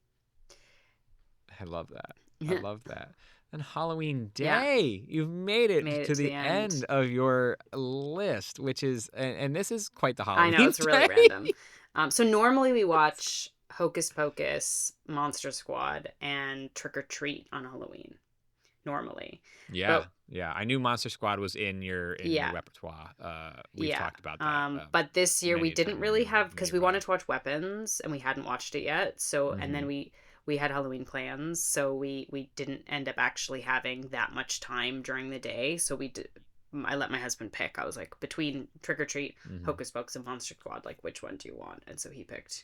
I love that. I love that. And Halloween Day, you've made it to the end of your list, which is, and this is quite the Halloween I know, it's day. really random. So normally we watch Hocus Pocus, Monster Squad, and Trick or Treat on Halloween. Normally. Yeah. I knew Monster Squad was in your repertoire. We've talked about that. But this year we didn't really have, because we wanted to watch Weapons, and we hadn't watched it yet. So, and then we had Halloween plans, so we didn't end up actually having that much time during the day. So I let my husband pick. I was like, between Trick or Treat, Hocus Pocus, and Monster Squad, like, which one do you want? And so he picked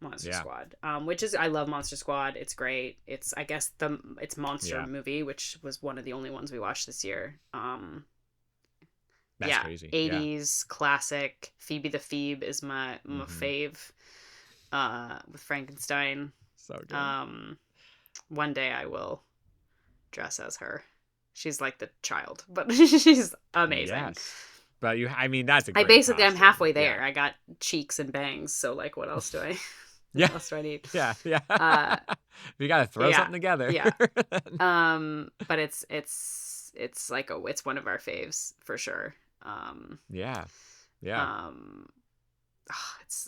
Monster Squad, which is, I love Monster Squad. It's great. It's, I guess, it's Monster movie, which was one of the only ones we watched this year. That's crazy. 80s classic. Phoebe the Phoebe is my fave, with Frankenstein. So good. One day I will dress as her. She's like the child, but she's amazing. Yes. But that's a great I'm halfway there. I got cheeks and bangs, so like what else do I what else do I need? Yeah. You gotta throw something together. But it's like it's one of our faves for sure.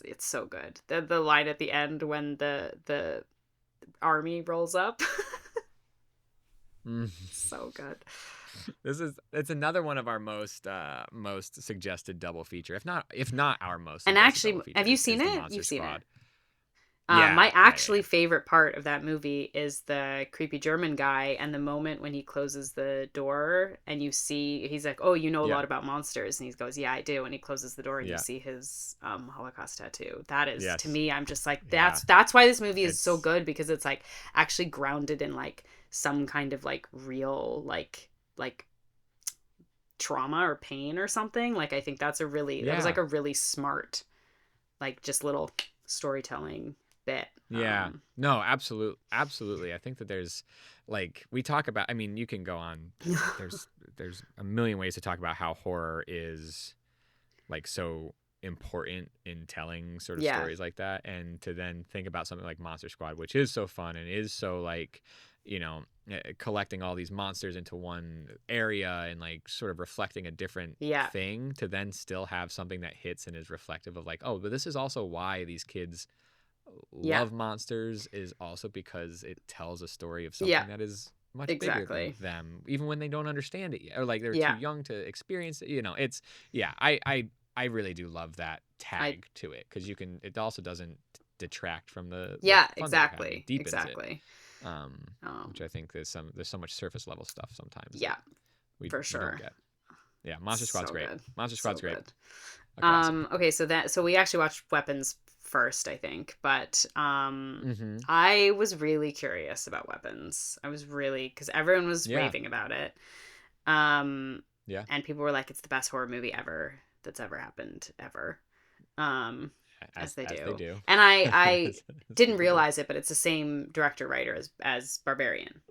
It's so good. The line at the end when the army rolls up. So good. It's another one of our most suggested double feature, if not our most. And actually, have you seen it? You've seen it. My favorite part of that movie is the creepy German guy, and the moment when he closes the door and you see, he's like, oh, you know a lot about monsters, and he goes, yeah, I do, and he closes the door and you see his Holocaust tattoo. That is, to me, I'm just like, that's why this movie is so good, because it's like actually grounded in like some kind of like real like trauma or pain or something. Like I think that's that was like a really smart, like just little storytelling bit. No, absolutely. I think that there's, like, we talk about, you can go on, there's a million ways to talk about how horror is like so important in telling sort of stories like that, and to then think about something like Monster Squad, which is so fun and is so like, collecting all these monsters into one area and like sort of reflecting a different thing, to then still have something that hits and is reflective of like, oh, but this is also why these kids love monsters, is also because it tells a story of something that is much bigger than them, even when they don't understand it yet, or like they're too young to experience it. It's I really do love that tag to it, because it also doesn't detract from the fun that it kind of deepens it. Which I think there's so much surface level stuff sometimes. We don't get. Monster Squad's great. Monster Squad's great. Okay, so we actually watched Weapons first, I think. But Mm-hmm. I was really curious about Weapons. I was really, because everyone was raving about it. Yeah. And people were like, it's the best horror movie ever that's ever happened, ever. As they do. And I didn't realize it, but it's the same director writer as Barbarian.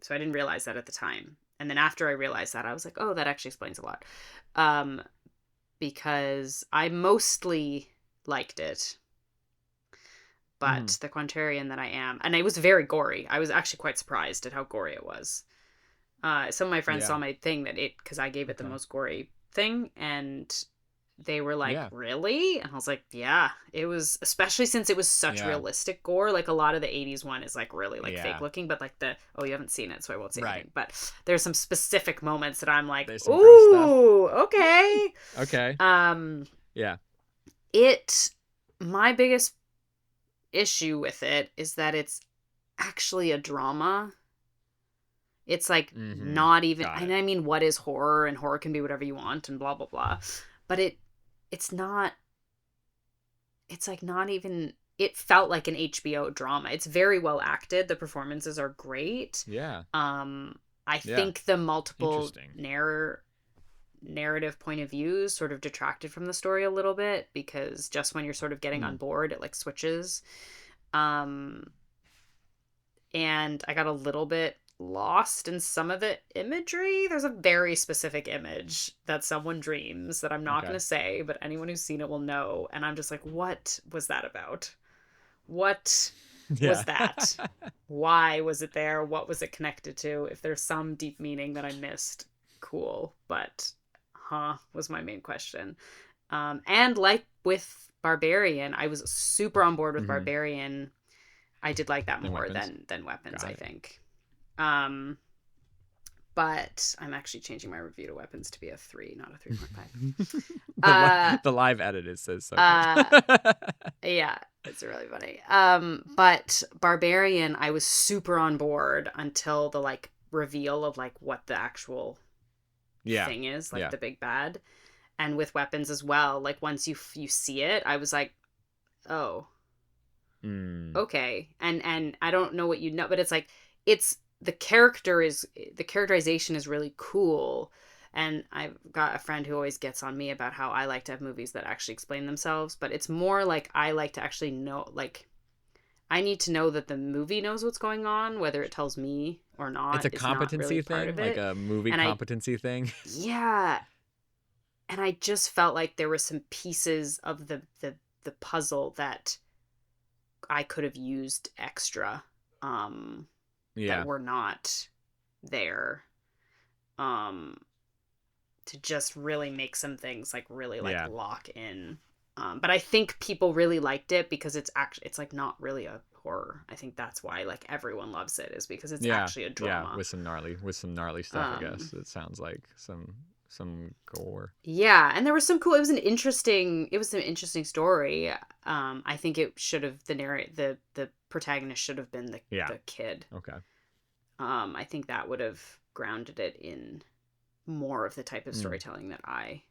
So I didn't realize that at the time. And then after I realized that, I was like, oh, that actually explains a lot. Because I mostly liked it. But the contrarian that I am, and it was very gory. I was actually quite surprised at how gory it was. Some of my friends saw my thing because I gave it the most gory thing, and they were like, really? And I was like, yeah, it was, especially since it was such realistic gore. Like a lot of the 80s one is like really like fake looking, but like you haven't seen it, so I won't say anything. But there's some specific moments that I'm like, ooh, okay. Okay. Yeah. My biggest issue with it is that it's actually a drama. It's like not even, and I mean, what is horror? And horror can be whatever you want and blah, blah, blah. But it's not, it's like not even, it felt like an HBO drama. It's very well acted. The performances are great. Yeah. I think the multiple narrative point of views sort of detracted from the story a little bit, because just when you're sort of getting on board, it like switches. And I got a little bit lost in some of the imagery. There's a very specific image that someone dreams that I'm not going to say, but anyone who's seen it will know. And I'm just like, what was that about? What was that? Why was it there? What was it connected to? If there's some deep meaning that I missed, cool. But was my main question. And like with Barbarian, I was super on board with Barbarian. I did like that more than Weapons, I think. But I'm actually changing my review to Weapons to be a 3, not a 3.5. The live edit, it says so. Yeah, it's really funny. But Barbarian, I was super on board until the like reveal of like what the actual thing is, like the big bad. And with Weapons as well, like once you see it, I was like, oh, okay. And I don't know what you know, but it's like, the characterization is really cool. And I've got a friend who always gets on me about how I like to have movies that actually explain themselves, but it's more like I like to actually know, like I need to know that the movie knows what's going on, whether it tells me or not. It's a competency thing, like a movie competency thing. Yeah. And I just felt like there were some pieces of the puzzle that I could have used extra. That were not there, to just really make some things like really like lock in. But I think people really liked it because it's like not really a horror. I think that's why like everyone loves it, is because it's actually a drama. Yeah, with some gnarly stuff. I guess it sounds like some gore. Yeah, and there was some cool. It was an interesting story. I think it should have the protagonist should have been the kid. Okay. I think that would have grounded it in more of the type of storytelling that I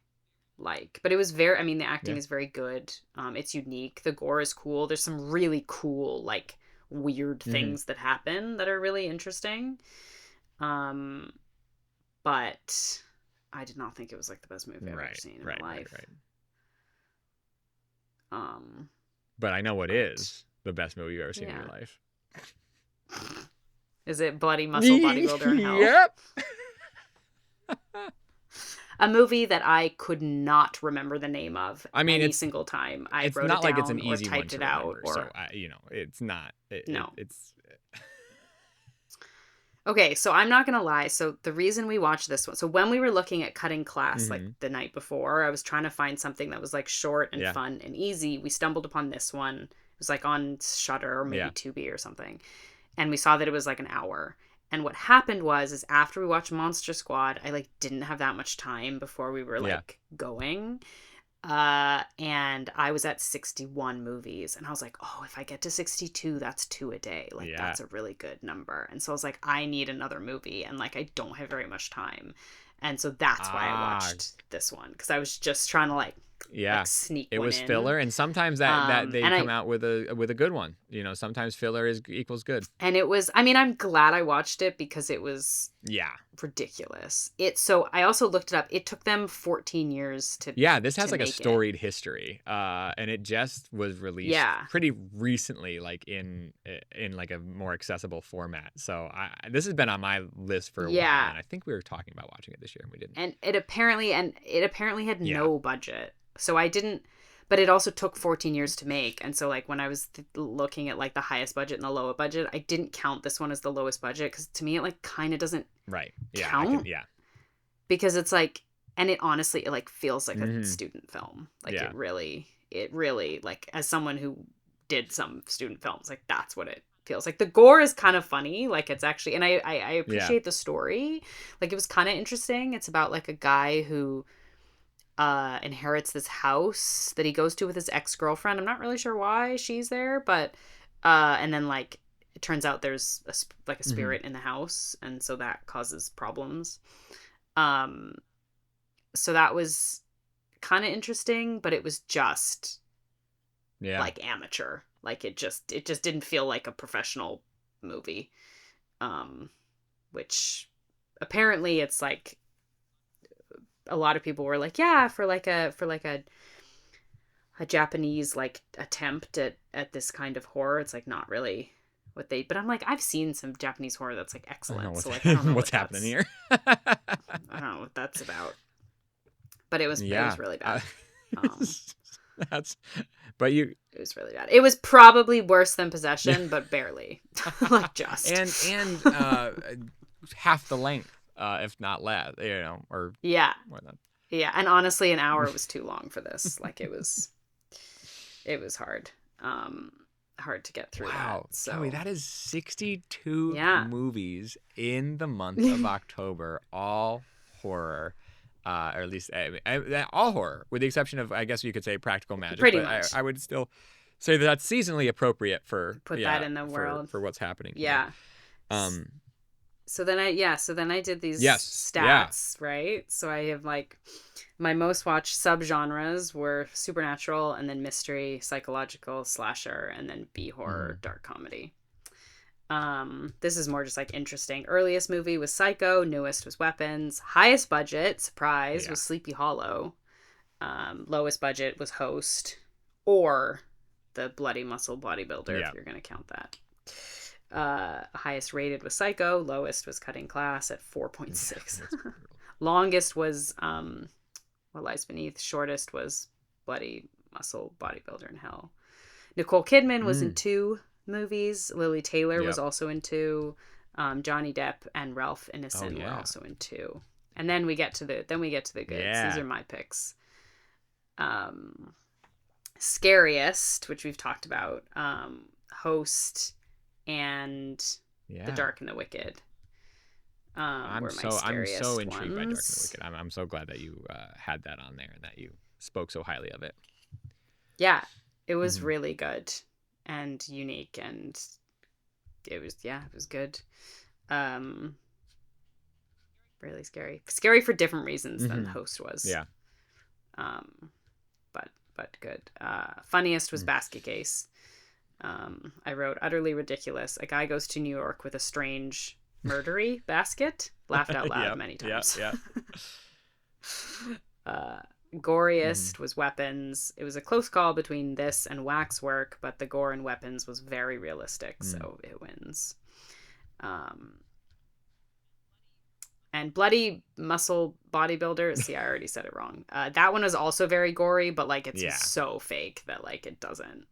like. But it was the acting is very good. It's unique. The gore is cool. There's some really cool, like, weird things that happen that are really interesting. But I did not think it was like the best movie I've ever seen in my life. But I know what is the best movie you've ever seen in your life. Is it Bloody Muscle Bodybuilder in Hell? Yep. A movie that I could not remember the name of. Any single time I wrote it down like it's an or easy typed one to it out. remember, Or so it's not. It's. Okay, so I'm not gonna lie. So the reason we watched this one, so when we were looking at cutting class like the night before, I was trying to find something that was like short and fun and easy. We stumbled upon this one. It was like on Shudder or maybe Tubi or something. And we saw that it was like an hour. And what happened is after we watched Monster Squad, I like didn't have that much time before we were like going. And I was at 61 movies. And I was like, oh, if I get to 62, that's 2 a day. Like that's a really good number. And so I was like, I need another movie. And like, I don't have very much time. And so that's why I watched this one. Because I was just trying to like, Yeah, sneak it one was in. filler, and sometimes that they and come out with a good one. Sometimes filler equals good. And it was, I mean, I'm glad I watched it because it was Yeah, ridiculous. So I also looked it up. It took them 14 years to this has like a storied history, and it just was released pretty recently, like in like a more accessible format. So this has been on my list for a while, and I think we were talking about watching it this year, and we didn't. And it apparently had no budget, so I didn't. But it also took 14 years to make, and so like when I was looking at like the highest budget and the lowest budget, I didn't count this one as the lowest budget because to me it like kind of doesn't count. Because it's like, and it honestly it like feels like a student film. Like it really like, as someone who did some student films, like that's what it feels like. The gore is kind of funny, like it's actually, and I appreciate the story. Like it was kind of interesting. It's about like a guy who inherits this house that he goes to with his ex-girlfriend. I'm not really sure why she's there, but and then like it turns out there's a spirit in the house, and so that causes problems. So that was kind of interesting, but it was just like amateur. Like it just didn't feel like a professional movie. Which apparently it's like a lot of people were like, yeah, for like a Japanese like attempt at this kind of horror, it's like not really what they. But I'm like, I've seen some Japanese horror that's like excellent. So like, I don't know what's happening here. I don't know what that's about. But it was really bad. It was really bad. It was probably worse than Possession, but barely. Like just and half the length. If not less, or more than. Yeah, and honestly, an hour was too long for this. Like it was hard, hard to get through. Wow, that. So Toby, that is 62 movies in the month of October, all horror, or at least all horror, with the exception of, I guess you could say, practical magic. Pretty much. I would still say that that's seasonally appropriate for that in the world for what's happening. Yeah. So then I did these stats, right? So I have like my most watched subgenres were supernatural, and then mystery, psychological, slasher, and then B horror, dark comedy. This is more just like interesting. Earliest movie was Psycho, newest was Weapons, highest budget, surprise, was Sleepy Hollow. Lowest budget was Host, or the Bloody Muscle Bodybuilder, if you're going to count that. Highest rated was Psycho, lowest was Cutting Class at 4.6. Longest was What Lies Beneath, shortest was Bloody Muscle Bodybuilder in Hell. Nicole Kidman was in 2 movies. Lily Taylor was also in 2. Johnny Depp and Ralph Ineson were also in 2. And then we get to the goods. These are my picks. Scariest, which we've talked about, Host, and The Dark and the Wicked. I'm so intrigued by Dark and the Wicked. I'm so glad that you had that on there and that you spoke so highly of it. Yeah, it was really good and unique, and it was good. Really scary for different reasons than Host was. But good. Funniest was Basket Case. I wrote utterly ridiculous. A guy goes to New York with a strange murdery basket. Laughed out loud many times. Goriest was Weapons. It was a close call between this and Waxwork, but the gore in Weapons was very realistic, so it wins. And Bloody Muscle Bodybuilder. See, I already said it wrong. That one was also very gory, but like it's so fake that like it doesn't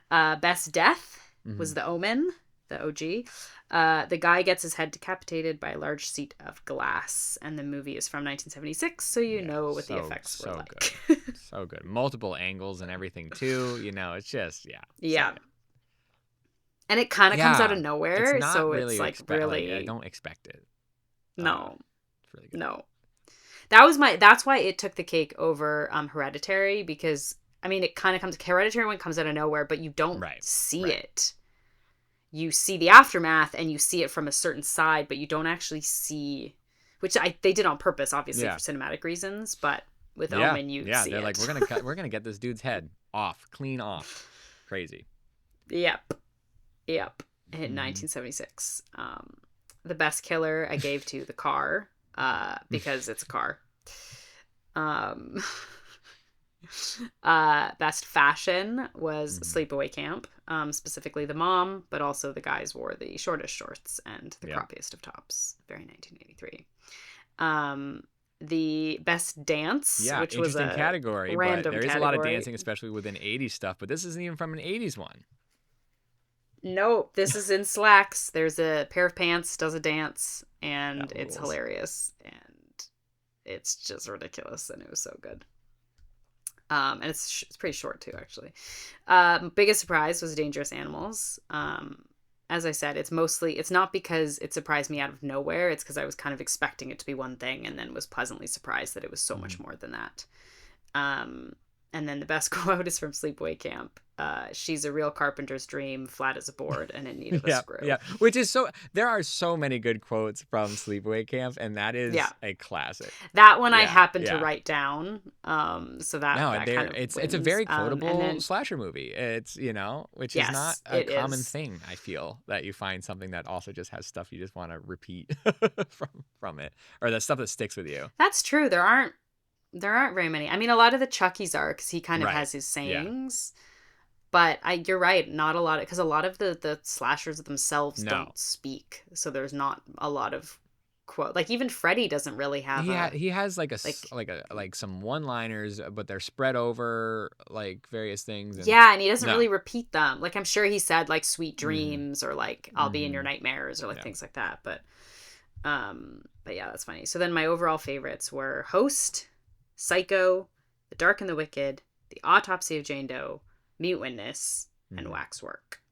count. Best Death was The Omen, the OG. The guy gets his head decapitated by a large sheet of glass, and the movie is from 1976, so you know what the effects were like. Good. So good. Multiple angles and everything too. It's just So good. And it kind of comes out of nowhere, it's not so really it's like really. I don't expect it. No, it's really good. No. That's why it took the cake over Hereditary, because I mean, it kind of comes. Hereditary one comes out of nowhere, but you don't see it. You see the aftermath, and you see it from a certain side, but you don't actually see, which they did on purpose, obviously for cinematic reasons. But with Omen, you see they're it. like, we're gonna get this dude's head clean off. Crazy. Yep. In 1976. The best killer I gave to The Car, because it's a car. Best fashion was Sleepaway Camp, specifically the mom, but also the guys wore the shortest shorts and the croppiest of tops. Very 1983. The best dance, which was a category, random but there is category. a lot of dancing, especially within 80s stuff, but this isn't even from an 80s one. Nope, this is in slacks. There's a pair of pants, does a dance, and it's rules. hilarious, and it's just ridiculous, and it was so good. And it's pretty short too, actually. Biggest surprise was Dangerous Animals. As I said, it's not because it surprised me out of nowhere. It's because I was kind of expecting it to be one thing and then was pleasantly surprised that it was so much more than that. And then the best quote is from Sleepaway Camp. She's a real carpenter's dream, flat as a board and in need of a screw. Yeah, which is there are so many good quotes from Sleepaway Camp, and that is a classic. That one I happened to write down. So that kind of it's wins. a very quotable slasher movie. It's, which is not a common thing, I feel, that you find something that also just has stuff you just want to repeat from it, or the stuff that sticks with you. That's true. There aren't very many. I mean, a lot of the Chucky's are, because he kind of has his sayings. Yeah. But you're right, not a lot, because a lot of the slashers themselves don't speak, so there's not a lot of quote. Like even Freddy doesn't really have. He has like some one-liners, but they're spread over like various things. And, and he doesn't really repeat them. Like I'm sure he said like "sweet dreams" or like "I'll be in your nightmares" or like things like that. But yeah, that's funny. So then my overall favorites were Host, Psycho, The Dark and the Wicked, The Autopsy of Jane Doe, Mute Witness, and Waxwork.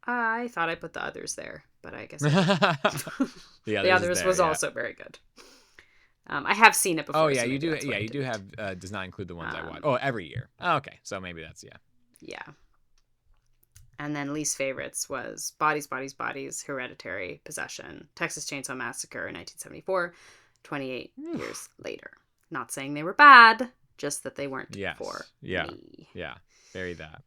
I thought I put The Others there, but I guess The Others was also very good. I have seen it before. Oh yeah, so you do. Yeah, you do have. Does not include the ones I watch. Oh, every year. Oh, okay, so maybe that's Yeah. And then least favorites was Bodies, Bodies, Bodies, Hereditary, Possession, Texas Chainsaw Massacre in 1974, 28 years later. Not saying they were bad. Just that they weren't for me. Yeah, very that.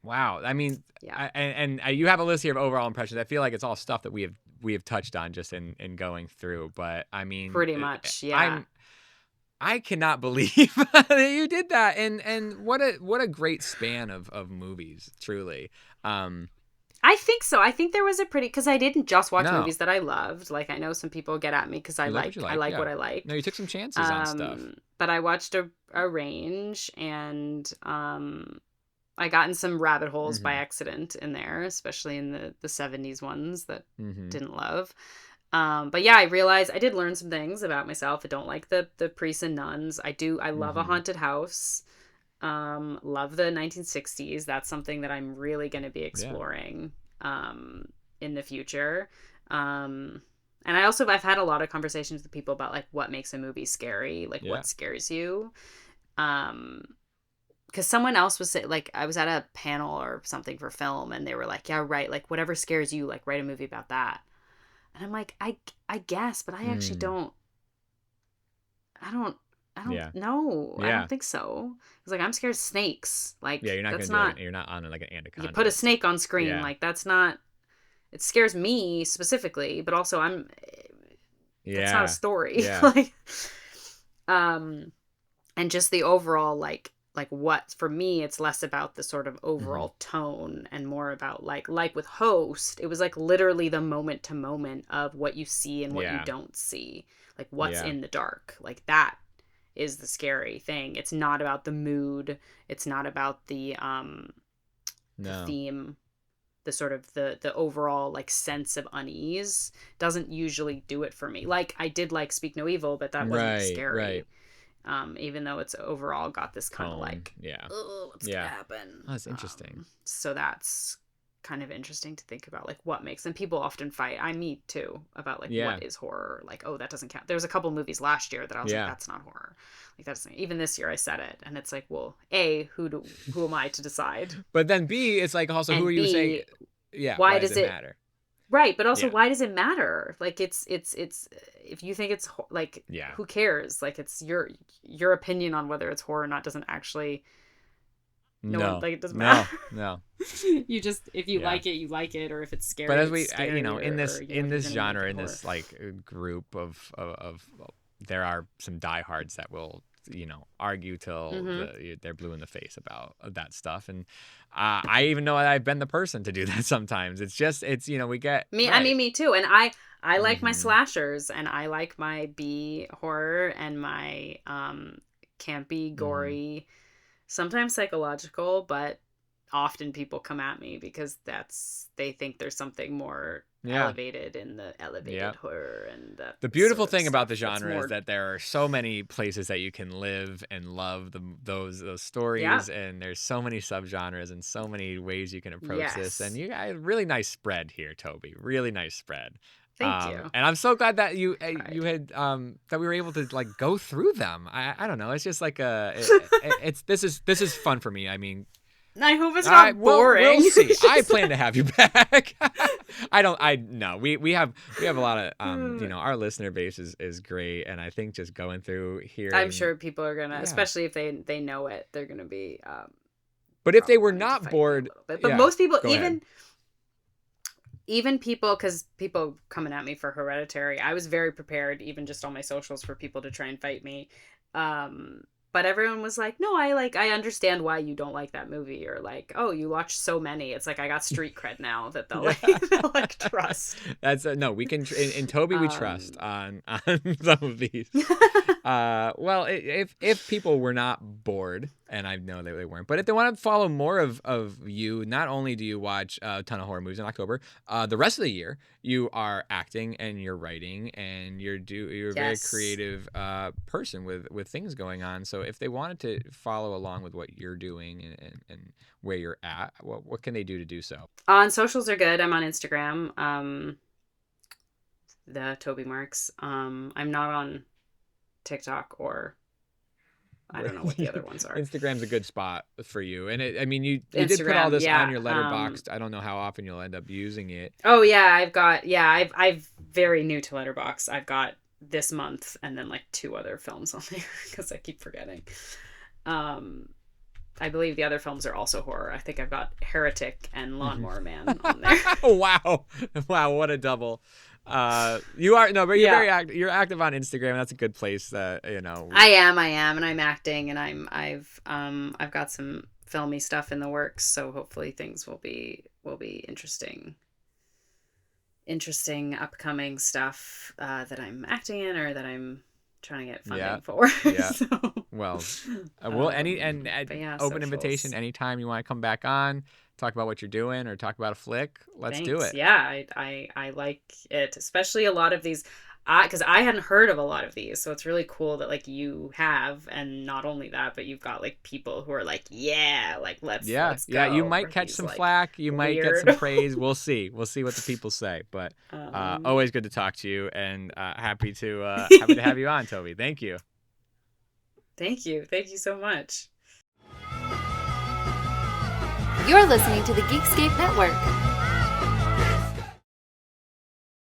Wow. I mean, and you have a list here of overall impressions. I feel like it's all stuff that we have touched on just in going through. But I mean, pretty much, yeah. I cannot believe that you did that, and what a great span of movies, truly. I think so. I think there was because I didn't just watch movies that I loved. Like I know some people get at me because I like what I like. No, you took some chances on stuff. But I watched a range, and I got in some rabbit holes by accident in there, especially in the 70s ones that didn't love. But yeah, I realized I did learn some things about myself. I don't like the priests and nuns. I love a haunted house. Love the 1960s. That's something that I'm really going to be exploring in the future. And I've had a lot of conversations with people about like what makes a movie scary, like what scares you. Because someone else was saying, like, I was at a panel or something for film, and they were like, yeah, right, like whatever scares you, like write a movie about that. And I'm like, I guess, but I actually don't. I don't know. I don't think so. It's like I'm scared of snakes. Like you're not gonna do it. You're not on like an anaconda. You put a snake on screen, like that's not. It scares me specifically, but also it's not a story. Yeah. Like, and just the overall like what for me, it's less about the sort of overall tone and more about like with Host, it was like literally the moment to moment of what you see and what you don't see, like what's in the dark, like that is the scary thing. It's not about the mood. It's not about the theme. The sort of the overall like sense of unease doesn't usually do it for me. Like I did like Speak No Evil, but that wasn't scary. Right. Even though it's overall got this kind of like, what's gonna happen? Oh, that's interesting. So that's kind of interesting to think about, like what makes, and people often fight, me too, about like what is horror, like, oh, that doesn't count. There was a couple movies last year that I was like, that's not horror, like that's, even this year I said it, and it's like, well, A, who am I to decide? But then B, it's like also, and who are you saying, why does it matter? Right, but also Yeah. why does it matter? Like it's if you think it's like Yeah. who cares? Like it's your opinion on whether it's horror or not doesn't actually No, like it doesn't no, matter. no. You just if you Yeah. like it, you like it, or if it's scary. But as it's you know, scary, in this or, you know, in you're this gonna make genre, it in horror. this like group of there are some diehards that will, you know, argue till they're blue in the face about that stuff, and I even know I've been the person to do that sometimes. It's you know, we get Me, right. I mean, me too. And I like my Mhm. slashers, and I like my B horror and my campy, Mhm. gory, sometimes psychological, but often people come at me because they think there's something more Yeah. elevated in the elevated Yeah. horror, and that The beautiful sort of thing about the stuff that's genre more. is that there are so many places that you can live and love those stories, Yeah. and there's so many subgenres and so many ways you can approach this. And Yes. you got a really nice spread here, Toby. Really nice spread. Thank you. And I'm so glad that you Tried. had that we were able to like go through them. I don't know. It's just like this is fun for me. I mean, I hope it's not boring. We'll see. I plan to have you back. No. We have a lot of you know, our listener base is great, and I think just going through here, I'm sure people are gonna, Yeah. especially if they know it, they're gonna be. But if they probably were wanting to not fight me a bored, little bit. But yeah, most people, go ahead. even people, because people coming at me for Hereditary, I was very prepared, even just on my socials, for people to try and fight me. But everyone was like, no, I understand why you don't like that movie, or like, oh, you watched so many. It's like I got street cred now that they'll they'll like trust. That's no, we can in Toby we trust on some of these. Well, if people were not bored, and I know they weren't, but if they want to follow more of you, not only do you watch a ton of horror movies in October, the rest of the year you are acting and you're writing and you're a very Yes. creative person with things going on. So if they wanted to follow along with what you're doing and where you're at, what can they do to do so? On socials are good. I'm on Instagram. The Toby Marks. I'm not on TikTok, or I don't know what the other ones are. Instagram's a good spot for you, and I mean, you did put all Instagram, this yeah, on your Letterboxd. I don't know how often you'll end up using it. Oh yeah, I've very new to Letterboxd. I've got this month and then like 2 other films on there because I keep forgetting. I believe the other films are also horror. I think I've got Heretic and Lawnmower Man on there. Wow, what a double. You are no, but you're Yeah. very active. You're active on Instagram. That's a good place. You know. I am, and I'm acting, and I've got some filmy stuff in the works, so hopefully things will be interesting upcoming stuff that I'm acting in, or that I'm trying to get funding for. Yeah. So, Well, but yeah, open socials. invitation anytime you want to come back on, talk about what you're doing, or talk about a flick. Let's do Thanks. it. Yeah, I like it, especially a lot of these, because I hadn't heard of a lot of these, so it's really cool that like you have, and not only that, but you've got like people who are like, yeah, like let's go. You might catch These, some like, flack, you might get weird. some praise. We'll see what the people say. But always good to talk to you, and happy to have you on, Toby. Thank you. Thank you so much. You're listening to the Geekscape Network.